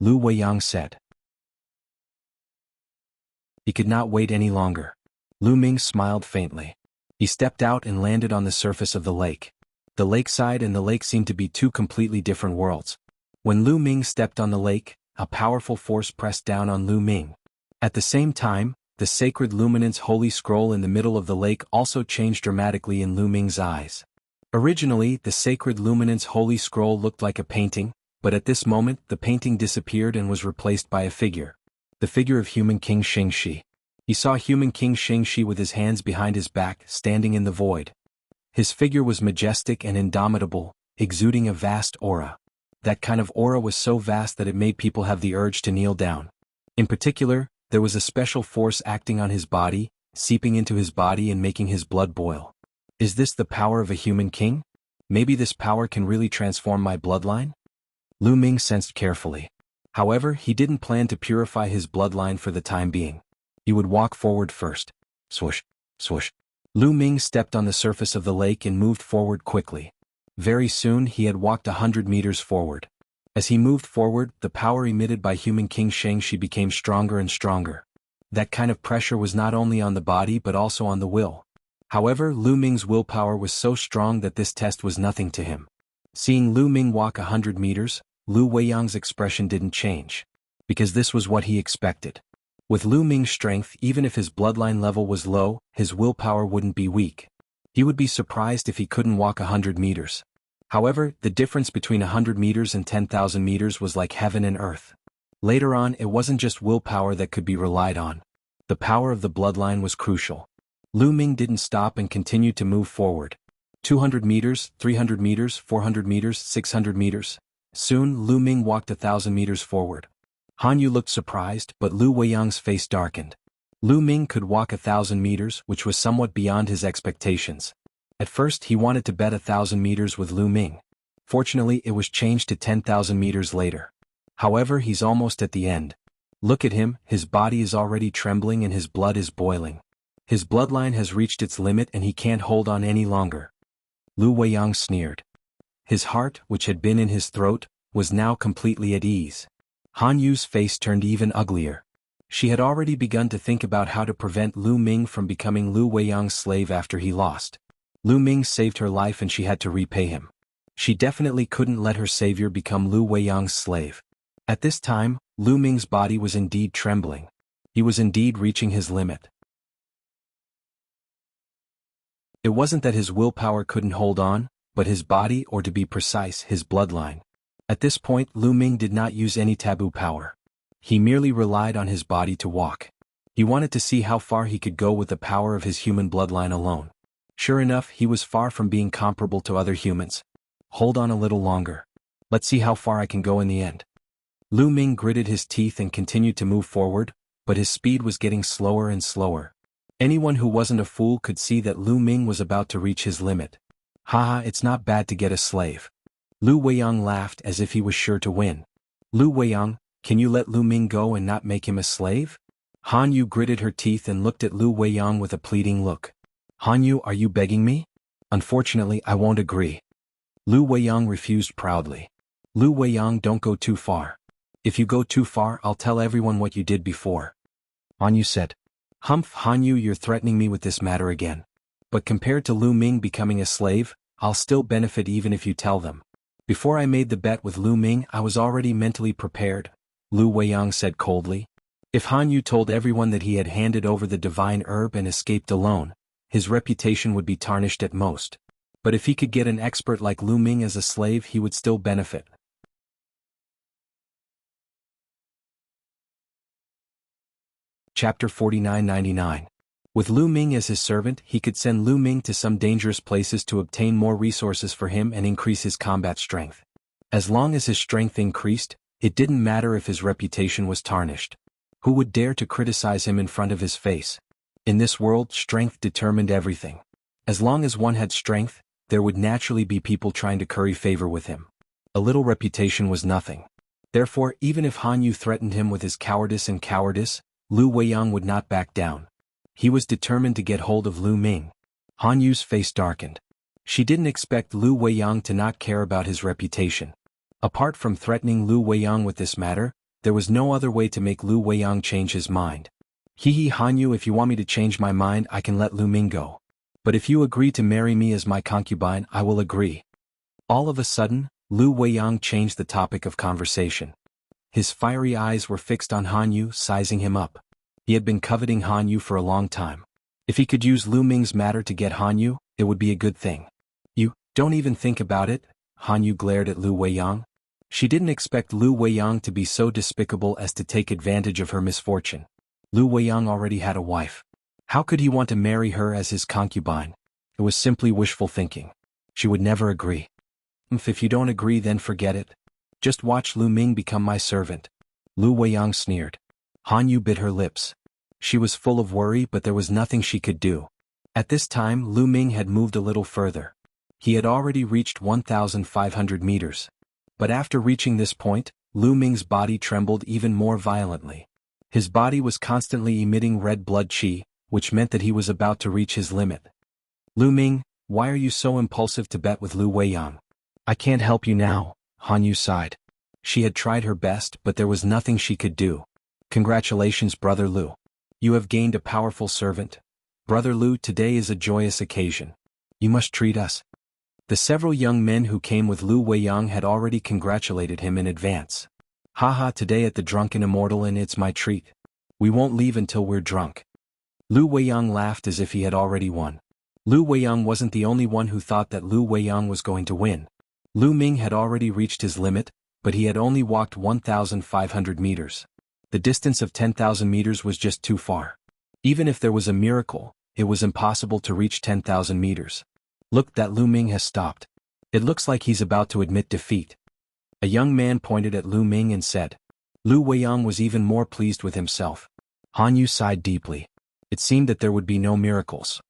Lu Weiyang said. He could not wait any longer. Lu Ming smiled faintly. He stepped out and landed on the surface of the lake. The lakeside and the lake seemed to be two completely different worlds. When Lu Ming stepped on the lake, a powerful force pressed down on Lu Ming. At the same time, the sacred luminance holy scroll in the middle of the lake also changed dramatically in Lu Ming's eyes. Originally, the sacred luminance holy scroll looked like a painting, but at this moment the painting disappeared and was replaced by a figure. The figure of human King Xingxi. He saw human King Xingxi with his hands behind his back, standing in the void. His figure was majestic and indomitable, exuding a vast aura. That kind of aura was so vast that it made people have the urge to kneel down. In particular, there was a special force acting on his body, seeping into his body and making his blood boil. Is this the power of a human king? Maybe this power can really transform my bloodline? Lu Ming sensed carefully. However, he didn't plan to purify his bloodline for the time being. He would walk forward first. Swoosh, swoosh. Lu Ming stepped on the surface of the lake and moved forward quickly. Very soon he had walked 100 meters forward. As he moved forward, the power emitted by human King Shangxi became stronger and stronger. That kind of pressure was not only on the body but also on the will. However, Lu Ming's willpower was so strong that this test was nothing to him. Seeing Lu Ming walk 100 meters, Lu Weiyang's expression didn't change. Because this was what he expected. With Lu Ming's strength, even if his bloodline level was low, his willpower wouldn't be weak. He would be surprised if he couldn't walk 100 meters. However, the difference between 100 meters and 10,000 meters was like heaven and earth. Later on, it wasn't just willpower that could be relied on. The power of the bloodline was crucial. Lu Ming didn't stop and continued to move forward. 200 meters, 300 meters, 400 meters, 600 meters. Soon, Lu Ming walked 1,000 meters forward. Han Yu looked surprised, but Lu Weiyang's face darkened. Lu Ming could walk 1,000 meters, which was somewhat beyond his expectations. At first he wanted to bet 1,000 meters with Lu Ming. Fortunately, it was changed to 10,000 meters later. However, he's almost at the end. Look at him, his body is already trembling and his blood is boiling. His bloodline has reached its limit and he can't hold on any longer. Lu Weiyang sneered. His heart, which had been in his throat, was now completely at ease. Han Yu's face turned even uglier. She had already begun to think about how to prevent Lu Ming from becoming Lu Weiyang's slave after he lost. Lu Ming saved her life and she had to repay him. She definitely couldn't let her savior become Lu Weiyang's slave. At this time, Lu Ming's body was indeed trembling. He was indeed reaching his limit. It wasn't that his willpower couldn't hold on, but his body, or to be precise, his bloodline. At this point, Lu Ming did not use any taboo power. He merely relied on his body to walk. He wanted to see how far he could go with the power of his human bloodline alone. Sure enough, he was far from being comparable to other humans. Hold on a little longer. Let's see how far I can go in the end. Lu Ming gritted his teeth and continued to move forward, but his speed was getting slower and slower. Anyone who wasn't a fool could see that Lu Ming was about to reach his limit. Haha, it's not bad to get a slave. Lu Weiyang laughed as if he was sure to win. Lu Weiyang, can you let Lu Ming go and not make him a slave? Han Yu gritted her teeth and looked at Lu Weiyang with a pleading look. Han Yu, are you begging me? Unfortunately, I won't agree. Lu Weiyang refused proudly. Lu Weiyang, don't go too far. If you go too far, I'll tell everyone what you did before. Han Yu said. Humph, Han Yu, you're threatening me with this matter again. But compared to Lu Ming becoming a slave, I'll still benefit even if you tell them. Before I made the bet with Lu Ming, I was already mentally prepared, Lu Weiyang said coldly. If Han Yu told everyone that he had handed over the divine herb and escaped alone, his reputation would be tarnished at most. But if he could get an expert like Lu Ming as a slave, he would still benefit. Chapter 4999. With Lu Ming as his servant, he could send Lu Ming to some dangerous places to obtain more resources for him and increase his combat strength. As long as his strength increased, it didn't matter if his reputation was tarnished. Who would dare to criticize him in front of his face? In this world, strength determined everything. As long as one had strength, there would naturally be people trying to curry favor with him. A little reputation was nothing. Therefore, even if Han Yu threatened him with his cowardice, Lu Weiyang would not back down. He was determined to get hold of Lu Ming. Han Yu's face darkened. She didn't expect Lu Weiyang to not care about his reputation. Apart from threatening Lu Weiyang with this matter, there was no other way to make Lu Weiyang change his mind. Hee Han Yu, if you want me to change my mind, I can let Lu Ming go. But if you agree to marry me as my concubine, I will agree. All of a sudden, Lu Weiyang changed the topic of conversation. His fiery eyes were fixed on Han Yu, sizing him up. He had been coveting Han Yu for a long time. If he could use Lu Ming's matter to get Han Yu, it would be a good thing. You, don't even think about it, Han Yu glared at Lu Weiyang. She didn't expect Lu Weiyang to be so despicable as to take advantage of her misfortune. Lu Weiyang already had a wife. How could he want to marry her as his concubine? It was simply wishful thinking. She would never agree. If you don't agree, then forget it. Just watch Lu Ming become my servant. Lu Weiyang sneered. Han Yu bit her lips. She was full of worry, but there was nothing she could do. At this time, Lu Ming had moved a little further. He had already reached 1,500 meters. But after reaching this point, Lu Ming's body trembled even more violently. His body was constantly emitting red blood qi, which meant that he was about to reach his limit. Lu Ming, why are you so impulsive to bet with Lu Weiyang? I can't help you now, Han Yu sighed. She had tried her best, but there was nothing she could do. Congratulations, Brother Lu. You have gained a powerful servant. Brother Lu, today is a joyous occasion. You must treat us. The several young men who came with Lu Weiyang had already congratulated him in advance. Haha, today at the Drunken Immortal Inn it's my treat. We won't leave until we're drunk. Lu Weiyang laughed as if he had already won. Lu Weiyang wasn't the only one who thought that Lu Weiyang was going to win. Lu Ming had already reached his limit, but he had only walked 1,500 meters. The distance of 10,000 meters was just too far. Even if there was a miracle, it was impossible to reach 10,000 meters. Look, that Lu Ming has stopped. It looks like he's about to admit defeat. A young man pointed at Lu Ming and said. Lu Weiyang was even more pleased with himself. Han Yu sighed deeply. It seemed that there would be no miracles.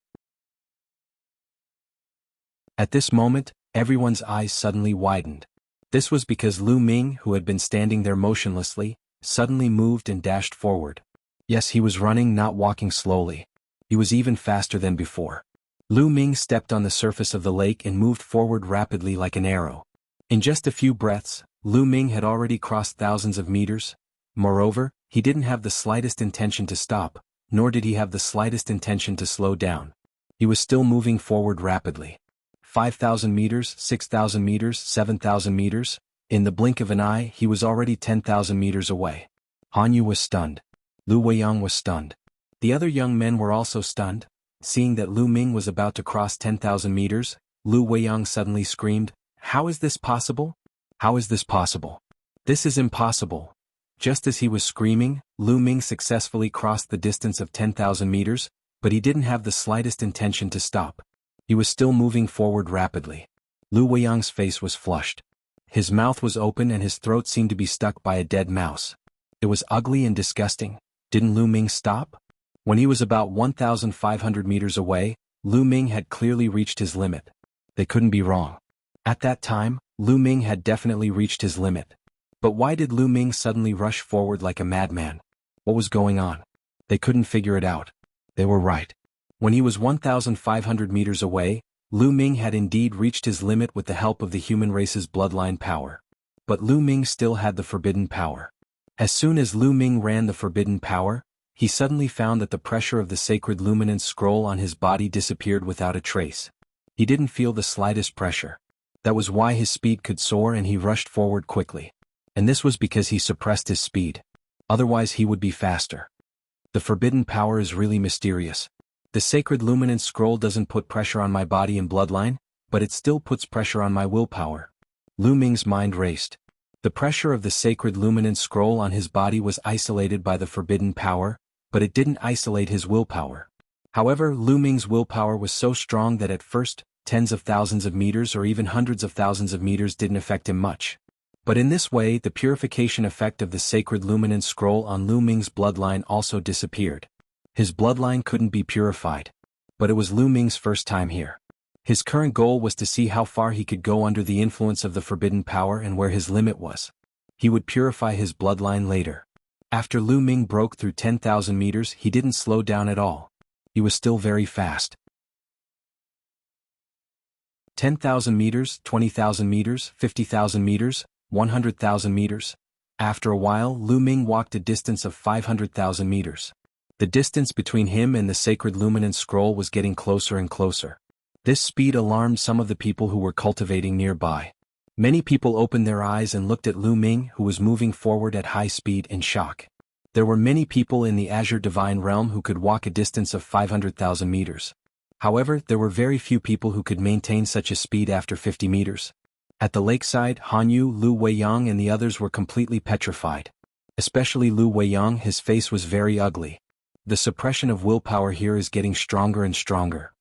At this moment, everyone's eyes suddenly widened. This was because Lu Ming, who had been standing there motionlessly, suddenly moved and dashed forward. Yes, he was running, not walking slowly. He was even faster than before. Lu Ming stepped on the surface of the lake and moved forward rapidly like an arrow. In just a few breaths, Lu Ming had already crossed thousands of meters. Moreover, he didn't have the slightest intention to stop, nor did he have the slightest intention to slow down. He was still moving forward rapidly. 5,000 meters, 6,000 meters, 7,000 meters. In the blink of an eye, he was already 10,000 meters away. Han Yu was stunned. Lu Weiyang was stunned. The other young men were also stunned. Seeing that Lu Ming was about to cross 10,000 meters, Lu Weiyang suddenly screamed, "How is this possible? How is this possible? This is impossible." Just as he was screaming, Lu Ming successfully crossed the distance of 10,000 meters, but he didn't have the slightest intention to stop. He was still moving forward rapidly. Lu Weiyang's face was flushed. His mouth was open and his throat seemed to be stuck by a dead mouse. It was ugly and disgusting. Didn't Lu Ming stop? When he was about 1,500 meters away, Lu Ming had clearly reached his limit. They couldn't be wrong. At that time, Lu Ming had definitely reached his limit. But why did Lu Ming suddenly rush forward like a madman? What was going on? They couldn't figure it out. They were right. When he was 1,500 meters away, Lu Ming had indeed reached his limit with the help of the human race's bloodline power. But Lu Ming still had the forbidden power. As soon as Lu Ming ran the forbidden power, he suddenly found that the pressure of the sacred luminance scroll on his body disappeared without a trace. He didn't feel the slightest pressure. That was why his speed could soar and he rushed forward quickly. And this was because he suppressed his speed. Otherwise he would be faster. The forbidden power is really mysterious. The sacred luminance scroll doesn't put pressure on my body and bloodline, but it still puts pressure on my willpower. Lu Ming's mind raced. The pressure of the sacred luminance scroll on his body was isolated by the forbidden power, but it didn't isolate his willpower. However, Lu Ming's willpower was so strong that at first, tens of thousands of meters or even hundreds of thousands of meters didn't affect him much. But in this way, the purification effect of the sacred luminance scroll on Lu Ming's bloodline also disappeared. His bloodline couldn't be purified. But it was Lu Ming's first time here. His current goal was to see how far he could go under the influence of the forbidden power and where his limit was. He would purify his bloodline later. After Lu Ming broke through 10,000 meters, he didn't slow down at all. He was still very fast. 10,000 meters, 20,000 meters, 50,000 meters, 100,000 meters. After a while, Lu Ming walked a distance of 500,000 meters. The distance between him and the sacred luminance scroll was getting closer and closer. This speed alarmed some of the people who were cultivating nearby. Many people opened their eyes and looked at Lu Ming, who was moving forward at high speed, in shock. There were many people in the Azure Divine Realm who could walk a distance of 500,000 meters. However, there were very few people who could maintain such a speed after 50 meters. At the lakeside, Hanyu, Lu Weiyang and the others were completely petrified. Especially Lu Weiyang, his face was very ugly. The suppression of willpower here is getting stronger and stronger.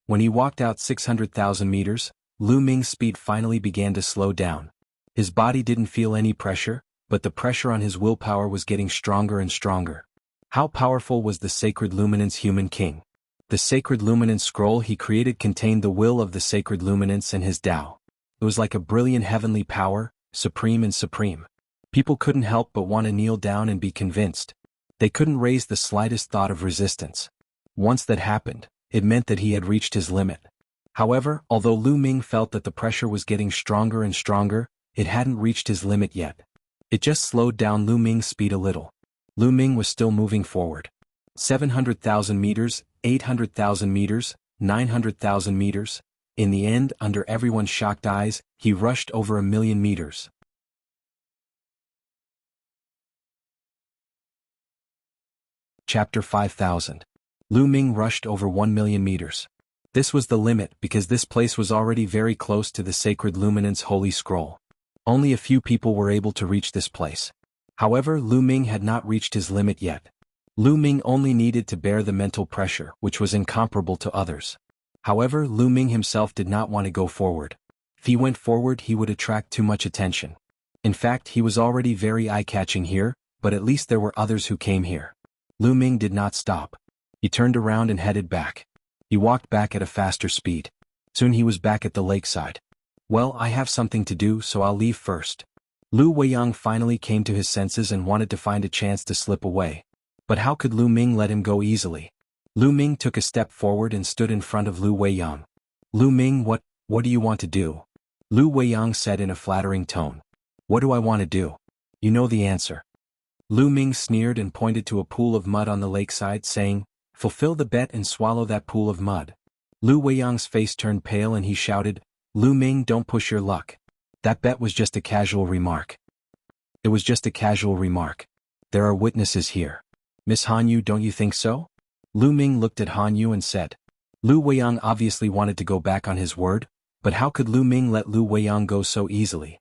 When he walked out 600,000 meters, Lu Ming's speed finally began to slow down. His body didn't feel any pressure, but the pressure on his willpower was getting stronger and stronger. How powerful was the sacred luminance human king? The sacred luminance scroll he created contained the will of the sacred luminance and his Tao. It was like a brilliant heavenly power, supreme and supreme. People couldn't help but want to kneel down and be convinced. They couldn't raise the slightest thought of resistance. Once that happened, it meant that he had reached his limit. However, although Lu Ming felt that the pressure was getting stronger and stronger, it hadn't reached his limit yet. It just slowed down Lu Ming's speed a little. Lu Ming was still moving forward. 700,000 meters, 800,000 meters, 900,000 meters. In the end, under everyone's shocked eyes, he rushed over 1,000,000 meters. Chapter 5000. Lu Ming rushed over 1,000,000 meters. This was the limit because this place was already very close to the sacred luminance holy scroll. Only a few people were able to reach this place. However, Lu Ming had not reached his limit yet. Lu Ming only needed to bear the mental pressure, which was incomparable to others. However, Lu Ming himself did not want to go forward. If he went forward, he would attract too much attention. In fact, he was already very eye-catching here, but at least there were others who came here. Lu Ming did not stop. He turned around and headed back. He walked back at a faster speed. Soon he was back at the lakeside. Well, I have something to do, so I'll leave first. Lu Weiyang finally came to his senses and wanted to find a chance to slip away. But how could Lu Ming let him go easily? Lu Ming took a step forward and stood in front of Lu Weiyang. Lu Ming, what do you want to do? Lu Weiyang said in a flattering tone. What do I want to do? You know the answer. Lu Ming sneered and pointed to a pool of mud on the lakeside, saying, Fulfill the bet and swallow that pool of mud. Lu Weiyang's face turned pale and he shouted, Lu Ming, don't push your luck. That bet was just a casual remark. It was just a casual remark. There are witnesses here. Miss Hanyu, don't you think so? Lu Ming looked at Hanyu and said. Lu Weiyang obviously wanted to go back on his word, But how could Lu Ming let Lu Weiyang go so easily?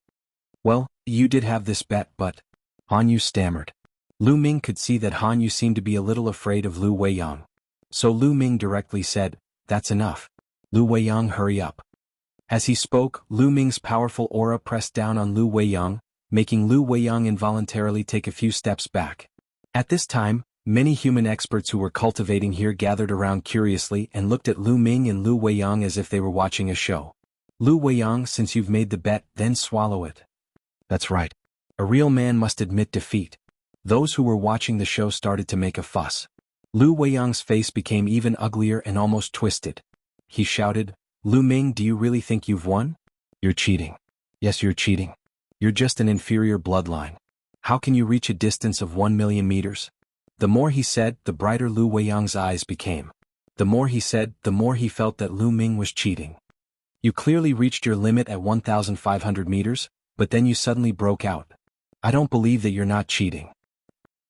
Well, you did have this bet, but... Han Yu stammered. Lu Ming could see that Han Yu seemed to be a little afraid of Lu Weiyang. So Lu Ming directly said, "That's enough. Lu Weiyang, hurry up." As he spoke, Lu Ming's powerful aura pressed down on Lu Weiyang, making Lu Weiyang involuntarily take a few steps back. At this time, many human experts who were cultivating here gathered around curiously and looked at Lu Ming and Lu Weiyang as if they were watching a show. Lu Weiyang, since you've made the bet, then swallow it. That's right. A real man must admit defeat. Those who were watching the show started to make a fuss. Lu Weiyang's face became even uglier and almost twisted. He shouted, "Lu Ming, do you really think you've won? You're cheating. Yes, you're cheating. You're just an inferior bloodline. How can you reach a distance of 1,000,000 meters?" The more he said, the brighter Lu Weiyang's eyes became. The more he said, the more he felt that Lu Ming was cheating. You clearly reached your limit at 1,500 meters, but then you suddenly broke out. I don't believe that you're not cheating.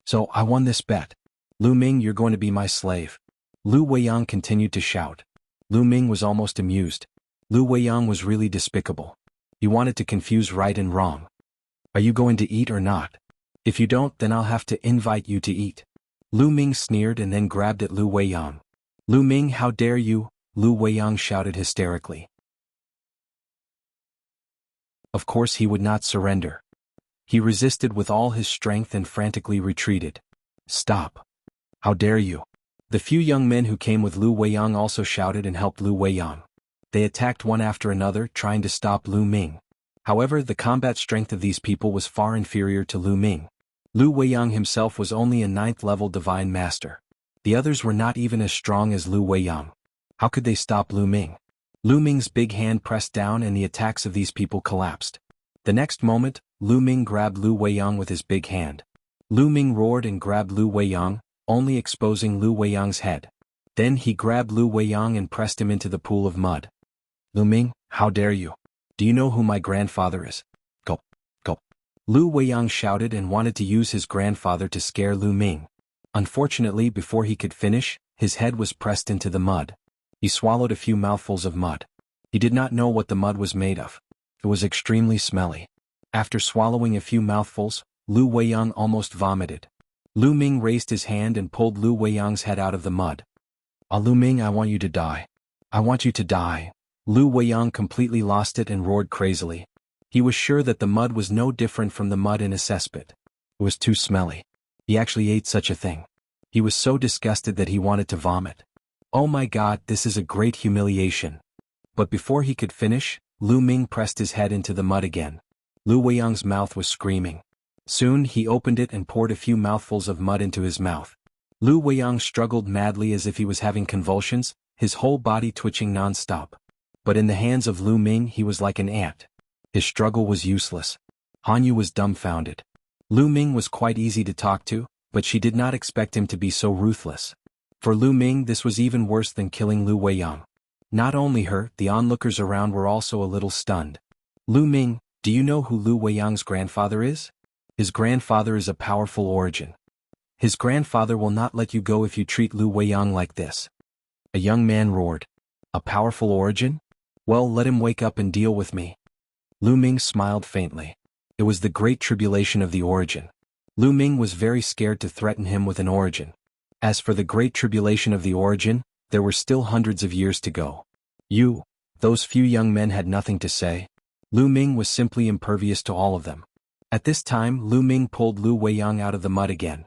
So I won this bet. Lu Ming, you're going to be my slave. Lu Weiyang continued to shout. Lu Ming was almost amused. Lu Weiyang was really despicable. He wanted to confuse right and wrong. Are you going to eat or not? If you don't, then I'll have to invite you to eat. Lu Ming sneered and then grabbed at Lu Weiyang. Lu Ming, how dare you? Lu Weiyang shouted hysterically. Of course he would not surrender. He resisted with all his strength and frantically retreated. Stop. How dare you? The few young men who came with Lu Weiyang also shouted and helped Lu Weiyang. They attacked one after another, trying to stop Lu Ming. However, the combat strength of these people was far inferior to Lu Ming. Lu Weiyang himself was only a 9th-level divine master. The others were not even as strong as Lu Weiyang. How could they stop Lu Ming? Lu Ming's big hand pressed down and the attacks of these people collapsed. The next moment, Lu Ming grabbed Lu Weiyang with his big hand. Lu Ming roared and grabbed Lu Weiyang, only exposing Lu Weiyang's head. Then he grabbed Lu Weiyang and pressed him into the pool of mud. Lu Ming, how dare you? Do you know who my grandfather is? Go, go. Lu Weiyang shouted and wanted to use his grandfather to scare Lu Ming. Unfortunately, before he could finish, his head was pressed into the mud. He swallowed a few mouthfuls of mud. He did not know what the mud was made of. It was extremely smelly. After swallowing a few mouthfuls, Lu Weiyang almost vomited. Lu Ming raised his hand and pulled Lu Weiyang's head out of the mud. Lu Ming, I want you to die. I want you to die. Lu Weiyang completely lost it and roared crazily. He was sure that the mud was no different from the mud in a cesspit. It was too smelly. He actually ate such a thing. He was so disgusted that he wanted to vomit. Oh my God, this is a great humiliation. But before he could finish, Lu Ming pressed his head into the mud again. Lu Weiyang's mouth was screaming. Soon he opened it and poured a few mouthfuls of mud into his mouth. Lu Weiyang struggled madly as if he was having convulsions, his whole body twitching non-stop. But in the hands of Lu Ming he was like an ant. His struggle was useless. Han Yu was dumbfounded. Lu Ming was quite easy to talk to, but she did not expect him to be so ruthless. For Lu Ming this was even worse than killing Lu Weiyang. Not only her, the onlookers around were also a little stunned. Lu Ming, do you know who Lu Weiyang's grandfather is? His grandfather is a powerful origin. His grandfather will not let you go if you treat Lu Weiyang like this. A young man roared. A powerful origin? Well, let him wake up and deal with me. Lu Ming smiled faintly. It was the great tribulation of the origin. Lu Ming was very scared to threaten him with an origin. As for the great tribulation of the origin, there were still hundreds of years to go. Those few young men had nothing to say. Lu Ming was simply impervious to all of them. At this time, Lu Ming pulled Lu Weiyang out of the mud again.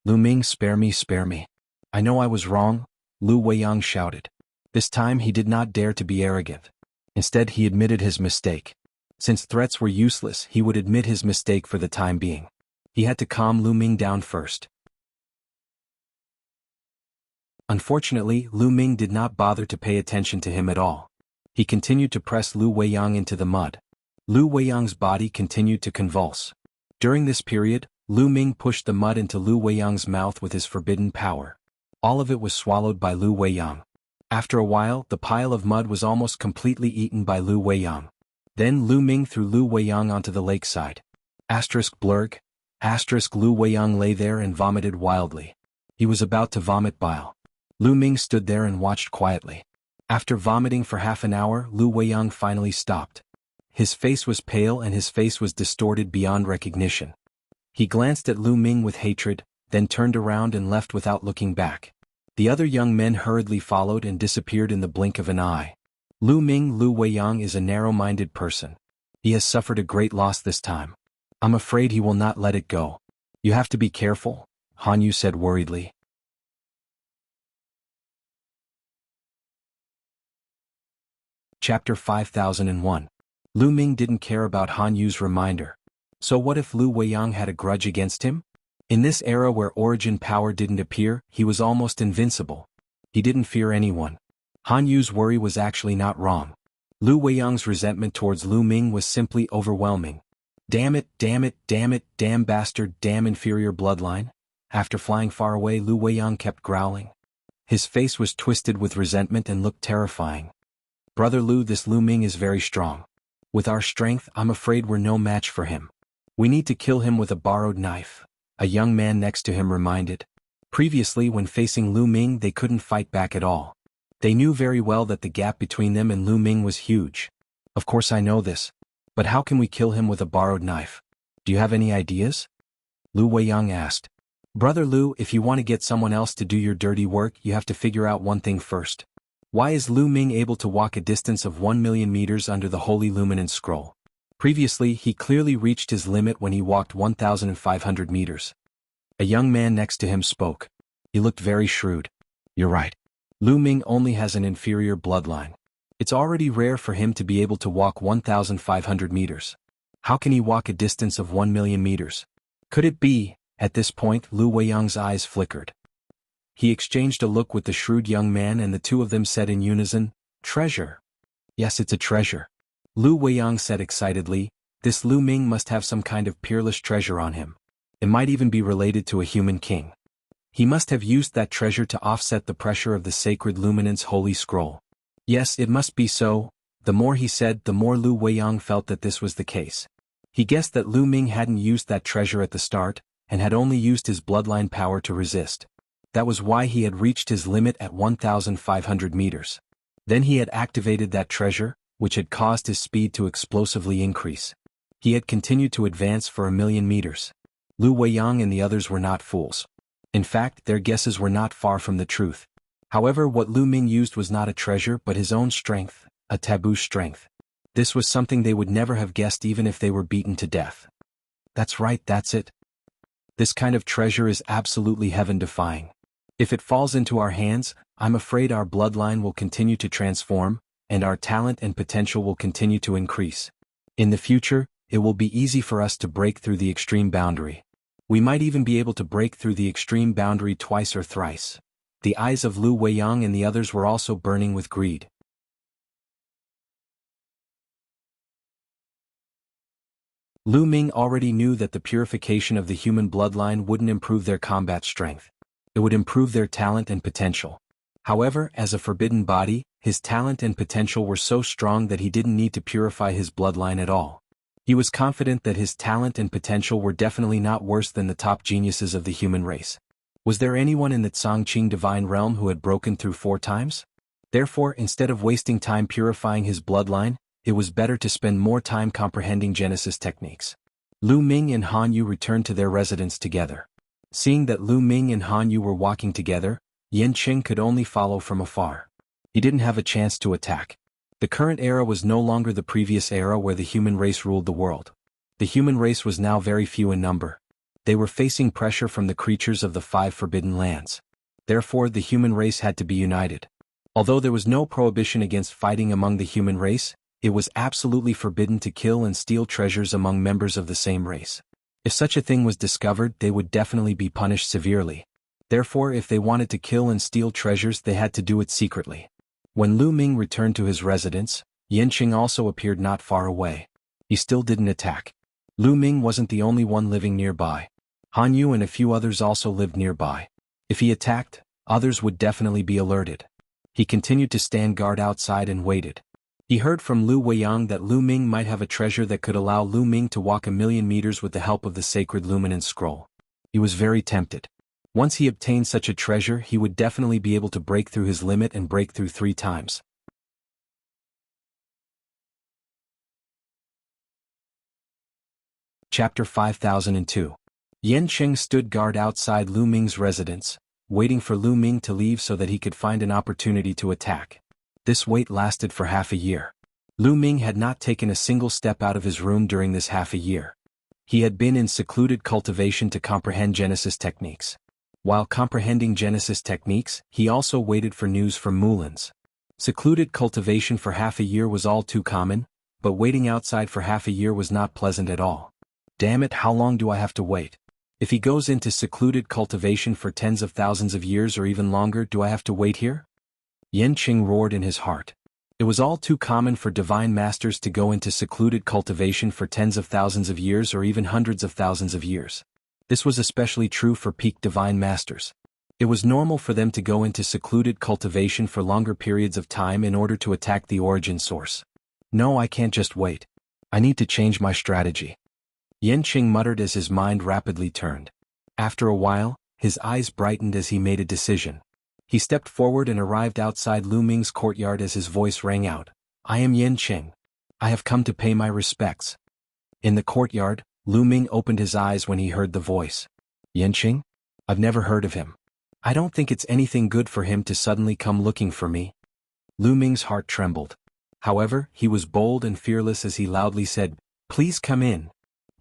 Lu Ming, spare me, spare me. I know I was wrong, Lu Weiyang shouted. This time he did not dare to be arrogant. Instead he admitted his mistake. Since threats were useless, he would admit his mistake for the time being. He had to calm Lu Ming down first. Unfortunately, Lu Ming did not bother to pay attention to him at all. He continued to press Lu Weiyang into the mud. Lu Weiyang's body continued to convulse. During this period, Lu Ming pushed the mud into Lu Weiyang's mouth with his forbidden power. All of it was swallowed by Lu Weiyang. After a while, the pile of mud was almost completely eaten by Lu Weiyang. Then Lu Ming threw Lu Weiyang onto the lakeside. Blurg. Lu Weiyang lay there and vomited wildly. He was about to vomit bile. Lu Ming stood there and watched quietly. After vomiting for half an hour, Lu Weiyang finally stopped. His face was pale and his face was distorted beyond recognition. He glanced at Lu Ming with hatred, then turned around and left without looking back. The other young men hurriedly followed and disappeared in the blink of an eye. Lu Weiyang is a narrow-minded person. He has suffered a great loss this time. I'm afraid he will not let it go. You have to be careful, Han Yu said worriedly. Chapter 5001. Lu Ming didn't care about Han Yu's reminder. So what if Lu Weiyang had a grudge against him? In this era where origin power didn't appear, he was almost invincible. He didn't fear anyone. Han Yu's worry was actually not wrong. Lu Weiyang's resentment towards Lu Ming was simply overwhelming. Damn it, damn it, damn it, damn bastard, damn inferior bloodline. After flying far away, Lu Weiyang kept growling. His face was twisted with resentment and looked terrifying. Brother Lu, this Lu Ming is very strong. With our strength, I'm afraid we're no match for him. We need to kill him with a borrowed knife, a young man next to him reminded. Previously, when facing Lu Ming, they couldn't fight back at all. They knew very well that the gap between them and Lu Ming was huge. Of course I know this. But how can we kill him with a borrowed knife? Do you have any ideas? Lu Weiyang asked. Brother Lu, if you want to get someone else to do your dirty work, you have to figure out one thing first. Why is Lu Ming able to walk a distance of 1,000,000 meters under the Holy Luminance Scroll? Previously, he clearly reached his limit when he walked 1,500 meters. A young man next to him spoke. He looked very shrewd. You're right. Lu Ming only has an inferior bloodline. It's already rare for him to be able to walk 1,500 meters. How can he walk a distance of 1,000,000 meters? Could it be? At this point, Lu Weiyang's eyes flickered. He exchanged a look with the shrewd young man and the two of them said in unison, treasure. Yes, it's a treasure. Lu Weiyang said excitedly, this Lu Ming must have some kind of peerless treasure on him. It might even be related to a human king. He must have used that treasure to offset the pressure of the sacred luminance holy scroll. Yes, it must be so. The more he said, the more Lu Weiyang felt that this was the case. He guessed that Lu Ming hadn't used that treasure at the start, and had only used his bloodline power to resist. That was why he had reached his limit at 1,500 meters. Then he had activated that treasure, which had caused his speed to explosively increase. He had continued to advance for 1,000,000 meters. Lu Weiyang and the others were not fools. In fact, their guesses were not far from the truth. However, what Lu Ming used was not a treasure but his own strength, a taboo strength. This was something they would never have guessed even if they were beaten to death. That's right, that's it. This kind of treasure is absolutely heaven-defying. If it falls into our hands, I'm afraid our bloodline will continue to transform, and our talent and potential will continue to increase. In the future, it will be easy for us to break through the extreme boundary. We might even be able to break through the extreme boundary twice or thrice. The eyes of Lu Weiyang and the others were also burning with greed. Lu Ming already knew that the purification of the human bloodline wouldn't improve their combat strength. It would improve their talent and potential. However, as a forbidden body, his talent and potential were so strong that he didn't need to purify his bloodline at all. He was confident that his talent and potential were definitely not worse than the top geniuses of the human race. Was there anyone in the Zhangqing divine realm who had broken through 4 times? Therefore, instead of wasting time purifying his bloodline, it was better to spend more time comprehending Genesis techniques. Lu Ming and Han Yu returned to their residence together. Seeing that Lu Ming and Han Yu were walking together, Yan Qing could only follow from afar. He didn't have a chance to attack. The current era was no longer the previous era where the human race ruled the world. The human race was now very few in number. They were facing pressure from the creatures of the 5 forbidden lands. Therefore, the human race had to be united. Although there was no prohibition against fighting among the human race, it was absolutely forbidden to kill and steal treasures among members of the same race. If such a thing was discovered, they would definitely be punished severely. Therefore, if they wanted to kill and steal treasures, they had to do it secretly. When Lu Ming returned to his residence, Yan Qing also appeared not far away. He still didn't attack. Lu Ming wasn't the only one living nearby. Han Yu and a few others also lived nearby. If he attacked, others would definitely be alerted. He continued to stand guard outside and waited. He heard from Lu Weiyang that Lu Ming might have a treasure that could allow Lu Ming to walk 1,000,000 meters with the help of the sacred luminance scroll. He was very tempted. Once he obtained such a treasure, he would definitely be able to break through his limit and break through 3 times. Chapter 5002. Yan Qing stood guard outside Lu Ming's residence, waiting for Lu Ming to leave so that he could find an opportunity to attack. This wait lasted for half a year. Lu Ming had not taken a single step out of his room during this half a year. He had been in secluded cultivation to comprehend Genesis techniques. While comprehending Genesis techniques, he also waited for news from Mulin's. Secluded cultivation for half a year was all too common, but waiting outside for half a year was not pleasant at all. Damn it, how long do I have to wait? If he goes into secluded cultivation for tens of thousands of years or even longer, do I have to wait here? Yan Qing roared in his heart. It was all too common for divine masters to go into secluded cultivation for tens of thousands of years or even hundreds of thousands of years. This was especially true for peak divine masters. It was normal for them to go into secluded cultivation for longer periods of time in order to attack the origin source. No, I can't just wait. I need to change my strategy. Yan Qing muttered as his mind rapidly turned. After a while, his eyes brightened as he made a decision. He stepped forward and arrived outside Lu Ming's courtyard as his voice rang out. I am Yan Qing. I have come to pay my respects. In the courtyard, Lu Ming opened his eyes when he heard the voice. Yan Qing? I've never heard of him. I don't think it's anything good for him to suddenly come looking for me. Lu Ming's heart trembled. However, he was bold and fearless as he loudly said, Please come in.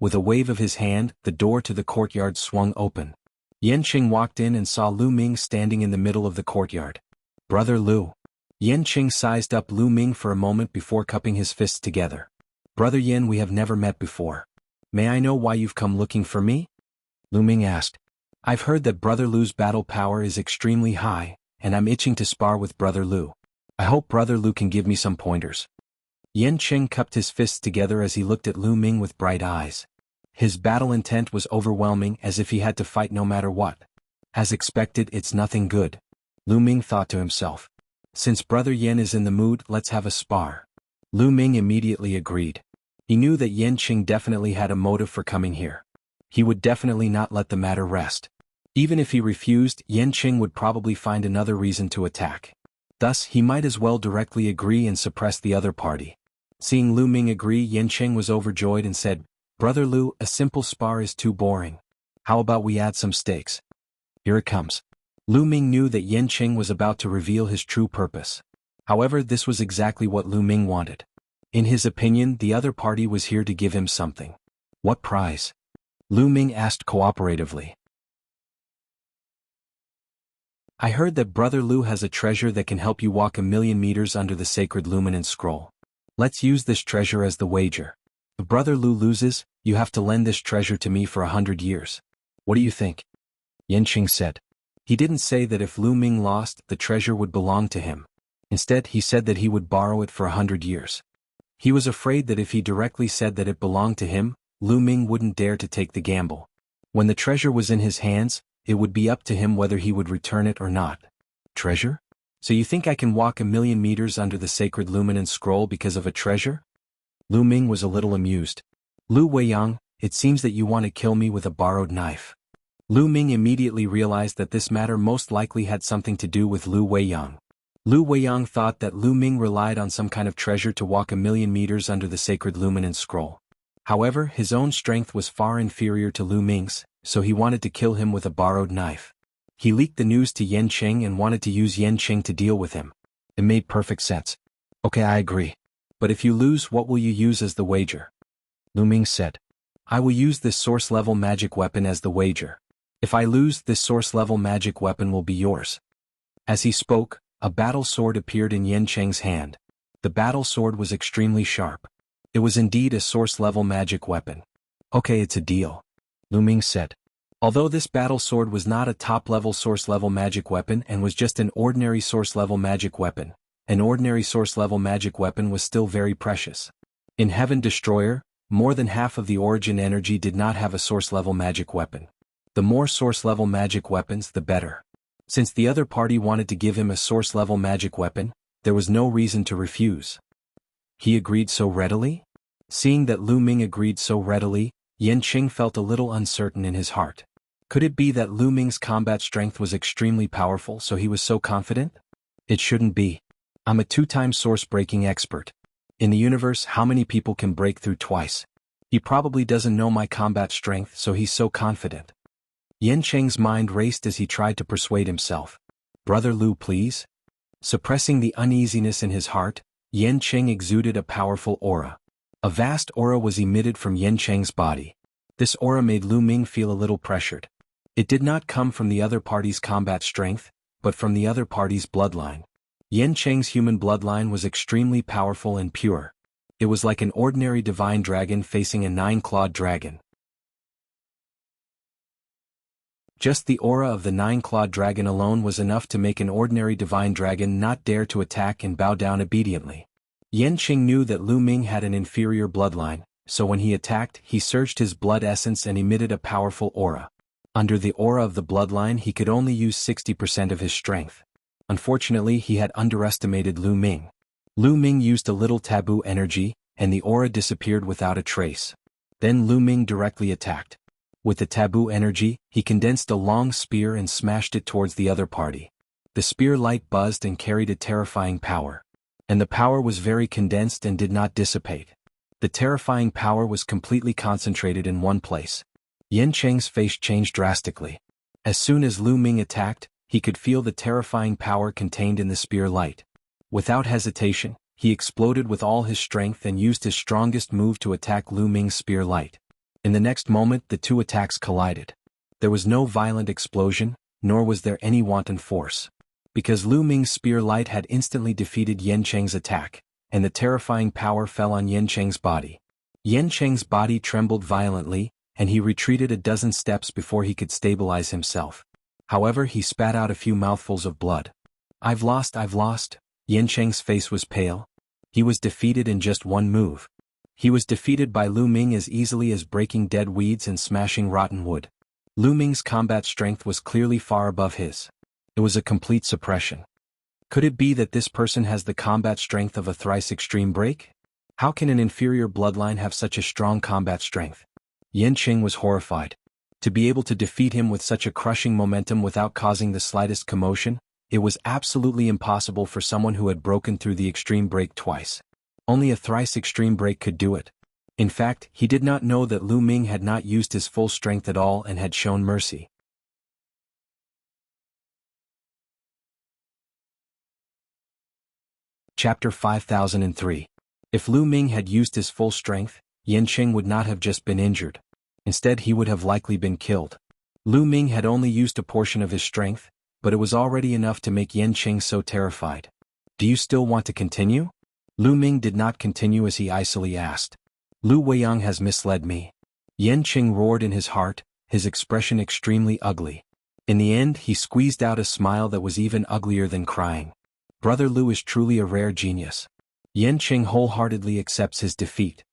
With a wave of his hand, the door to the courtyard swung open. Yan Qing walked in and saw Lu Ming standing in the middle of the courtyard. Brother Lu. Yan Qing sized up Lu Ming for a moment before cupping his fists together. Brother Yan, we have never met before. May I know why you've come looking for me? Lu Ming asked. I've heard that Brother Lu's battle power is extremely high, and I'm itching to spar with Brother Lu. I hope Brother Lu can give me some pointers. Yan Qing cupped his fists together as he looked at Lu Ming with bright eyes. His battle intent was overwhelming, as if he had to fight no matter what. As expected, it's nothing good. Lu Ming thought to himself. Since Brother Yan is in the mood, let's have a spar. Lu Ming immediately agreed. He knew that Yan Qing definitely had a motive for coming here. He would definitely not let the matter rest. Even if he refused, Yan Qing would probably find another reason to attack. Thus, he might as well directly agree and suppress the other party. Seeing Lu Ming agree, Yan Qing was overjoyed and said, Brother Lu, a simple spar is too boring. How about we add some stakes? Here it comes. Lu Ming knew that Yan Qing was about to reveal his true purpose. However, this was exactly what Lu Ming wanted. In his opinion, the other party was here to give him something. What prize? Lu Ming asked cooperatively. I heard that Brother Lu has a treasure that can help you walk 1,000,000 meters under the sacred luminance scroll. Let's use this treasure as the wager. If Brother Lu loses, you have to lend this treasure to me for 100 years. What do you think? Yan Qing said. He didn't say that if Lu Ming lost, the treasure would belong to him. Instead, he said that he would borrow it for 100 years. He was afraid that if he directly said that it belonged to him, Lu Ming wouldn't dare to take the gamble. When the treasure was in his hands, it would be up to him whether he would return it or not. Treasure? So you think I can walk 1,000,000 meters under the sacred luminance scroll because of a treasure? Lu Ming was a little amused. Lu Weiyang, it seems that you want to kill me with a borrowed knife. Lu Ming immediately realized that this matter most likely had something to do with Lu Weiyang. Lu Weiyang thought that Lu Ming relied on some kind of treasure to walk 1,000,000 meters under the sacred luminance scroll. However, his own strength was far inferior to Lu Ming's, so he wanted to kill him with a borrowed knife. He leaked the news to Yan Qing and wanted to use Yan Qing to deal with him. It made perfect sense. Okay, I agree. But if you lose, what will you use as the wager? Lu Ming said. I will use this source-level magic weapon as the wager. If I lose, this source-level magic weapon will be yours. As he spoke, a battle sword appeared in Yan Qing's hand. The battle sword was extremely sharp. It was indeed a source-level magic weapon. Okay, it's a deal. Lu Ming said. Although this battle sword was not a top-level source-level magic weapon and was just an ordinary source-level magic weapon, an ordinary source-level magic weapon was still very precious. In Heaven Destroyer, more than half of the origin energy did not have a source-level magic weapon. The more source-level magic weapons, the better. Since the other party wanted to give him a source-level magic weapon, there was no reason to refuse. He agreed so readily? Seeing that Lu Ming agreed so readily, Yan Qing felt a little uncertain in his heart. Could it be that Lu Ming's combat strength was extremely powerful, so he was so confident? It shouldn't be. I'm a 2-time source-breaking expert. In the universe, how many people can break through twice? He probably doesn't know my combat strength, so he's so confident. Yancheng's mind raced as he tried to persuade himself. Brother Lu, please? Suppressing the uneasiness in his heart, Yancheng exuded a powerful aura. A vast aura was emitted from Yancheng's body. This aura made Lu Ming feel a little pressured. It did not come from the other party's combat strength, but from the other party's bloodline. Yancheng's human bloodline was extremely powerful and pure. It was like an ordinary divine dragon facing a 9-clawed dragon. Just the aura of the 9-clawed dragon alone was enough to make an ordinary divine dragon not dare to attack and bow down obediently. Yancheng knew that Lu Ming had an inferior bloodline, so when he attacked, he surged his blood essence and emitted a powerful aura. Under the aura of the bloodline, he could only use 60% of his strength. Unfortunately, he had underestimated Lu Ming. Lu Ming used a little taboo energy, and the aura disappeared without a trace. Then Lu Ming directly attacked. With the taboo energy, he condensed a long spear and smashed it towards the other party. The spear light buzzed and carried a terrifying power. And the power was very condensed and did not dissipate. The terrifying power was completely concentrated in one place. Yancheng's face changed drastically. As soon as Lu Ming attacked, he could feel the terrifying power contained in the spear light. Without hesitation, he exploded with all his strength and used his strongest move to attack Lu Ming's spear light. In the next moment, the two attacks collided. There was no violent explosion, nor was there any wanton force. Because Lu Ming's spear light had instantly defeated Yancheng's attack, and the terrifying power fell on Yancheng's body. Yancheng's body trembled violently, and he retreated a dozen steps before he could stabilize himself. However, he spat out a few mouthfuls of blood. I've lost. Yancheng's face was pale. He was defeated in just one move. He was defeated by Lu Ming as easily as breaking dead weeds and smashing rotten wood. Lu Ming's combat strength was clearly far above his. It was a complete suppression. Could it be that this person has the combat strength of a thrice extreme break? How can an inferior bloodline have such a strong combat strength? Yancheng was horrified. To be able to defeat him with such a crushing momentum without causing the slightest commotion, it was absolutely impossible for someone who had broken through the extreme break twice. Only a thrice extreme break could do it. In fact, he did not know that Lu Ming had not used his full strength at all and had shown mercy. Chapter 5003. If Lu Ming had used his full strength, Yancheng would not have just been injured. Instead, he would have likely been killed. Lu Ming had only used a portion of his strength, but it was already enough to make Yancheng so terrified. Do you still want to continue? Lu Ming did not continue as he icily asked. Lu Weiyang has misled me. Yancheng roared in his heart, his expression extremely ugly. In the end, he squeezed out a smile that was even uglier than crying. Brother Lu is truly a rare genius. Yancheng wholeheartedly accepts his defeat.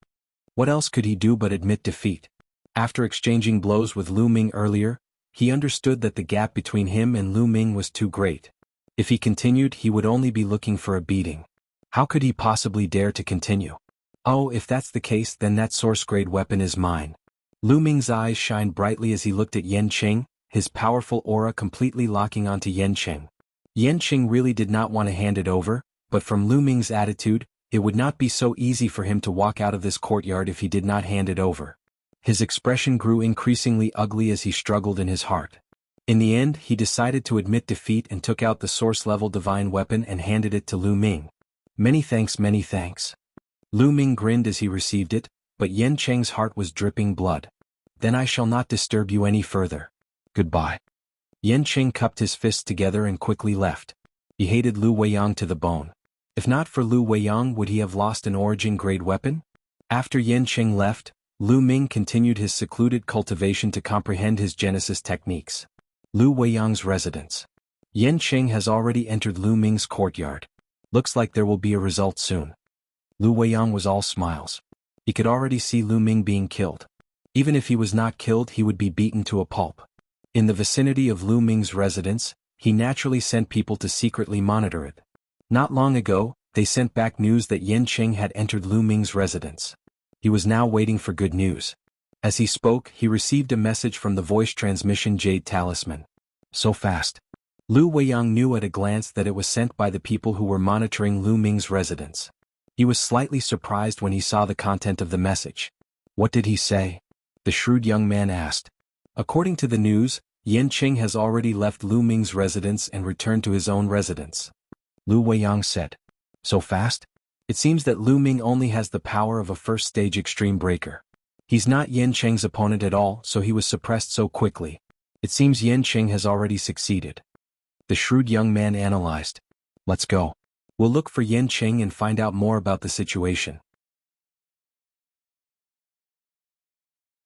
What else could he do but admit defeat? After exchanging blows with Lu Ming earlier, he understood that the gap between him and Lu Ming was too great. If he continued, he would only be looking for a beating. How could he possibly dare to continue? Oh, if that's the case, then that source-grade weapon is mine. Lu Ming's eyes shined brightly as he looked at Yancheng, his powerful aura completely locking onto Yancheng. Yancheng really did not want to hand it over, but from Lu Ming's attitude, it would not be so easy for him to walk out of this courtyard if he did not hand it over. His expression grew increasingly ugly as he struggled in his heart. In the end, he decided to admit defeat and took out the source-level divine weapon and handed it to Lu Ming. Many thanks. Lu Ming grinned as he received it, but Yancheng's heart was dripping blood. Then I shall not disturb you any further. Goodbye. Yancheng cupped his fists together and quickly left. He hated Lu Weiyang to the bone. If not for Lu Weiyang, would he have lost an origin-grade weapon? After Yancheng left, Lu Ming continued his secluded cultivation to comprehend his genesis techniques. Lu Weiyang's residence. Yancheng has already entered Lu Ming's courtyard. Looks like there will be a result soon. Lu Weiyang was all smiles. He could already see Lu Ming being killed. Even if he was not killed, he would be beaten to a pulp. In the vicinity of Lu Ming's residence, he naturally sent people to secretly monitor it. Not long ago, they sent back news that Yancheng had entered Lu Ming's residence. He was now waiting for good news. As he spoke, he received a message from the voice transmission Jade Talisman. So fast. Lu Weiyang knew at a glance that it was sent by the people who were monitoring Lu Ming's residence. He was slightly surprised when he saw the content of the message. What did he say? The shrewd young man asked. According to the news, Yanqing has already left Lu Ming's residence and returned to his own residence. Lu Weiyang said. So fast? It seems that Lu Ming only has the power of a first-stage extreme breaker. He's not Yanqing's opponent at all, so he was suppressed so quickly. It seems Yanqing has already succeeded. The shrewd young man analyzed. Let's go. We'll look for Yanqing and find out more about the situation.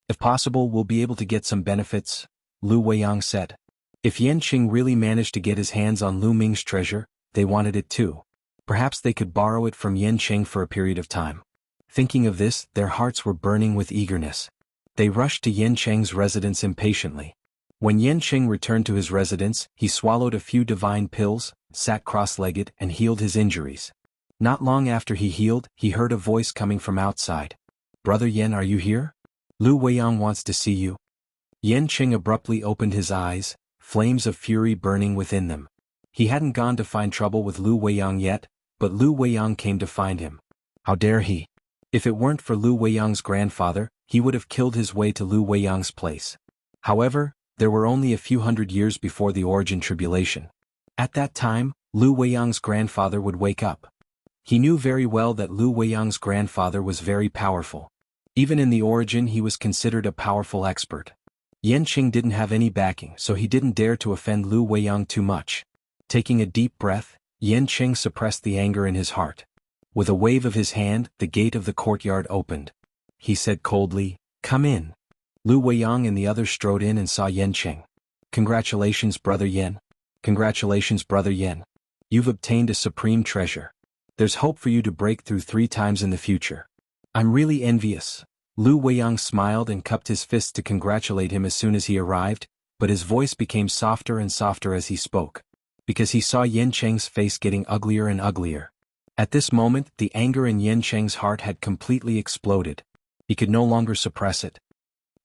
If possible, we'll be able to get some benefits, Lu Weiyang said. If Yanqing really managed to get his hands on Lu Ming's treasure, they wanted it too. Perhaps they could borrow it from Yanqing for a period of time. Thinking of this, their hearts were burning with eagerness. They rushed to Yanqing's residence impatiently. When Yanqing returned to his residence, he swallowed a few divine pills, sat cross-legged, and healed his injuries. Not long after he healed, he heard a voice coming from outside. Brother Yan, are you here? Lu Weiyang wants to see you. Yanqing abruptly opened his eyes, flames of fury burning within them. He hadn't gone to find trouble with Lu Weiyang yet, but Lu Weiyang came to find him. How dare he? If it weren't for Lu Weiyang's grandfather, he would have killed his way to Lu Weiyang's place. However, there were only a few hundred years before the Origin Tribulation. At that time, Lu Weiyang's grandfather would wake up. He knew very well that Lu Weiyang's grandfather was very powerful. Even in the Origin, he was considered a powerful expert. Yanqing didn't have any backing, so he didn't dare to offend Lu Weiyang too much. Taking a deep breath, Yanqing suppressed the anger in his heart. With a wave of his hand, the gate of the courtyard opened. He said coldly, "Come in." Lu Weiyang and the others strode in and saw Yanqing. Congratulations, Brother Yan. Congratulations, Brother Yan. You've obtained a supreme treasure. There's hope for you to break through 3 times in the future. I'm really envious. Lu Weiyang smiled and cupped his fists to congratulate him as soon as he arrived, but his voice became softer and softer as he spoke. Because he saw Yanqing's face getting uglier and uglier. At this moment, the anger in Yanqing's heart had completely exploded. He could no longer suppress it.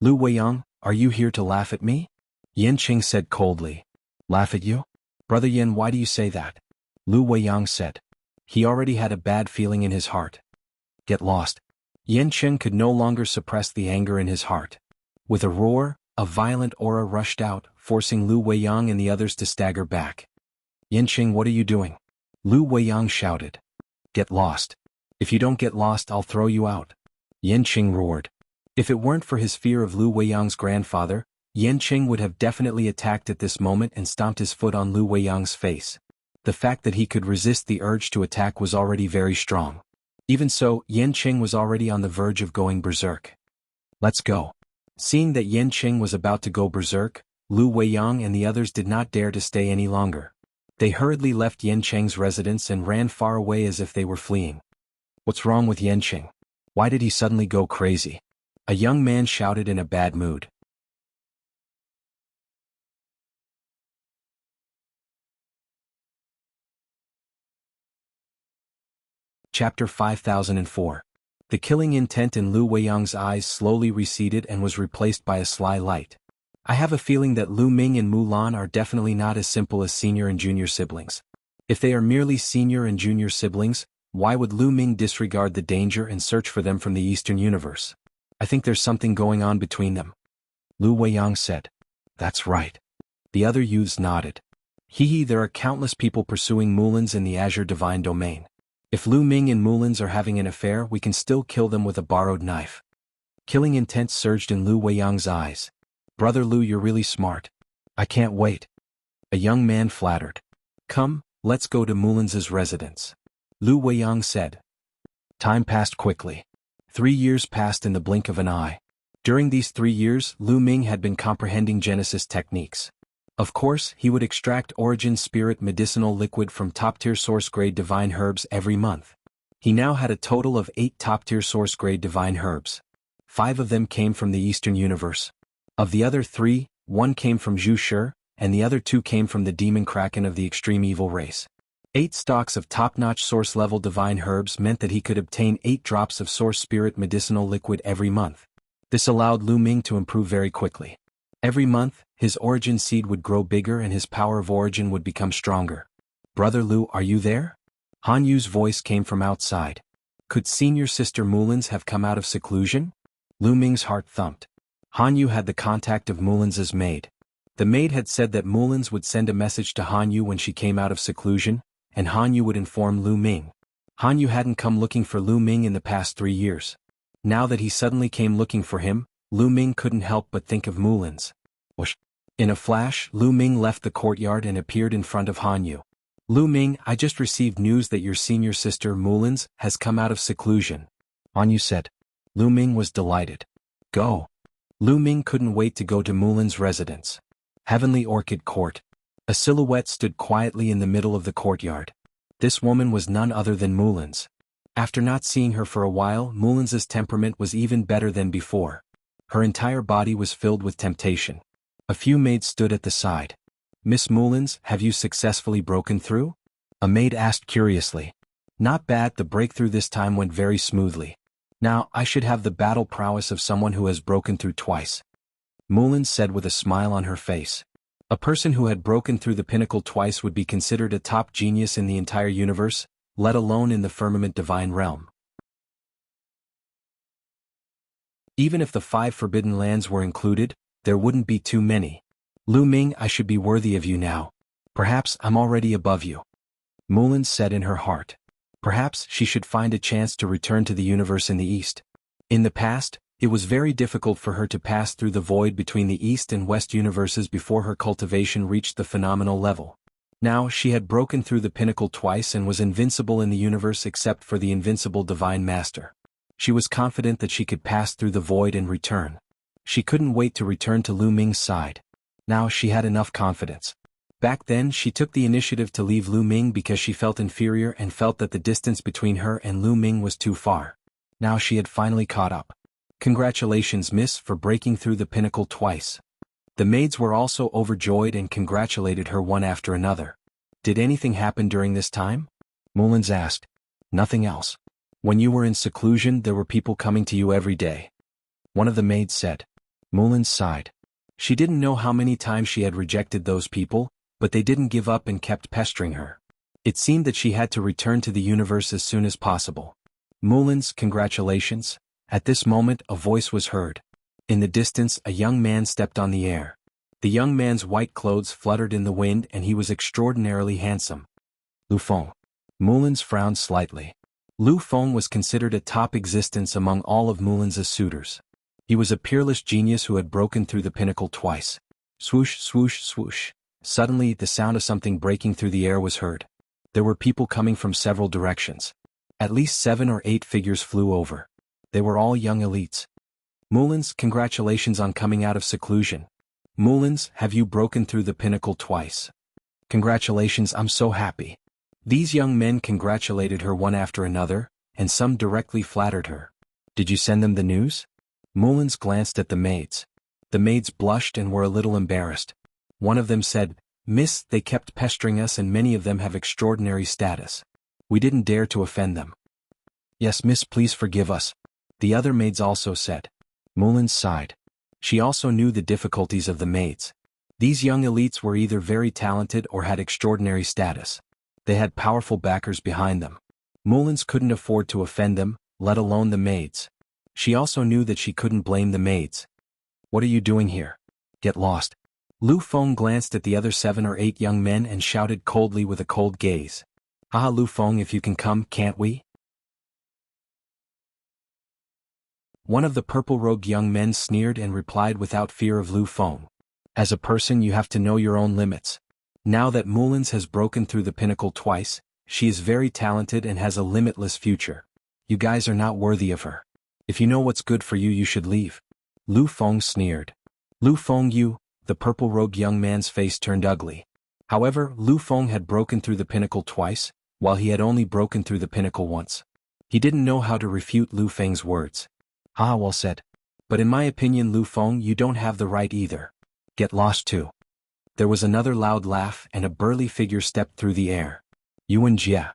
Lu Weiyang, are you here to laugh at me? Yanqing said coldly. Laugh at you? Brother Yan, why do you say that? Lu Weiyang said. He already had a bad feeling in his heart. Get lost. Yanqing could no longer suppress the anger in his heart. With a roar, a violent aura rushed out, forcing Lu Weiyang and the others to stagger back. Yanqing, what are you doing? Lu Weiyang shouted. Get lost. If you don't get lost, I'll throw you out. Yanqing roared. If it weren't for his fear of Lu Weiyang's grandfather, Yanqing would have definitely attacked at this moment and stomped his foot on Lu Weiyang's face. The fact that he could resist the urge to attack was already very strong. Even so, Yanqing was already on the verge of going berserk. Let's go. Seeing that Yanqing was about to go berserk, Lu Weiyang and the others did not dare to stay any longer. They hurriedly left Yanqing's residence and ran far away as if they were fleeing. What's wrong with Yanqing? Why did he suddenly go crazy? A young man shouted in a bad mood. Chapter 5004. The killing intent in Lu Weiyang's eyes slowly receded and was replaced by a sly light. I have a feeling that Lu Ming and Mulan are definitely not as simple as senior and junior siblings. If they are merely senior and junior siblings, why would Lu Ming disregard the danger and search for them from the Eastern Universe? I think there's something going on between them. Lu Weiyang said. That's right. The other youths nodded. Hee, there are countless people pursuing Mulans in the Azure Divine Domain. If Lu Ming and Mulans are having an affair, we can still kill them with a borrowed knife. Killing intent surged in Lu Weiyang's eyes. Brother Lu, you're really smart. I can't wait. A young man flattered. Come, let's go to Mulans's residence. Lu Weiyang said. Time passed quickly. 3 years passed in the blink of an eye. During these 3 years, Lu Ming had been comprehending Genesis techniques. Of course, he would extract Origin Spirit medicinal liquid from top-tier source-grade divine herbs every month. He now had a total of 8 top-tier source-grade divine herbs. 5 of them came from the Eastern Universe. Of the other 3, 1 came from Zhu Shi, and the other 2 came from the Demon Kraken of the Extreme Evil race. 8 stocks of top-notch source-level divine herbs meant that he could obtain 8 drops of Source Spirit medicinal liquid every month. This allowed Lu Ming to improve very quickly. Every month, his origin seed would grow bigger and his power of origin would become stronger. Brother Lu, are you there? Han Yu's voice came from outside. Could senior sister Mulans have come out of seclusion? Lu Ming's heart thumped. Han Yu had the contact of Mulin's maid. The maid had said that Mulin's would send a message to Han Yu when she came out of seclusion, and Han Yu would inform Lu Ming. Han Yu hadn't come looking for Lu Ming in the past 3 years. Now that he suddenly came looking for him, Lu Ming couldn't help but think of Mulin's. Whoosh. In a flash, Lu Ming left the courtyard and appeared in front of Han Yu. Lu Ming, I just received news that your senior sister Mulin's has come out of seclusion. Han Yu said. Lu Ming was delighted. Go. Lu Ming couldn't wait to go to Mulin's residence. Heavenly Orchid Court. A silhouette stood quietly in the middle of the courtyard. This woman was none other than Mulin's. After not seeing her for a while, Mulin's temperament was even better than before. Her entire body was filled with temptation. A few maids stood at the side. Miss Mulin's, have you successfully broken through? A maid asked curiously. Not bad, the breakthrough this time went very smoothly. Now, I should have the battle prowess of someone who has broken through twice. Mulin's said with a smile on her face. A person who had broken through the pinnacle twice would be considered a top genius in the entire universe, let alone in the firmament divine realm. Even if the 5 forbidden lands were included, there wouldn't be too many. Lu Ming, I should be worthy of you now. Perhaps I'm already above you. Mulin's said in her heart. Perhaps she should find a chance to return to the universe in the East. In the past, it was very difficult for her to pass through the void between the East and West universes before her cultivation reached the phenomenal level. Now she had broken through the pinnacle twice and was invincible in the universe except for the invincible Divine Master. She was confident that she could pass through the void and return. She couldn't wait to return to Lu Ming's side. Now she had enough confidence. Back then she took the initiative to leave Lu Ming because she felt inferior and felt that the distance between her and Lu Ming was too far. Now she had finally caught up. Congratulations, miss, for breaking through the pinnacle twice. The maids were also overjoyed and congratulated her one after another. Did anything happen during this time? Mulin's asked. Nothing else. When you were in seclusion there were people coming to you every day. One of the maids said. Mulin's sighed. She didn't know how many times she had rejected those people, but they didn't give up and kept pestering her. It seemed that she had to return to the universe as soon as possible. Mulin's, congratulations. At this moment a voice was heard. In the distance a young man stepped on the air. The young man's white clothes fluttered in the wind and he was extraordinarily handsome. Lu Feng. Mulin's frowned slightly. Lu Feng was considered a top existence among all of Mulin's suitors. He was a peerless genius who had broken through the pinnacle twice. Swoosh, swoosh, swoosh. Suddenly the sound of something breaking through the air was heard. There were people coming from several directions. At least 7 or 8 figures flew over. They were all young elites. Mulin's, congratulations on coming out of seclusion. Mulin's, have you broken through the pinnacle twice? Congratulations, I'm so happy. These young men congratulated her one after another, and some directly flattered her. Did you send them the news? Mulin's glanced at the maids. The maids blushed and were a little embarrassed. One of them said, Miss, they kept pestering us and many of them have extraordinary status. We didn't dare to offend them. Yes, miss, please forgive us. The other maids also said. Mulin's sighed. She also knew the difficulties of the maids. These young elites were either very talented or had extraordinary status. They had powerful backers behind them. Mulin's couldn't afford to offend them, let alone the maids. She also knew that she couldn't blame the maids. What are you doing here? Get lost. Lu Feng glanced at the other 7 or 8 young men and shouted coldly with a cold gaze. Ah, Lu Feng, if you can come, can't we? One of the purple-robed young men sneered and replied without fear of Lu Feng. As a person you have to know your own limits. Now that Mulin's has broken through the pinnacle twice, she is very talented and has a limitless future. You guys are not worthy of her. If you know what's good for you, you should leave. Lu Feng sneered. Lu Feng, you, the purple-robed young man's face turned ugly. However, Lu Feng had broken through the pinnacle twice, while he had only broken through the pinnacle once. He didn't know how to refute Lu Feng's words. Ah, well said. But in my opinion, Lu Feng, you don't have the right either. Get lost too. There was another loud laugh and a burly figure stepped through the air. Yuan Jie.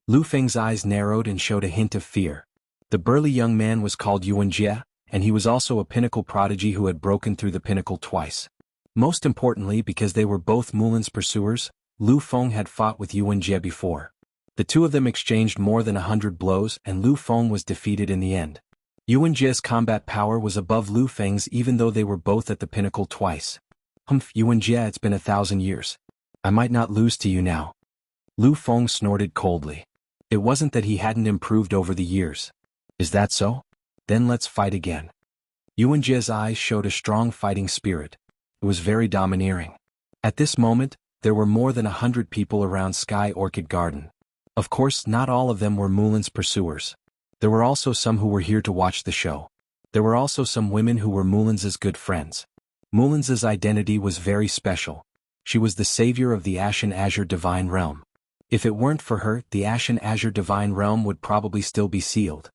Lu Feng's eyes narrowed and showed a hint of fear. The burly young man was called Yuan Jie, and he was also a pinnacle prodigy who had broken through the pinnacle twice. Most importantly, because they were both Mulin's pursuers, Lu Feng had fought with Yuan Jie before. The two of them exchanged more than 100 blows and Lu Feng was defeated in the end. Yuan Jie's combat power was above Lu Feng's even though they were both at the pinnacle twice. Humph, Yuan Jie, it's been 1,000 years. I might not lose to you now. Lu Feng snorted coldly. It wasn't that he hadn't improved over the years. Is that so? Then let's fight again. Yuan Jie's eyes showed a strong fighting spirit. It was very domineering. At this moment, there were more than 100 people around Sky Orchid Garden. Of course, not all of them were Mulan's pursuers. There were also some who were here to watch the show. There were also some women who were Mulan's good friends. Mulan's identity was very special. She was the savior of the Ashen Azure Divine Realm. If it weren't for her, the Ashen Azure Divine Realm would probably still be sealed.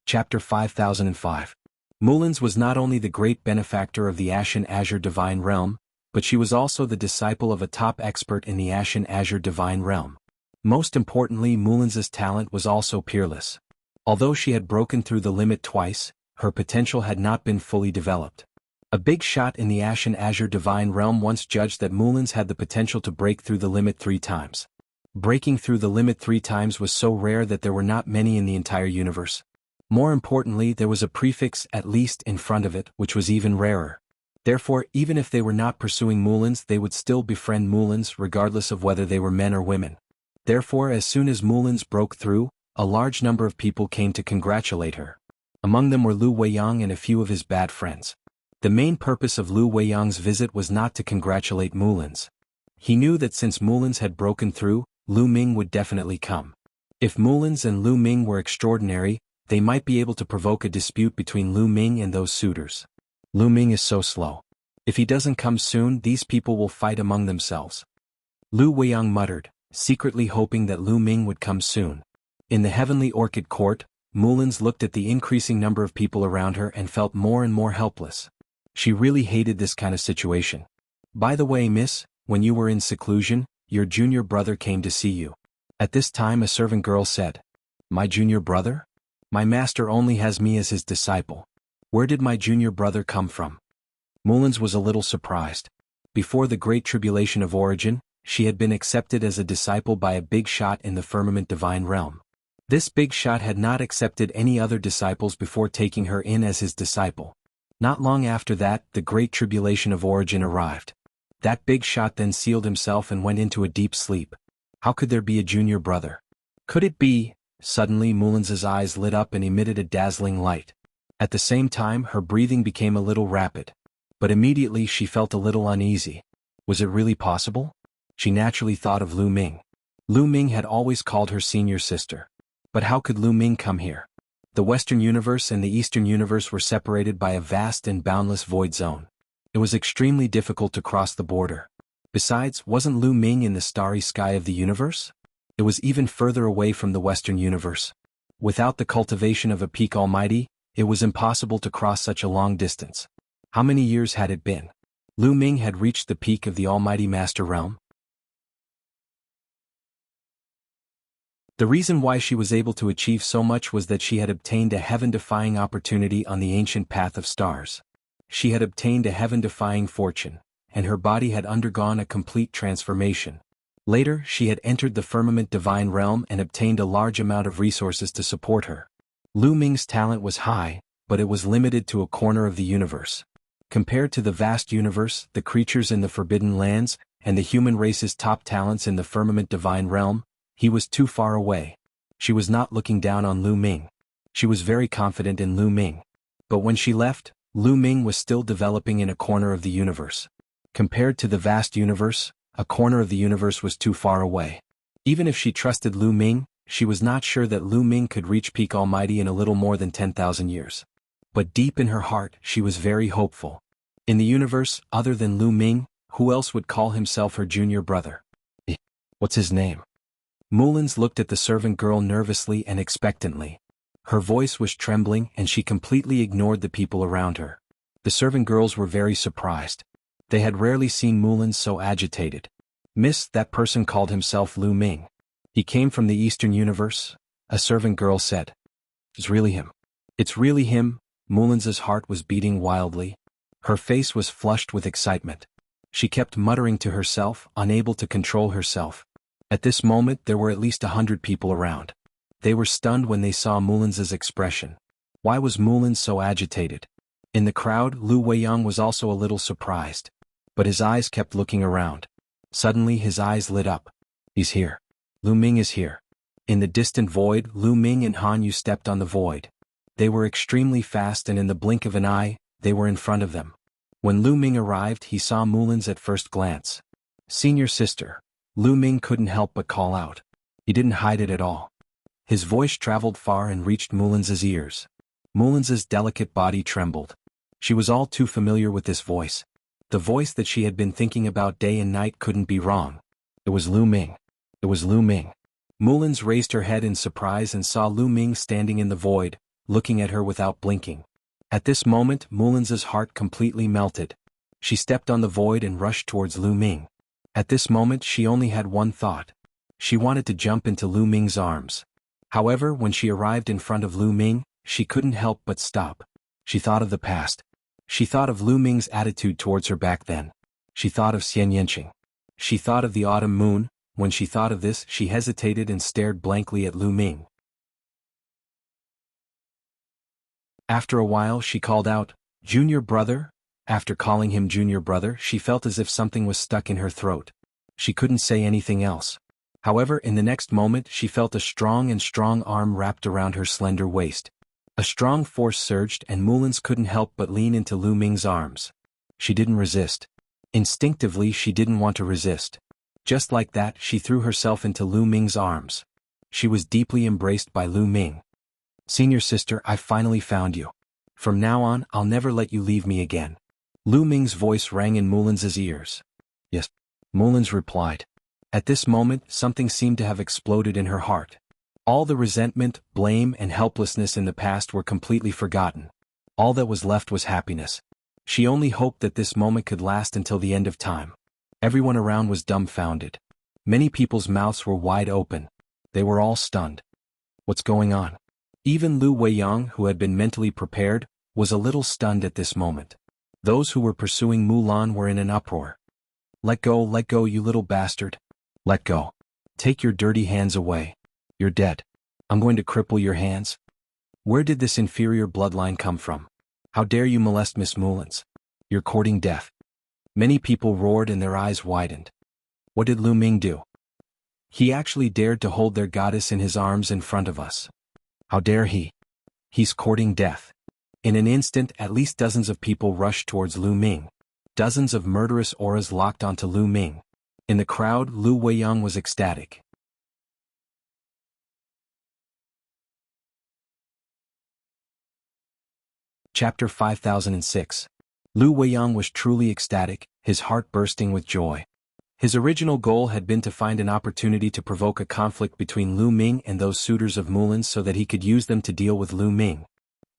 Chapter 5005. Mulan's was not only the great benefactor of the Ashen Azure Divine Realm, but she was also the disciple of a top expert in the Ashen Azure Divine Realm. Most importantly, Mulan's talent was also peerless. Although she had broken through the limit twice, her potential had not been fully developed. A big shot in the Ashen Azure Divine Realm once judged that Mulan's had the potential to break through the limit 3 times. Breaking through the limit 3 times was so rare that there were not many in the entire universe. More importantly, there was a prefix "at least" in front of it, which was even rarer. Therefore, even if they were not pursuing Mulan's, they would still befriend Mulan's regardless of whether they were men or women. Therefore, as soon as Mulan's broke through, a large number of people came to congratulate her. Among them were Lu Weiyang and a few of his bad friends. The main purpose of Lu Weiyang's visit was not to congratulate Mulan's. He knew that since Mulan's had broken through, Lu Ming would definitely come. If Mulan's and Lu Ming were extraordinary, they might be able to provoke a dispute between Lu Ming and those suitors. Lu Ming is so slow. If he doesn't come soon, these people will fight among themselves. Lu Weiyang muttered, secretly hoping that Lu Ming would come soon. In the Heavenly Orchid Court, Mulan's looked at the increasing number of people around her and felt more and more helpless. She really hated this kind of situation. By the way, miss, when you were in seclusion, your junior brother came to see you. At this time a servant girl said, "My junior brother? My master only has me as his disciple. Where did my junior brother come from?" Mulan's was a little surprised. Before the Great Tribulation of Origin, she had been accepted as a disciple by a big shot in the Firmament Divine Realm. This big shot had not accepted any other disciples before taking her in as his disciple. Not long after that, the Great Tribulation of Origin arrived. That big shot then sealed himself and went into a deep sleep. How could there be a junior brother? Could it be? Suddenly Mulan's eyes lit up and emitted a dazzling light. At the same time, her breathing became a little rapid. But immediately she felt a little uneasy. Was it really possible? She naturally thought of Lu Ming. Lu Ming had always called her senior sister. But how could Lu Ming come here? The Western Universe and the Eastern Universe were separated by a vast and boundless void zone. It was extremely difficult to cross the border. Besides, wasn't Lu Ming in the starry sky of the universe? It was even further away from the Western Universe. Without the cultivation of a peak almighty, it was impossible to cross such a long distance. How many years had it been? Lu Ming had reached the peak of the Almighty Master Realm. The reason why she was able to achieve so much was that she had obtained a heaven-defying opportunity on the ancient path of stars. She had obtained a heaven-defying fortune, and her body had undergone a complete transformation. Later, she had entered the Firmament Divine Realm and obtained a large amount of resources to support her. Lu Ming's talent was high, but it was limited to a corner of the universe. Compared to the vast universe, the creatures in the Forbidden Lands, and the human race's top talents in the Firmament Divine Realm, he was too far away. She was not looking down on Lu Ming. She was very confident in Lu Ming. But when she left, Lu Ming was still developing in a corner of the universe. Compared to the vast universe, a corner of the universe was too far away. Even if she trusted Lu Ming, she was not sure that Lu Ming could reach peak almighty in a little more than 10,000 years. But deep in her heart, she was very hopeful. In the universe, other than Lu Ming, who else would call himself her junior brother? What's his name? Mulan's looked at the servant girl nervously and expectantly. Her voice was trembling and she completely ignored the people around her. The servant girls were very surprised. They had rarely seen Mulan so agitated. "Miss, that person called himself Lu Ming. He came from the Eastern Universe," a servant girl said. "It's really him. It's really him." Mulan's heart was beating wildly. Her face was flushed with excitement. She kept muttering to herself, unable to control herself. At this moment there were at least 100 people around. They were stunned when they saw Mulins's expression. Why was Mulins so agitated? In the crowd, Lu Weiyang was also a little surprised. But his eyes kept looking around. Suddenly his eyes lit up. He's here. Lu Ming is here. In the distant void, Lu Ming and Han Yu stepped on the void. They were extremely fast and in the blink of an eye, they were in front of them. When Lu Ming arrived, he saw Mulins at first glance. Senior sister. Lu Ming couldn't help but call out. He didn't hide it at all. His voice traveled far and reached Mulins's ears. Mulins's delicate body trembled. She was all too familiar with this voice. The voice that she had been thinking about day and night couldn't be wrong. It was Lu Ming. It was Lu Ming. Mulins raised her head in surprise and saw Lu Ming standing in the void, looking at her without blinking. At this moment, Mulins's heart completely melted. She stepped on the void and rushed towards Lu Ming. At this moment she only had one thought. She wanted to jump into Lu Ming's arms. However, when she arrived in front of Lu Ming, she couldn't help but stop. She thought of the past. She thought of Lu Ming's attitude towards her back then. She thought of Xian Yanqing. She thought of the autumn moon. When she thought of this, she hesitated and stared blankly at Lu Ming. After a while she called out, "Junior brother?" After calling him junior brother, she felt as if something was stuck in her throat. She couldn't say anything else. However, in the next moment she felt a strong arm wrapped around her slender waist. A strong force surged and Mulins couldn't help but lean into Lu Ming's arms. She didn't resist. Instinctively she didn't want to resist. Just like that, she threw herself into Lu Ming's arms. She was deeply embraced by Lu Ming. "Senior sister, I finally found you. From now on, I'll never let you leave me again." Lu Ming's voice rang in Mulins's ears. "Yes," Mulins replied. At this moment, something seemed to have exploded in her heart. All the resentment, blame, and helplessness in the past were completely forgotten. All that was left was happiness. She only hoped that this moment could last until the end of time. Everyone around was dumbfounded. Many people's mouths were wide open. They were all stunned. What's going on? Even Lu Weiyang, who had been mentally prepared, was a little stunned at this moment. Those who were pursuing Mulan were in an uproar. Let go, you little bastard. Let go. Take your dirty hands away. You're dead. I'm going to cripple your hands. Where did this inferior bloodline come from? How dare you molest Miss Mulins? You're courting death. Many people roared and their eyes widened. What did Lu Ming do? He actually dared to hold their goddess in his arms in front of us. How dare he? He's courting death. In an instant, at least dozens of people rushed towards Lu Ming. Dozens of murderous auras locked onto Lu Ming. In the crowd, Lu Weiyang was ecstatic. Chapter 5006. Lu Weiyang was truly ecstatic, his heart bursting with joy. His original goal had been to find an opportunity to provoke a conflict between Lu Ming and those suitors of Mulin's so that he could use them to deal with Lu Ming.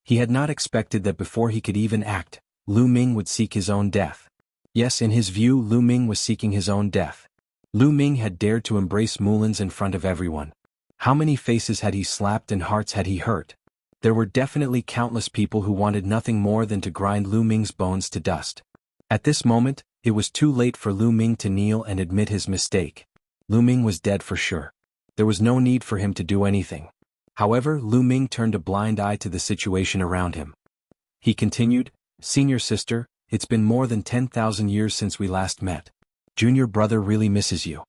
He had not expected that before he could even act, Lu Ming would seek his own death. Yes, in his view, Lu Ming was seeking his own death. Lu Ming had dared to embrace Mulin's in front of everyone. How many faces had he slapped and hearts had he hurt? There were definitely countless people who wanted nothing more than to grind Lu Ming's bones to dust. At this moment, it was too late for Lu Ming to kneel and admit his mistake. Lu Ming was dead for sure. There was no need for him to do anything. However, Lu Ming turned a blind eye to the situation around him. He continued, "Senior sister, it's been more than 10,000 years since we last met. Junior brother really misses you."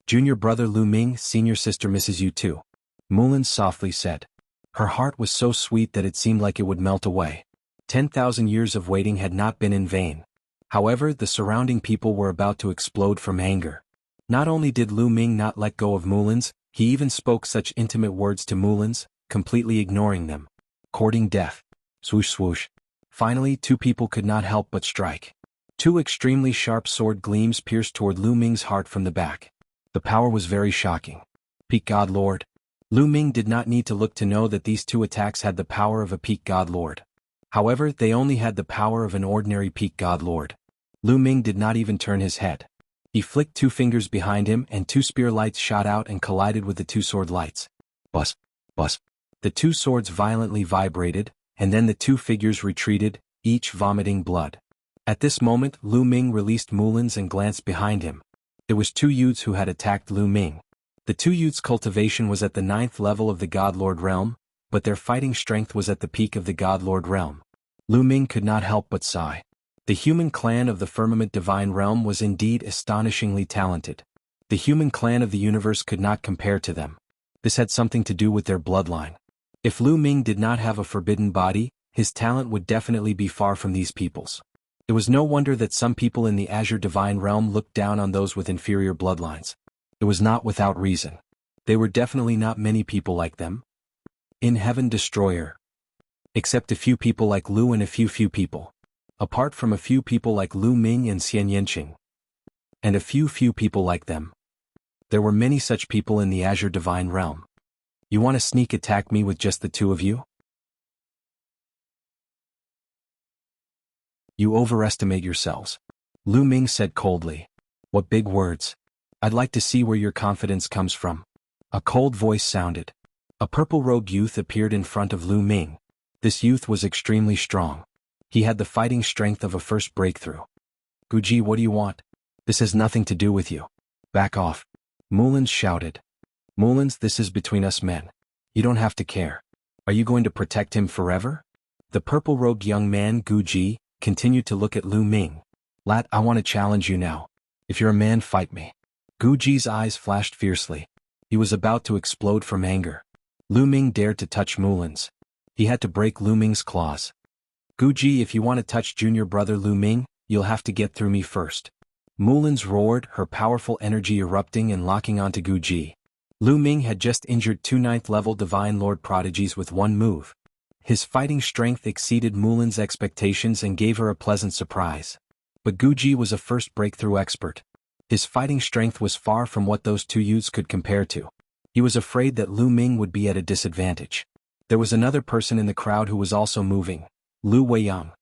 "Junior brother Lu Ming, senior sister misses you too," Mulin softly said. Her heart was so sweet that it seemed like it would melt away. 10,000 years of waiting had not been in vain. However, the surrounding people were about to explode from anger. Not only did Lu Ming not let go of Mulin's, he even spoke such intimate words to Mulin's, completely ignoring them. Courting death. Swoosh swoosh. Finally, two people could not help but strike. Two extremely sharp sword gleams pierced toward Lu Ming's heart from the back. The power was very shocking. Peak God Lord. Lu Ming did not need to look to know that these two attacks had the power of a peak God Lord. However, they only had the power of an ordinary peak God Lord. Lu Ming did not even turn his head. He flicked two fingers behind him and two spear lights shot out and collided with the two sword lights. Buzz, buzz. The two swords violently vibrated, and then the two figures retreated, each vomiting blood. At this moment, Lu Ming released Mulin's and glanced behind him. It was two youths who had attacked Lu Ming. The two youths' cultivation was at the 9th level of the God-Lord realm, but their fighting strength was at the peak of the God-Lord realm. Lu Ming could not help but sigh. The human clan of the firmament divine realm was indeed astonishingly talented. The human clan of the universe could not compare to them. This had something to do with their bloodline. If Lu Ming did not have a forbidden body, his talent would definitely be far from these people's. It was no wonder that some people in the Azure Divine Realm looked down on those with inferior bloodlines. It was not without reason. There were definitely not many people like them. In Heaven Destroyer. Except a few people like Lu and a few people. Apart from a few people like Lu Ming and Xian Yanqing. And a few people like them. There were many such people in the Azure Divine Realm. You want to sneak attack me with just the two of you? You overestimate yourselves. Lu Ming said coldly. What big words. I'd like to see where your confidence comes from. A cold voice sounded. A purple-robed youth appeared in front of Lu Ming. This youth was extremely strong. He had the fighting strength of a first breakthrough. Guji, what do you want? This has nothing to do with you. Back off. Mullins shouted. Mullins, this is between us men. You don't have to care. Are you going to protect him forever? The purple-robed young man, Guji, continued to look at Lu Ming. Lat, I want to challenge you now. If you're a man, fight me. Guji's eyes flashed fiercely. He was about to explode from anger. Lu Ming dared to touch Mullins. He had to break Lu Ming's claws. Guji, if you want to touch junior brother Lu Ming, you'll have to get through me first. Mullins roared, her powerful energy erupting and locking onto Guji. Lu Ming had just injured two 9th-level Divine Lord prodigies with one move. His fighting strength exceeded Mullins' expectations and gave her a pleasant surprise. But Guji was a first breakthrough expert. His fighting strength was far from what those two youths could compare to. He was afraid that Lu Ming would be at a disadvantage. There was another person in the crowd who was also moving. Lu Weiyang.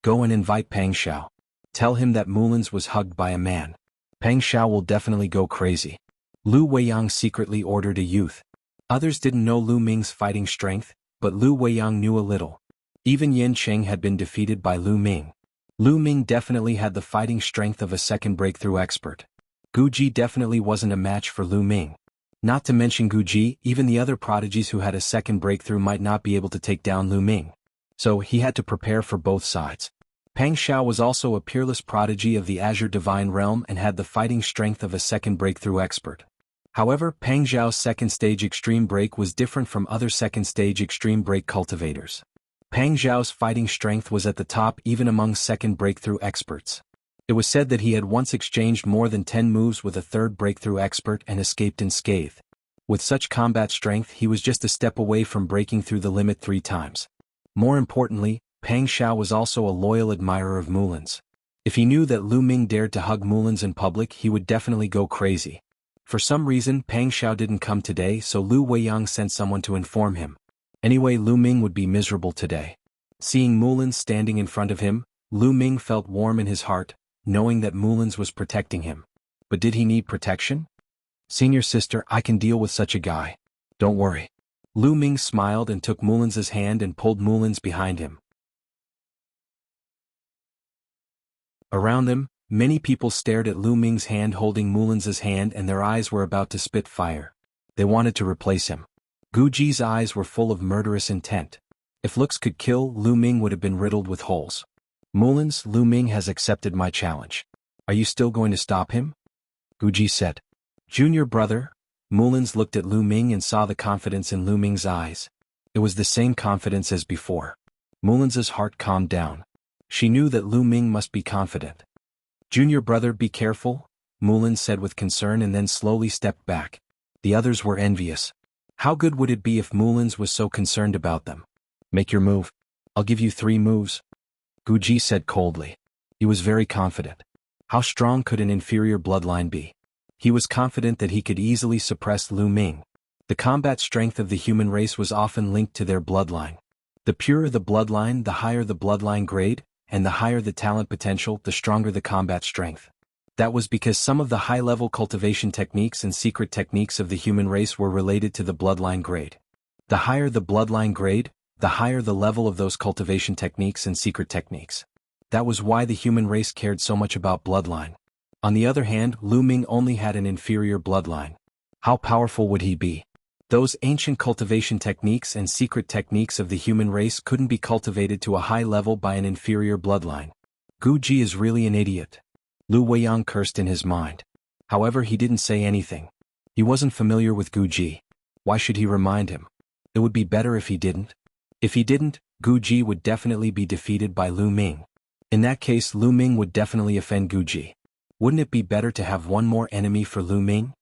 Go and invite Pang Xiao. Tell him that Mullins was hugged by a man. Pang Xiao will definitely go crazy. Lu Weiyang secretly ordered a youth. Others didn't know Lu Ming's fighting strength, but Lu Weiyang knew a little. Even Yin Cheng had been defeated by Lu Ming. Lu Ming definitely had the fighting strength of a second breakthrough expert. Guji definitely wasn't a match for Lu Ming. Not to mention Guji, even the other prodigies who had a second breakthrough might not be able to take down Lu Ming. So he had to prepare for both sides. Pang Xiao was also a peerless prodigy of the Azure Divine Realm and had the fighting strength of a second breakthrough expert. However, Pang Xiao's second stage extreme break was different from other second stage extreme break cultivators. Pang Xiao's fighting strength was at the top even among second breakthrough experts. It was said that he had once exchanged more than 10 moves with a third breakthrough expert and escaped unscathed. With such combat strength, he was just a step away from breaking through the limit 3 times. More importantly, Pang Xiao was also a loyal admirer of Mullins. If he knew that Lu Ming dared to hug Mullins in public, he would definitely go crazy. For some reason, Pang Xiao didn't come today, so Lu Weiyang sent someone to inform him. Anyway, Lu Ming would be miserable today. Seeing Mullins standing in front of him, Lu Ming felt warm in his heart, knowing that Mullins was protecting him. But did he need protection? Senior sister, I can deal with such a guy. Don't worry. Lu Ming smiled and took Mullins' hand and pulled Mullins behind him. Around them, many people stared at Lu Ming's hand holding Mullins' hand, and their eyes were about to spit fire. They wanted to replace him. Guji's eyes were full of murderous intent. If looks could kill, Lu Ming would have been riddled with holes. Mullins, Lu Ming has accepted my challenge. Are you still going to stop him? Guji said. Junior brother. Mullins looked at Lu Ming and saw the confidence in Lu Ming's eyes. It was the same confidence as before. Mullins' heart calmed down. She knew that Lu Ming must be confident. Junior brother, be careful, Mullins said with concern and then slowly stepped back. The others were envious. How good would it be if Mullins was so concerned about them? Make your move. I'll give you 3 moves. Guji said coldly. He was very confident. How strong could an inferior bloodline be? He was confident that he could easily suppress Lu Ming. The combat strength of the human race was often linked to their bloodline. The purer the bloodline, the higher the bloodline grade, and the higher the talent potential, the stronger the combat strength. That was because some of the high-level cultivation techniques and secret techniques of the human race were related to the bloodline grade. The higher the bloodline grade, the higher the level of those cultivation techniques and secret techniques. That was why the human race cared so much about bloodline. On the other hand, Lu Ming only had an inferior bloodline. How powerful would he be? Those ancient cultivation techniques and secret techniques of the human race couldn't be cultivated to a high level by an inferior bloodline. Gu Ji is really an idiot. Lu Weiyang cursed in his mind. However, he didn't say anything. He wasn't familiar with Gu Ji. Why should he remind him? It would be better if he didn't. If he didn't, Gu Ji would definitely be defeated by Lu Ming. In that case, Lu Ming would definitely offend Gu Ji. Wouldn't it be better to have one more enemy for Lu Ming?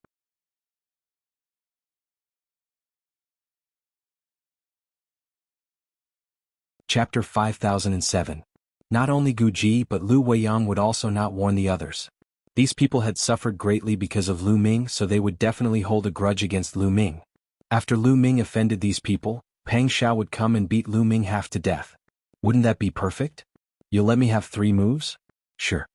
Chapter 5007. Not only Gu Ji but Lu Weiyang would also not warn the others. These people had suffered greatly because of Lu Ming, so they would definitely hold a grudge against Lu Ming. After Lu Ming offended these people, Pang Xiao would come and beat Lu Ming half to death. Wouldn't that be perfect? You'll let me have 3 moves? Sure.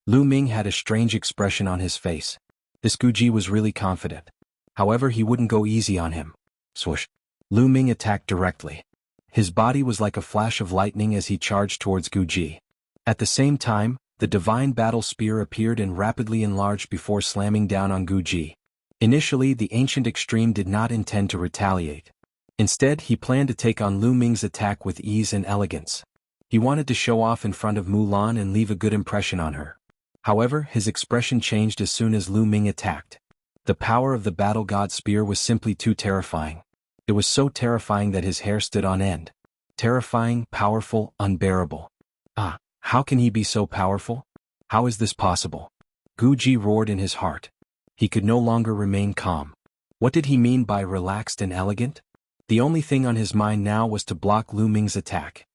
Lu Ming had a strange expression on his face. This Gu Ji was really confident. However, he wouldn't go easy on him. Swoosh. Lu Ming attacked directly. His body was like a flash of lightning as he charged towards Gu Ji. At the same time, the divine battle spear appeared and rapidly enlarged before slamming down on Gu Ji. Initially, the ancient extreme did not intend to retaliate. Instead, he planned to take on Lu Ming's attack with ease and elegance. He wanted to show off in front of Mulan and leave a good impression on her. However, his expression changed as soon as Lu Ming attacked. The power of the battle god spear was simply too terrifying. It was so terrifying that his hair stood on end. Terrifying, powerful, unbearable. Ah, how can he be so powerful? How is this possible? Gu Ji roared in his heart. He could no longer remain calm. What did he mean by relaxed and elegant? The only thing on his mind now was to block Lu Ming's attack.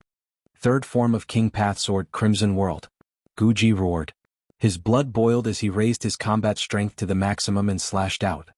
Third form of King Path Sword, Crimson World. Gu Ji roared. His blood boiled as he raised his combat strength to the maximum and slashed out.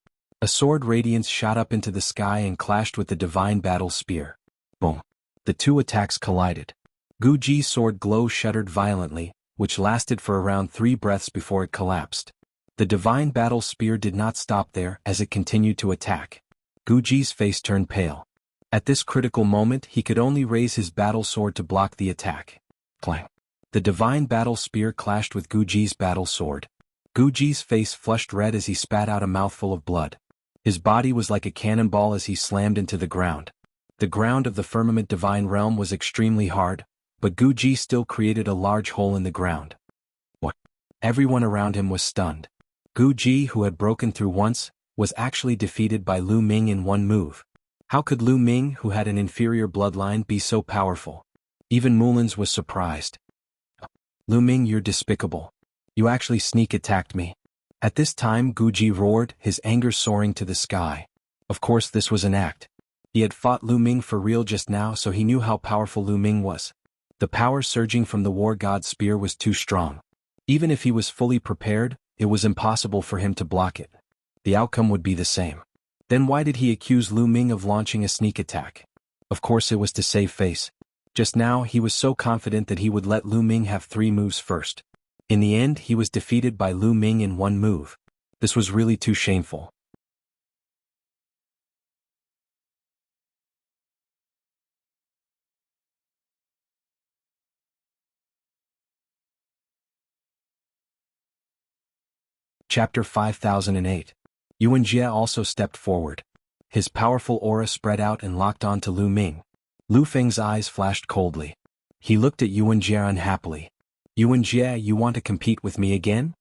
A sword radiance shot up into the sky and clashed with the divine battle spear. Boom. The two attacks collided. Gu Ji's sword glow shuddered violently, which lasted for around 3 breaths before it collapsed. The divine battle spear did not stop there as it continued to attack. Gu Ji's face turned pale. At this critical moment he could only raise his battle sword to block the attack. Clang. The divine battle spear clashed with Gu Ji's battle sword. Gu Ji's face flushed red as he spat out a mouthful of blood. His body was like a cannonball as he slammed into the ground. The ground of the firmament divine realm was extremely hard, but Gu Ji still created a large hole in the ground. What? Everyone around him was stunned. Gu Ji, who had broken through once, was actually defeated by Lu Ming in one move. How could Lu Ming, who had an inferior bloodline, be so powerful? Even Mulans was surprised. Lu Ming, you're despicable. You actually sneak attacked me. At this time Gu Ji roared, his anger soaring to the sky. Of course this was an act. He had fought Lu Ming for real just now, so he knew how powerful Lu Ming was. The power surging from the war god's spear was too strong. Even if he was fully prepared, it was impossible for him to block it. The outcome would be the same. Then why did he accuse Lu Ming of launching a sneak attack? Of course it was to save face. Just now he was so confident that he would let Lu Ming have 3 moves first. In the end, he was defeated by Lu Ming in 1 move. This was really too shameful. Chapter 5008. Yuan Jie also stepped forward. His powerful aura spread out and locked onto Lu Ming. Lu Feng's eyes flashed coldly. He looked at Yuan Jie unhappily. Yuan Jie, you want to compete with me again?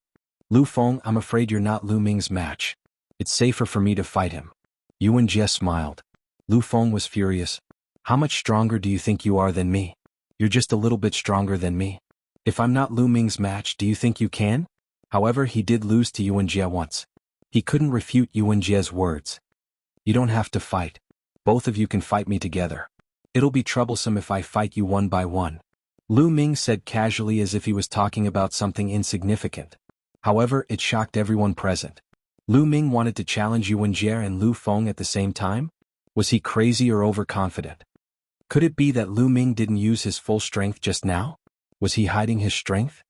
Lu Feng, I'm afraid you're not Lu Ming's match. It's safer for me to fight him. Yuan Jie smiled. Lu Feng was furious. How much stronger do you think you are than me? You're just a little bit stronger than me. If I'm not Lu Ming's match, do you think you can? However, he did lose to Yuan Jie once. He couldn't refute Yuan Jie's words. You don't have to fight. Both of you can fight me together. It'll be troublesome if I fight you one by one. Lu Ming said casually as if he was talking about something insignificant. However, it shocked everyone present. Lu Ming wanted to challenge Yuan Jie and Lu Feng at the same time? Was he crazy or overconfident? Could it be that Lu Ming didn't use his full strength just now? Was he hiding his strength?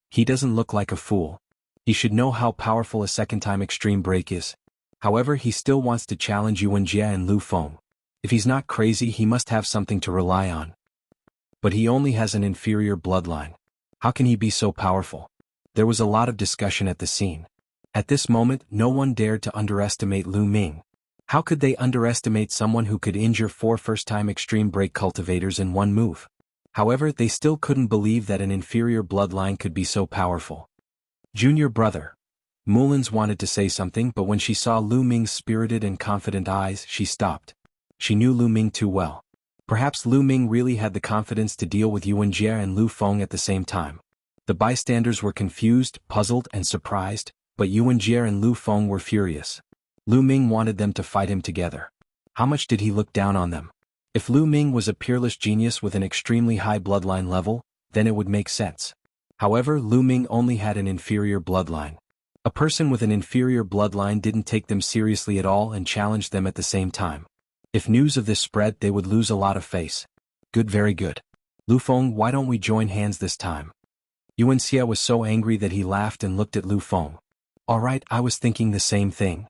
He doesn't look like a fool. He should know how powerful a second-time extreme break is. However, he still wants to challenge Yuan Jie and Lu Feng. If he's not crazy, he must have something to rely on. But he only has an inferior bloodline. How can he be so powerful? There was a lot of discussion at the scene. At this moment, no one dared to underestimate Lu Ming. How could they underestimate someone who could injure 4 first-time extreme break cultivators in one move? However, they still couldn't believe that an inferior bloodline could be so powerful. Junior brother. Mullins wanted to say something, but when she saw Lu Ming's spirited and confident eyes, she stopped. She knew Lu Ming too well. Perhaps Lu Ming really had the confidence to deal with Yuan Jie and Lu Feng at the same time. The bystanders were confused, puzzled, and surprised, but Yuan Jie and Lu Feng were furious. Lu Ming wanted them to fight him together. How much did he look down on them? If Lu Ming was a peerless genius with an extremely high bloodline level, then it would make sense. However, Lu Ming only had an inferior bloodline. A person with an inferior bloodline didn't take them seriously at all and challenged them at the same time. If news of this spread, they would lose a lot of face. Good, very good. Lu Feng, why don't we join hands this time? Yuan Xie was so angry that he laughed and looked at Lu Feng. Alright, I was thinking the same thing.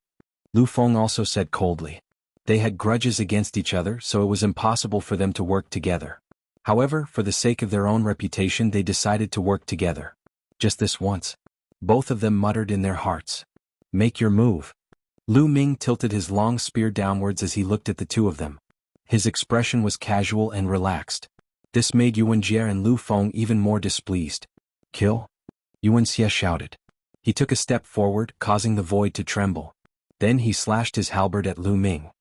Lu Feng also said coldly. They had grudges against each other, so it was impossible for them to work together. However, for the sake of their own reputation, they decided to work together. Just this once. Both of them muttered in their hearts. Make your move. Lu Ming tilted his long spear downwards as he looked at the two of them. His expression was casual and relaxed. This made Yuan Jie and Lu Feng even more displeased. Kill? Yuan Xie shouted. He took a step forward, causing the void to tremble. Then he slashed his halberd at Lu Ming.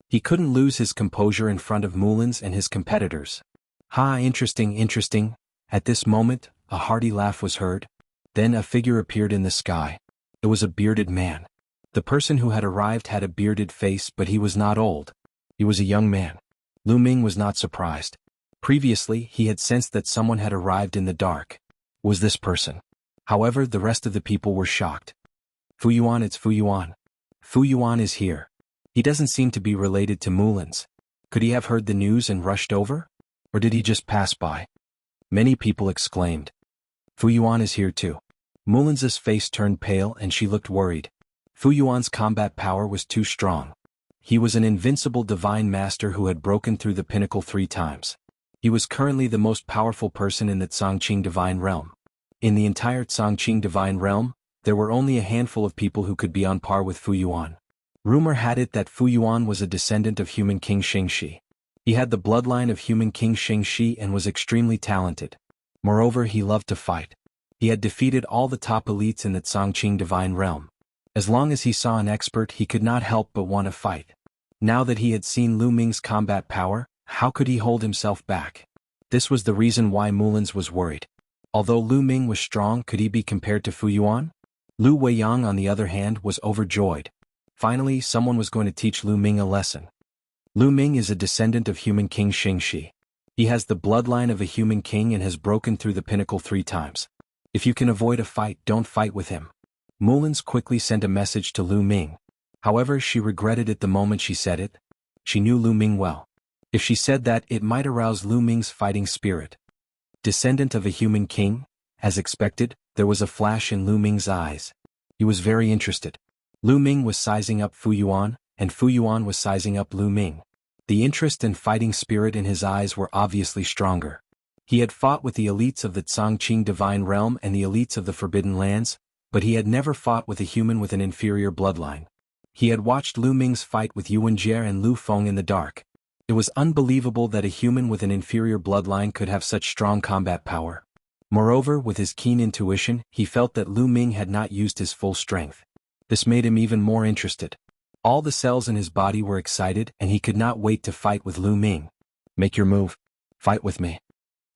He couldn't lose his composure in front of Mullins and his competitors. Ha, interesting, interesting. At this moment, a hearty laugh was heard. Then a figure appeared in the sky. It was a bearded man. The person who had arrived had a bearded face, but he was not old. He was a young man. Lu Ming was not surprised. Previously, he had sensed that someone had arrived in the dark. Was this person? However, the rest of the people were shocked. Fu Yuan, it's Fu Yuan. Fu Yuan is here. He doesn't seem to be related to Mullins. Could he have heard the news and rushed over? Or did he just pass by? Many people exclaimed. Fu Yuan is here too. Mullins's face turned pale and she looked worried. Fu Yuan's combat power was too strong. He was an invincible divine master who had broken through the pinnacle 3 times. He was currently the most powerful person in the Chongqing divine realm. In the entire Chongqing divine realm, there were only a handful of people who could be on par with Fu Yuan. Rumor had it that Fu Yuan was a descendant of human King Xingxi. He had the bloodline of human King Xingxi and was extremely talented. Moreover, he loved to fight. He had defeated all the top elites in the Chongqing divine realm. As long as he saw an expert, he could not help but want to fight. Now that he had seen Lu Ming's combat power, how could he hold himself back? This was the reason why Mullins was worried. Although Lu Ming was strong, could he be compared to Fu Yuan? Lu Weiyang, on the other hand, was overjoyed. Finally, someone was going to teach Lu Ming a lesson. Lu Ming is a descendant of human King Xingxi. He has the bloodline of a human king and has broken through the pinnacle 3 times. If you can avoid a fight, don't fight with him. Mullins quickly sent a message to Lu Ming. However, she regretted it the moment she said it. She knew Lu Ming well. If she said that, it might arouse Lu Ming's fighting spirit. Descendant of a human king? As expected, there was a flash in Lu Ming's eyes. He was very interested. Lu Ming was sizing up Fu Yuan, and Fu Yuan was sizing up Lu Ming. The interest and fighting spirit in his eyes were obviously stronger. He had fought with the elites of the Chongqing divine realm and the elites of the Forbidden Lands, but he had never fought with a human with an inferior bloodline. He had watched Lu Ming's fight with Yuan Jie and Lu Feng in the dark. It was unbelievable that a human with an inferior bloodline could have such strong combat power. Moreover, with his keen intuition, he felt that Lu Ming had not used his full strength. This made him even more interested. All the cells in his body were excited and he could not wait to fight with Lu Ming. Make your move. Fight with me.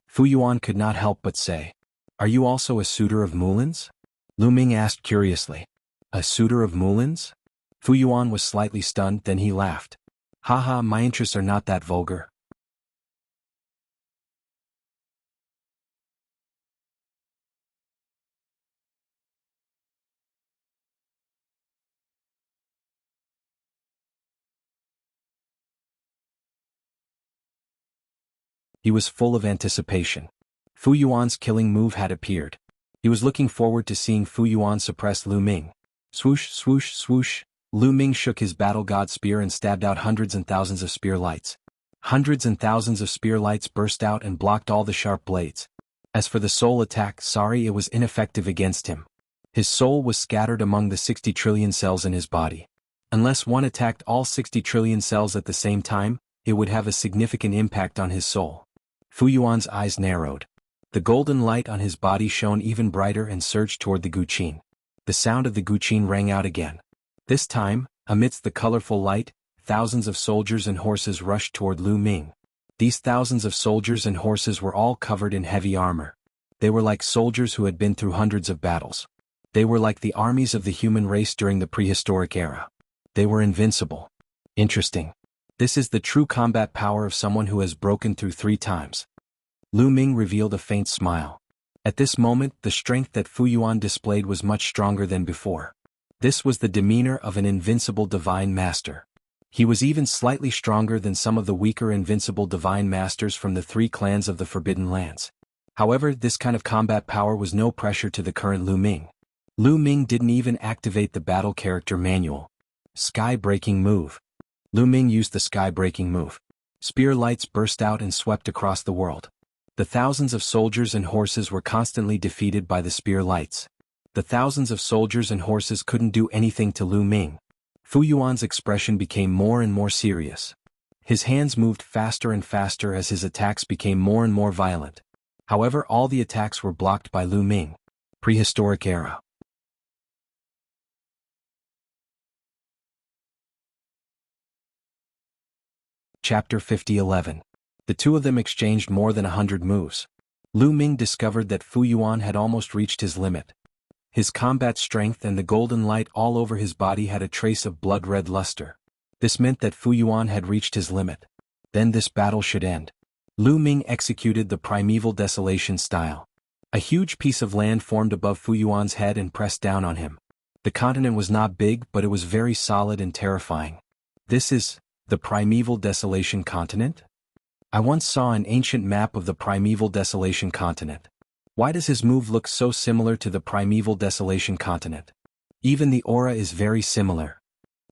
Fu Yuan could not help but say. Are you also a suitor of Mullins? Lu Ming asked curiously. A suitor of Mullins? Fu Yuan was slightly stunned, then he laughed. Haha, my interests are not that vulgar. He was full of anticipation. Fu Yuan's killing move had appeared. He was looking forward to seeing Fu Yuan suppress Lu Ming. Swoosh, swoosh, swoosh. Lu Ming shook his battle god spear and stabbed out hundreds and thousands of spear lights. Hundreds and thousands of spear lights burst out and blocked all the sharp blades. As for the soul attack, it was ineffective against him. His soul was scattered among the 60 trillion cells in his body. Unless one attacked all 60 trillion cells at the same time, it would have a significant impact on his soul. Fu Yuan's eyes narrowed. The golden light on his body shone even brighter and surged toward the guqin. The sound of the guqin rang out again. This time, amidst the colorful light, thousands of soldiers and horses rushed toward Lu Ming. These thousands of soldiers and horses were all covered in heavy armor. They were like soldiers who had been through hundreds of battles. They were like the armies of the human race during the prehistoric era. They were invincible. Interesting. This is the true combat power of someone who has broken through 3 times. Lu Ming revealed a faint smile. At this moment, the strength that Fu Yuan displayed was much stronger than before. This was the demeanor of an invincible divine master. He was even slightly stronger than some of the weaker invincible divine masters from the 3 clans of the Forbidden Lands. However, this kind of combat power was no pressure to the current Lu Ming. Lu Ming didn't even activate the battle character manual. Sky-breaking move. Lu Ming used the sky-breaking move. Spear lights burst out and swept across the world. The thousands of soldiers and horses were constantly defeated by the spear lights. The thousands of soldiers and horses couldn't do anything to Lu Ming. Fu Yuan's expression became more and more serious. His hands moved faster and faster as his attacks became more and more violent. However, all the attacks were blocked by Lu Ming. Prehistoric era. Chapter 5011. The two of them exchanged more than 100 moves. Lu Ming discovered that Fu Yuan had almost reached his limit. His combat strength and the golden light all over his body had a trace of blood-red luster. This meant that Fu Yuan had reached his limit. Then this battle should end. Lu Ming executed the primeval desolation style. A huge piece of land formed above Fu Yuan's head and pressed down on him. The continent was not big, but it was very solid and terrifying. This is the primeval desolation continent? I once saw an ancient map of the primeval desolation continent. Why does his move look so similar to the primeval desolation continent? Even the aura is very similar.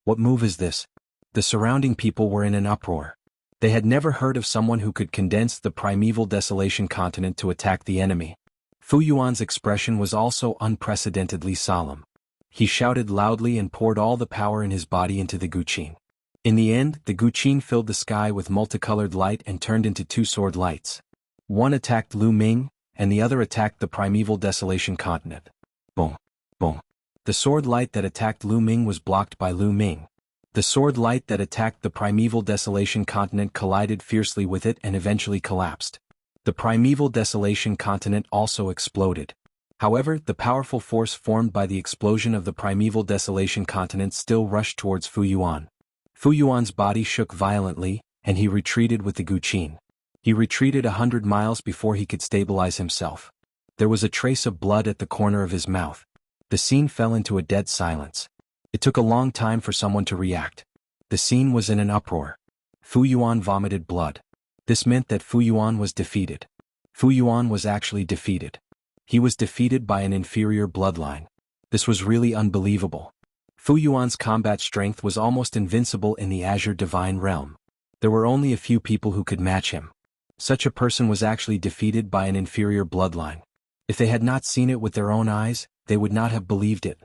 What move is this? The surrounding people were in an uproar. They had never heard of someone who could condense the primeval desolation continent to attack the enemy. Fu Yuan's expression was also unprecedentedly solemn. He shouted loudly and poured all the power in his body into the guqin. In the end, the guqin filled the sky with multicolored light and turned into 2 sword lights. One attacked Lu Ming, and the other attacked the primeval desolation continent. Boom, boom. The sword light that attacked Lu Ming was blocked by Lu Ming. The sword light that attacked the primeval desolation continent collided fiercely with it and eventually collapsed. The primeval desolation continent also exploded. However, the powerful force formed by the explosion of the primeval desolation continent still rushed towards Fu Yuan. Fu Yuan's body shook violently, and he retreated with the guqin. He retreated 100 miles before he could stabilize himself. There was a trace of blood at the corner of his mouth. The scene fell into a dead silence. It took a long time for someone to react. The scene was in an uproar. Fu Yuan vomited blood. This meant that Fu Yuan was defeated. Fu Yuan was actually defeated. He was defeated by an inferior bloodline. This was really unbelievable. Fu Yuan's combat strength was almost invincible in the Azure Divine Realm. There were only a few people who could match him. Such a person was actually defeated by an inferior bloodline. If they had not seen it with their own eyes, they would not have believed it.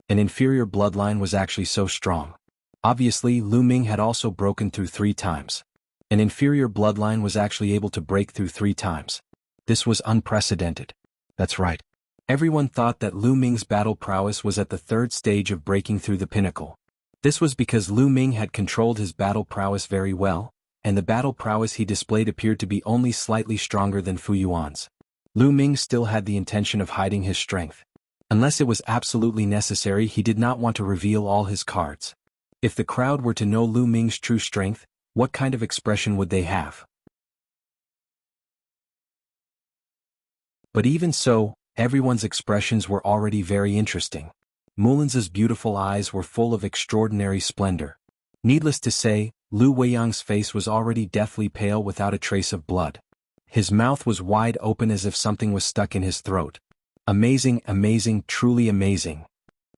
An inferior bloodline was actually so strong. Obviously, Lu Ming had also broken through 3 times. An inferior bloodline was actually able to break through 3 times. This was unprecedented. That's right. Everyone thought that Lu Ming's battle prowess was at the 3rd stage of breaking through the pinnacle. This was because Lu Ming had controlled his battle prowess very well, and the battle prowess he displayed appeared to be only slightly stronger than Fu Yuan's. Lu Ming still had the intention of hiding his strength. Unless it was absolutely necessary, he did not want to reveal all his cards. If the crowd were to know Lu Ming's true strength, what kind of expression would they have? But even so, everyone's expressions were already very interesting. Mulin's beautiful eyes were full of extraordinary splendor. Needless to say, Lu Weiyang's face was already deathly pale without a trace of blood. His mouth was wide open as if something was stuck in his throat. Amazing, amazing, truly amazing.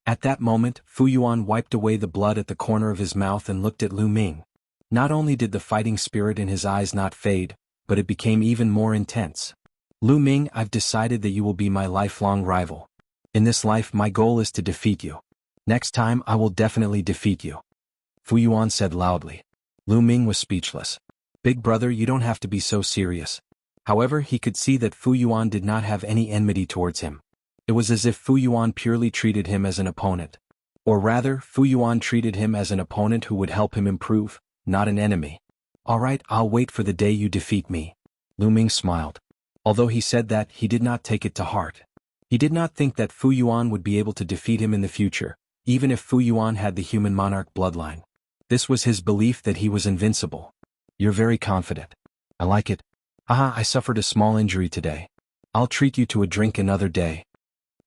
At that moment, Fu Yuan wiped away the blood at the corner of his mouth and looked at Lu Ming. Not only did the fighting spirit in his eyes not fade, but it became even more intense. Lu Ming, I've decided that you will be my lifelong rival. In this life my goal is to defeat you. Next time I will definitely defeat you. Fu Yuan said loudly. Lu Ming was speechless. Big brother, you don't have to be so serious. However, he could see that Fu Yuan did not have any enmity towards him. It was as if Fu Yuan purely treated him as an opponent. Or rather, Fu Yuan treated him as an opponent who would help him improve, not an enemy. Alright, I'll wait for the day you defeat me. Lu Ming smiled. Although he said that, he did not take it to heart. He did not think that Fu Yuan would be able to defeat him in the future, even if Fu Yuan had the human monarch bloodline. This was his belief that he was invincible. You're very confident. I like it. Haha, I suffered a small injury today. I'll treat you to a drink another day.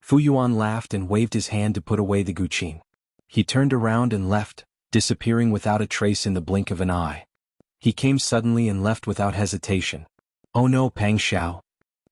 Fu Yuan laughed and waved his hand to put away the guqin. He turned around and left, disappearing without a trace in the blink of an eye. He came suddenly and left without hesitation. Oh no, Pang Xiao.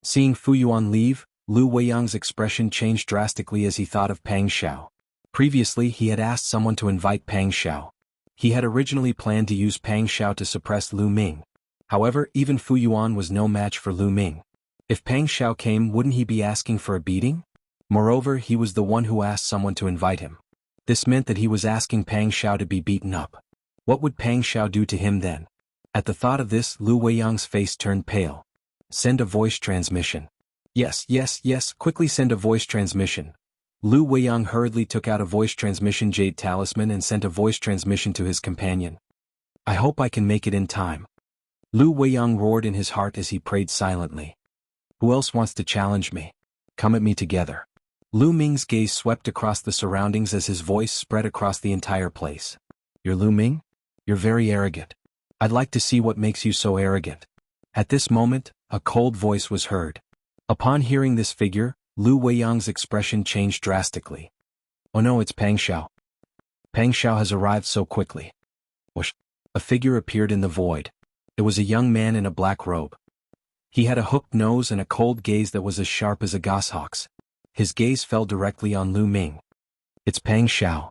Seeing Fu Yuan leave, Lu Weiyang's expression changed drastically as he thought of Pang Xiao. Previously he had asked someone to invite Pang Xiao. He had originally planned to use Pang Xiao to suppress Lu Ming. However, even Fu Yuan was no match for Lu Ming. If Pang Xiao came, wouldn't he be asking for a beating? Moreover, he was the one who asked someone to invite him. This meant that he was asking Pang Xiao to be beaten up. What would Pang Xiao do to him then? At the thought of this, Lu Weiyang's face turned pale. Send a voice transmission. Yes, quickly send a voice transmission. Lu Weiyang hurriedly took out a voice transmission jade talisman and sent a voice transmission to his companion. I hope I can make it in time. Lu Weiyang roared in his heart as he prayed silently. Who else wants to challenge me? Come at me together. Lu Ming's gaze swept across the surroundings as his voice spread across the entire place. You're Lu Ming? You're very arrogant. I'd like to see what makes you so arrogant. At this moment, a cold voice was heard. Upon hearing this figure, Lu Weiyang's expression changed drastically. Oh no, it's Pang Xiao. Pang Xiao has arrived so quickly. Whoosh! A figure appeared in the void. It was a young man in a black robe. He had a hooked nose and a cold gaze that was as sharp as a goshawk's. His gaze fell directly on Lu Ming. It's Pang Xiao.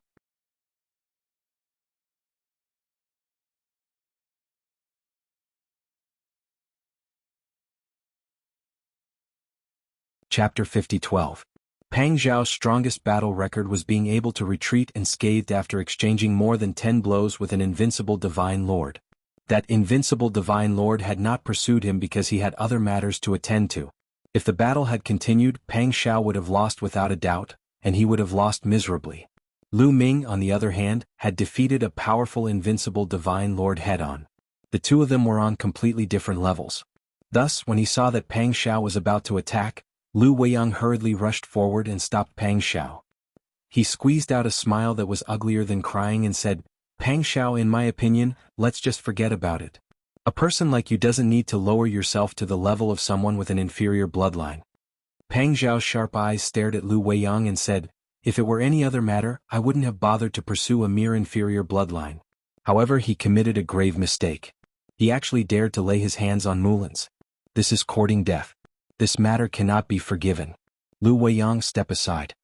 Chapter 50:12. Pang Xiao's strongest battle record was being able to retreat unscathed after exchanging more than 10 blows with an invincible Divine Lord. That invincible Divine Lord had not pursued him because he had other matters to attend to. If the battle had continued, Pang Xiao would have lost without a doubt, and he would have lost miserably. Lu Ming, on the other hand, had defeated a powerful invincible Divine Lord head-on. The two of them were on completely different levels. Thus, when he saw that Pang Xiao was about to attack, Lu Weiyang hurriedly rushed forward and stopped Pang Xiao. He squeezed out a smile that was uglier than crying and said, Pang Xiao, in my opinion, let's just forget about it. A person like you doesn't need to lower yourself to the level of someone with an inferior bloodline. Pang Xiao's sharp eyes stared at Lu Weiyang and said, if it were any other matter, I wouldn't have bothered to pursue a mere inferior bloodline. However, he committed a grave mistake. He actually dared to lay his hands on Mulan's. This is courting death. This matter cannot be forgiven. Lu Weiyang, step aside.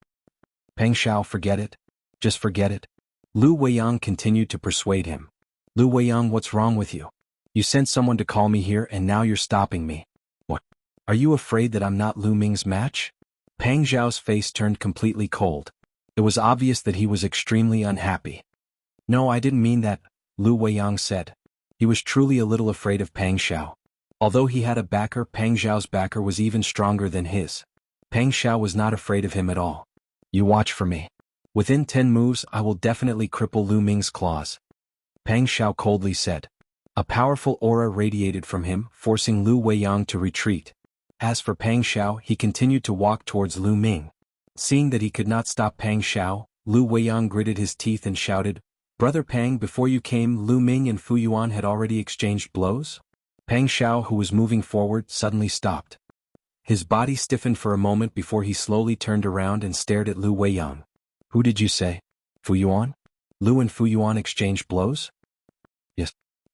Pang Xiao, forget it. Just forget it. Lu Weiyang continued to persuade him. Lu Weiyang, what's wrong with you? You sent someone to call me here and now you're stopping me. What? Are you afraid that I'm not Lu Ming's match? Pang Xiao's face turned completely cold. It was obvious that he was extremely unhappy. No, I didn't mean that, Lu Weiyang said. He was truly a little afraid of Pang Xiao. Although he had a backer, Pang Xiao's backer was even stronger than his. Pang Xiao was not afraid of him at all. You watch for me. Within 10 moves, I will definitely cripple Lu Ming's claws. Pang Xiao coldly said. A powerful aura radiated from him, forcing Lu Weiyang to retreat. As for Pang Xiao, he continued to walk towards Lu Ming. Seeing that he could not stop Pang Xiao, Lu Weiyang gritted his teeth and shouted, Brother Pang, before you came, Lu Ming and Fu Yuan had already exchanged blows? Pang Xiao, who was moving forward, suddenly stopped. His body stiffened for a moment before he slowly turned around and stared at Lu Weiyang. Who did you say? Fu Yuan? Lu and Fu Yuan exchanged blows?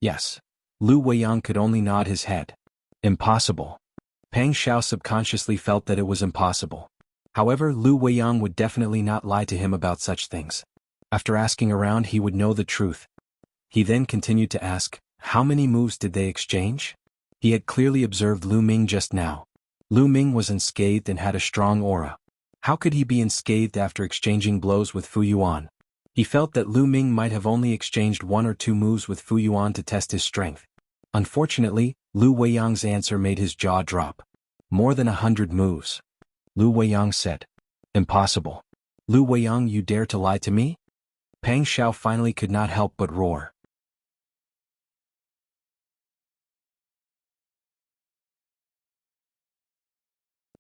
Yes. Lu Weiyang could only nod his head. Impossible. Pang Xiao subconsciously felt that it was impossible. However, Lu Weiyang would definitely not lie to him about such things. After asking around, he would know the truth. He then continued to ask, how many moves did they exchange? He had clearly observed Lu Ming just now. Lu Ming was unscathed and had a strong aura. How could he be unscathed after exchanging blows with Fu Yuan? He felt that Lu Ming might have only exchanged 1 or 2 moves with Fu Yuan to test his strength. Unfortunately, Lu Weiyang's answer made his jaw drop. More than 100 moves. Lu Weiyang said. Impossible. Lu Weiyang, you dare to lie to me? Pang Xiao finally could not help but roar.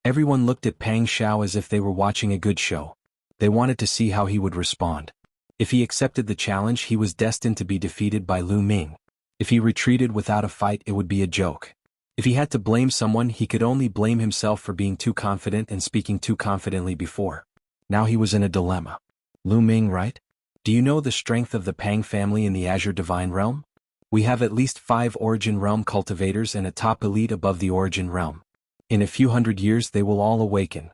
Everyone looked at Pang Xiao as if they were watching a good show. They wanted to see how he would respond. If he accepted the challenge, he was destined to be defeated by Lu Ming. If he retreated without a fight, it would be a joke. If he had to blame someone, he could only blame himself for being too confident and speaking too confidently before. Now he was in a dilemma. Lu Ming, right? Do you know the strength of the Pang family in the Azure Divine Realm? We have at least 5 Origin Realm cultivators and a top elite above the Origin Realm. In a few hundred years they will all awaken.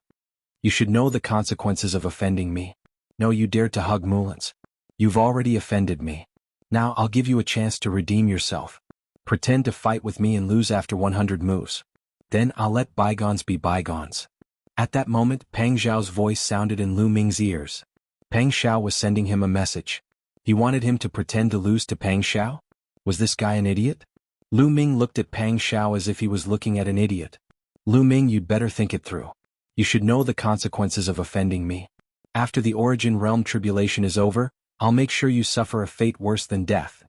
You should know the consequences of offending me. No, you dared to hug Mullins. You've already offended me. Now I'll give you a chance to redeem yourself. Pretend to fight with me and lose after 100 moves. Then I'll let bygones be bygones. At that moment, Pang Xiao's voice sounded in Lu Ming's ears. Pang Xiao was sending him a message. He wanted him to pretend to lose to Pang Xiao? Was this guy an idiot? Lu Ming looked at Pang Xiao as if he was looking at an idiot. Lu Ming, you'd better think it through. You should know the consequences of offending me. After the Origin Realm tribulation is over, I'll make sure you suffer a fate worse than death.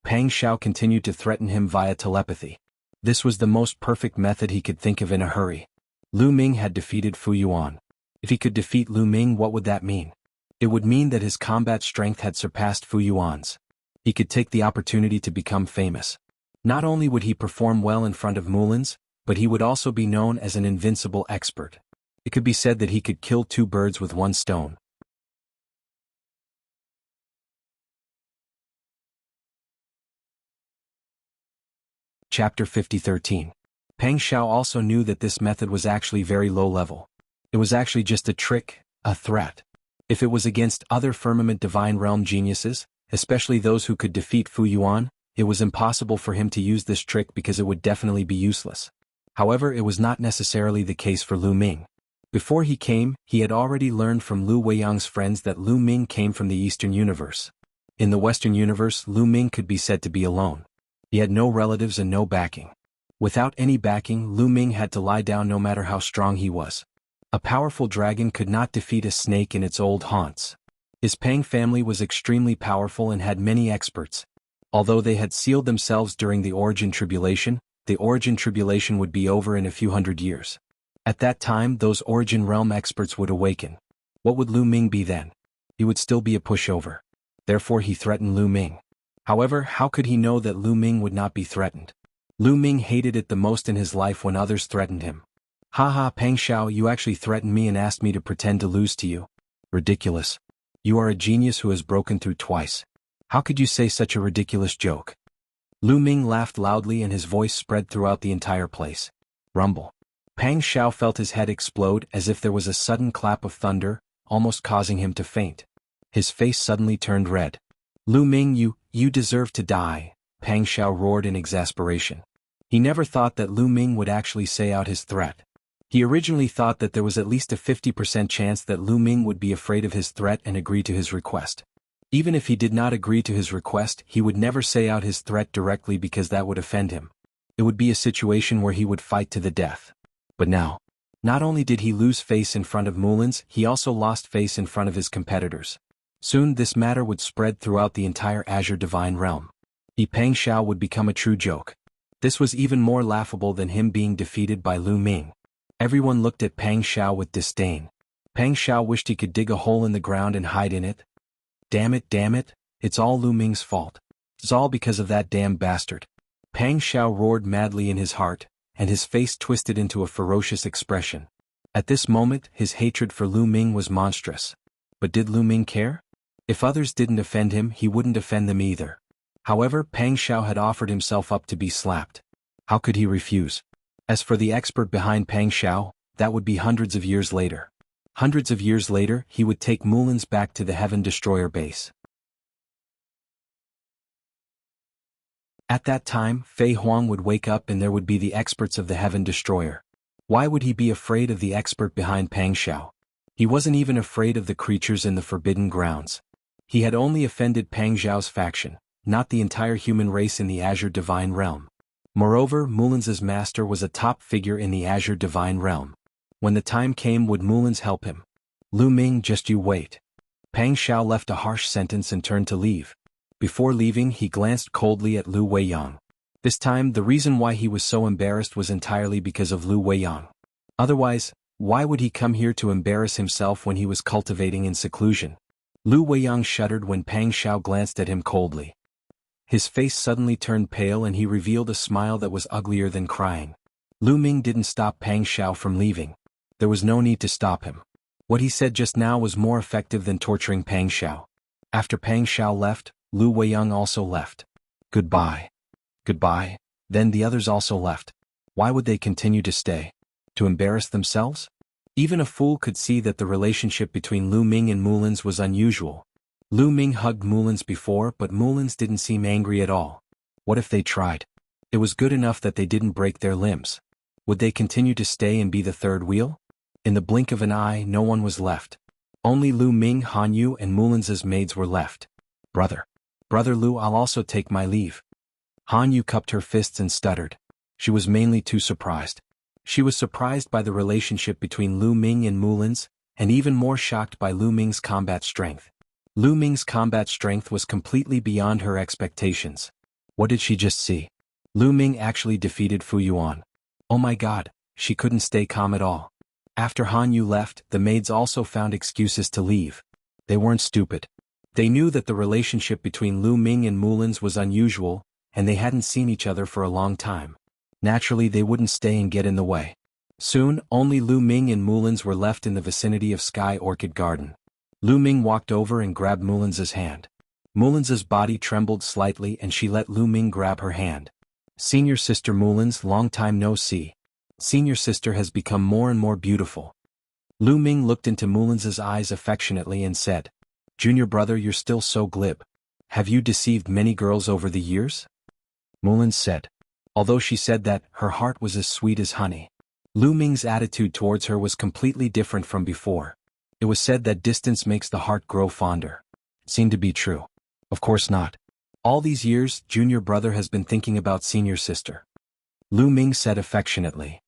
Pang Xiao continued to threaten him via telepathy. This was the most perfect method he could think of in a hurry. Lu Ming had defeated Fu Yuan. If he could defeat Lu Ming, what would that mean? It would mean that his combat strength had surpassed Fu Yuan's. He could take the opportunity to become famous. Not only would he perform well in front of Mullins, but he would also be known as an invincible expert. It could be said that he could kill 2 birds with 1 stone. Chapter 50-13. Pang Xiao also knew that this method was actually very low level. It was actually just a trick, a threat. If it was against other Firmament Divine Realm geniuses, especially those who could defeat Fu Yuan, it was impossible for him to use this trick because it would definitely be useless. However, it was not necessarily the case for Lu Ming. Before he came, he had already learned from Lu Weiyang's friends that Lu Ming came from the Eastern Universe. In the Western Universe, Lu Ming could be said to be alone. He had no relatives and no backing. Without any backing, Lu Ming had to lie down no matter how strong he was. A powerful dragon could not defeat a snake in its old haunts. His Pang family was extremely powerful and had many experts. Although they had sealed themselves during the Origin Tribulation, the Origin Tribulation would be over in a few hundred years. At that time, those Origin Realm experts would awaken. What would Lu Ming be then? He would still be a pushover. Therefore he threatened Lu Ming. However, how could he know that Lu Ming would not be threatened? Lu Ming hated it the most in his life when others threatened him. Haha, Pang Xiao, you actually threatened me and asked me to pretend to lose to you. Ridiculous. You are a genius who has broken through twice. How could you say such a ridiculous joke? Lu Ming laughed loudly and his voice spread throughout the entire place. Rumble. Pang Xiao felt his head explode as if there was a sudden clap of thunder, almost causing him to faint. His face suddenly turned red. Lu Ming, you deserve to die, Pang Xiao roared in exasperation. He never thought that Lu Ming would actually say out his threat. He originally thought that there was at least a 50% chance that Lu Ming would be afraid of his threat and agree to his request. Even if he did not agree to his request, he would never say out his threat directly because that would offend him. It would be a situation where he would fight to the death. But now, not only did he lose face in front of Mullins, he also lost face in front of his competitors. Soon this matter would spread throughout the entire Azure Divine Realm. Pang Xiao would become a true joke. This was even more laughable than him being defeated by Lu Ming. Everyone looked at Pang Xiao with disdain. Pang Xiao wished he could dig a hole in the ground and hide in it. Damn it, it's all Lu Ming's fault. It's all because of that damn bastard. Pang Xiao roared madly in his heart, and his face twisted into a ferocious expression. At this moment, his hatred for Lu Ming was monstrous. But did Lu Ming care? If others didn't offend him, he wouldn't offend them either. However, Pang Xiao had offered himself up to be slapped. How could he refuse? As for the expert behind Pang Xiao, that would be hundreds of years later. Hundreds of years later, he would take Mulan's back to the Heaven Destroyer base. At that time, Fei Huang would wake up and there would be the experts of the Heaven Destroyer. Why would he be afraid of the expert behind Pang Xiao? He wasn't even afraid of the creatures in the Forbidden Grounds. He had only offended Pang Xiao's faction, not the entire human race in the Azure Divine Realm. Moreover, Mulan's master was a top figure in the Azure Divine Realm. When the time came, would Mulan's help him? Lu Ming, just you wait. Pang Xiao left a harsh sentence and turned to leave. Before leaving, he glanced coldly at Lu Weiyang. This time, the reason why he was so embarrassed was entirely because of Lu Weiyang. Otherwise, why would he come here to embarrass himself when he was cultivating in seclusion? Lu Weiyang shuddered when Pang Xiao glanced at him coldly. His face suddenly turned pale and he revealed a smile that was uglier than crying. Lu Ming didn't stop Pang Xiao from leaving. There was no need to stop him. What he said just now was more effective than torturing Pang Xiao. After Pang Xiao left, Lu Weiyang also left. Goodbye. Goodbye. Then the others also left. Why would they continue to stay? To embarrass themselves? Even a fool could see that the relationship between Lu Ming and Mulan's was unusual. Lu Ming hugged Mulan's before, but Mulan's didn't seem angry at all. What if they tried? It was good enough that they didn't break their limbs. Would they continue to stay and be the third wheel? In the blink of an eye, no one was left. Only Lu Ming, Han Yu, and Mulan's maids were left. Brother Lu, I'll also take my leave. Han Yu cupped her fists and stuttered. She was mainly too surprised. She was surprised by the relationship between Lu Ming and Mulan's, and even more shocked by Lu Ming's combat strength. Lu Ming's combat strength was completely beyond her expectations. What did she just see? Lu Ming actually defeated Fu Yuan. Oh my god, she couldn't stay calm at all. After Han Yu left, the maids also found excuses to leave. They weren't stupid. They knew that the relationship between Lu Ming and Mulan's was unusual, and they hadn't seen each other for a long time. Naturally, they wouldn't stay and get in the way. Soon, only Lu Ming and Mulan's were left in the vicinity of Sky Orchid Garden. Lu Ming walked over and grabbed Mulan's hand. Mulan's body trembled slightly and she let Lu Ming grab her hand. Senior sister Mulan's, long time no see. Senior sister has become more and more beautiful. Lu Ming looked into Mulan's eyes affectionately and said, Junior brother, you're still so glib. Have you deceived many girls over the years? Mulan said. Although she said that, her heart was as sweet as honey. Lu Ming's attitude towards her was completely different from before. It was said that distance makes the heart grow fonder. It seemed to be true. Of course not. All these years, junior brother has been thinking about senior sister. Lu Ming said affectionately.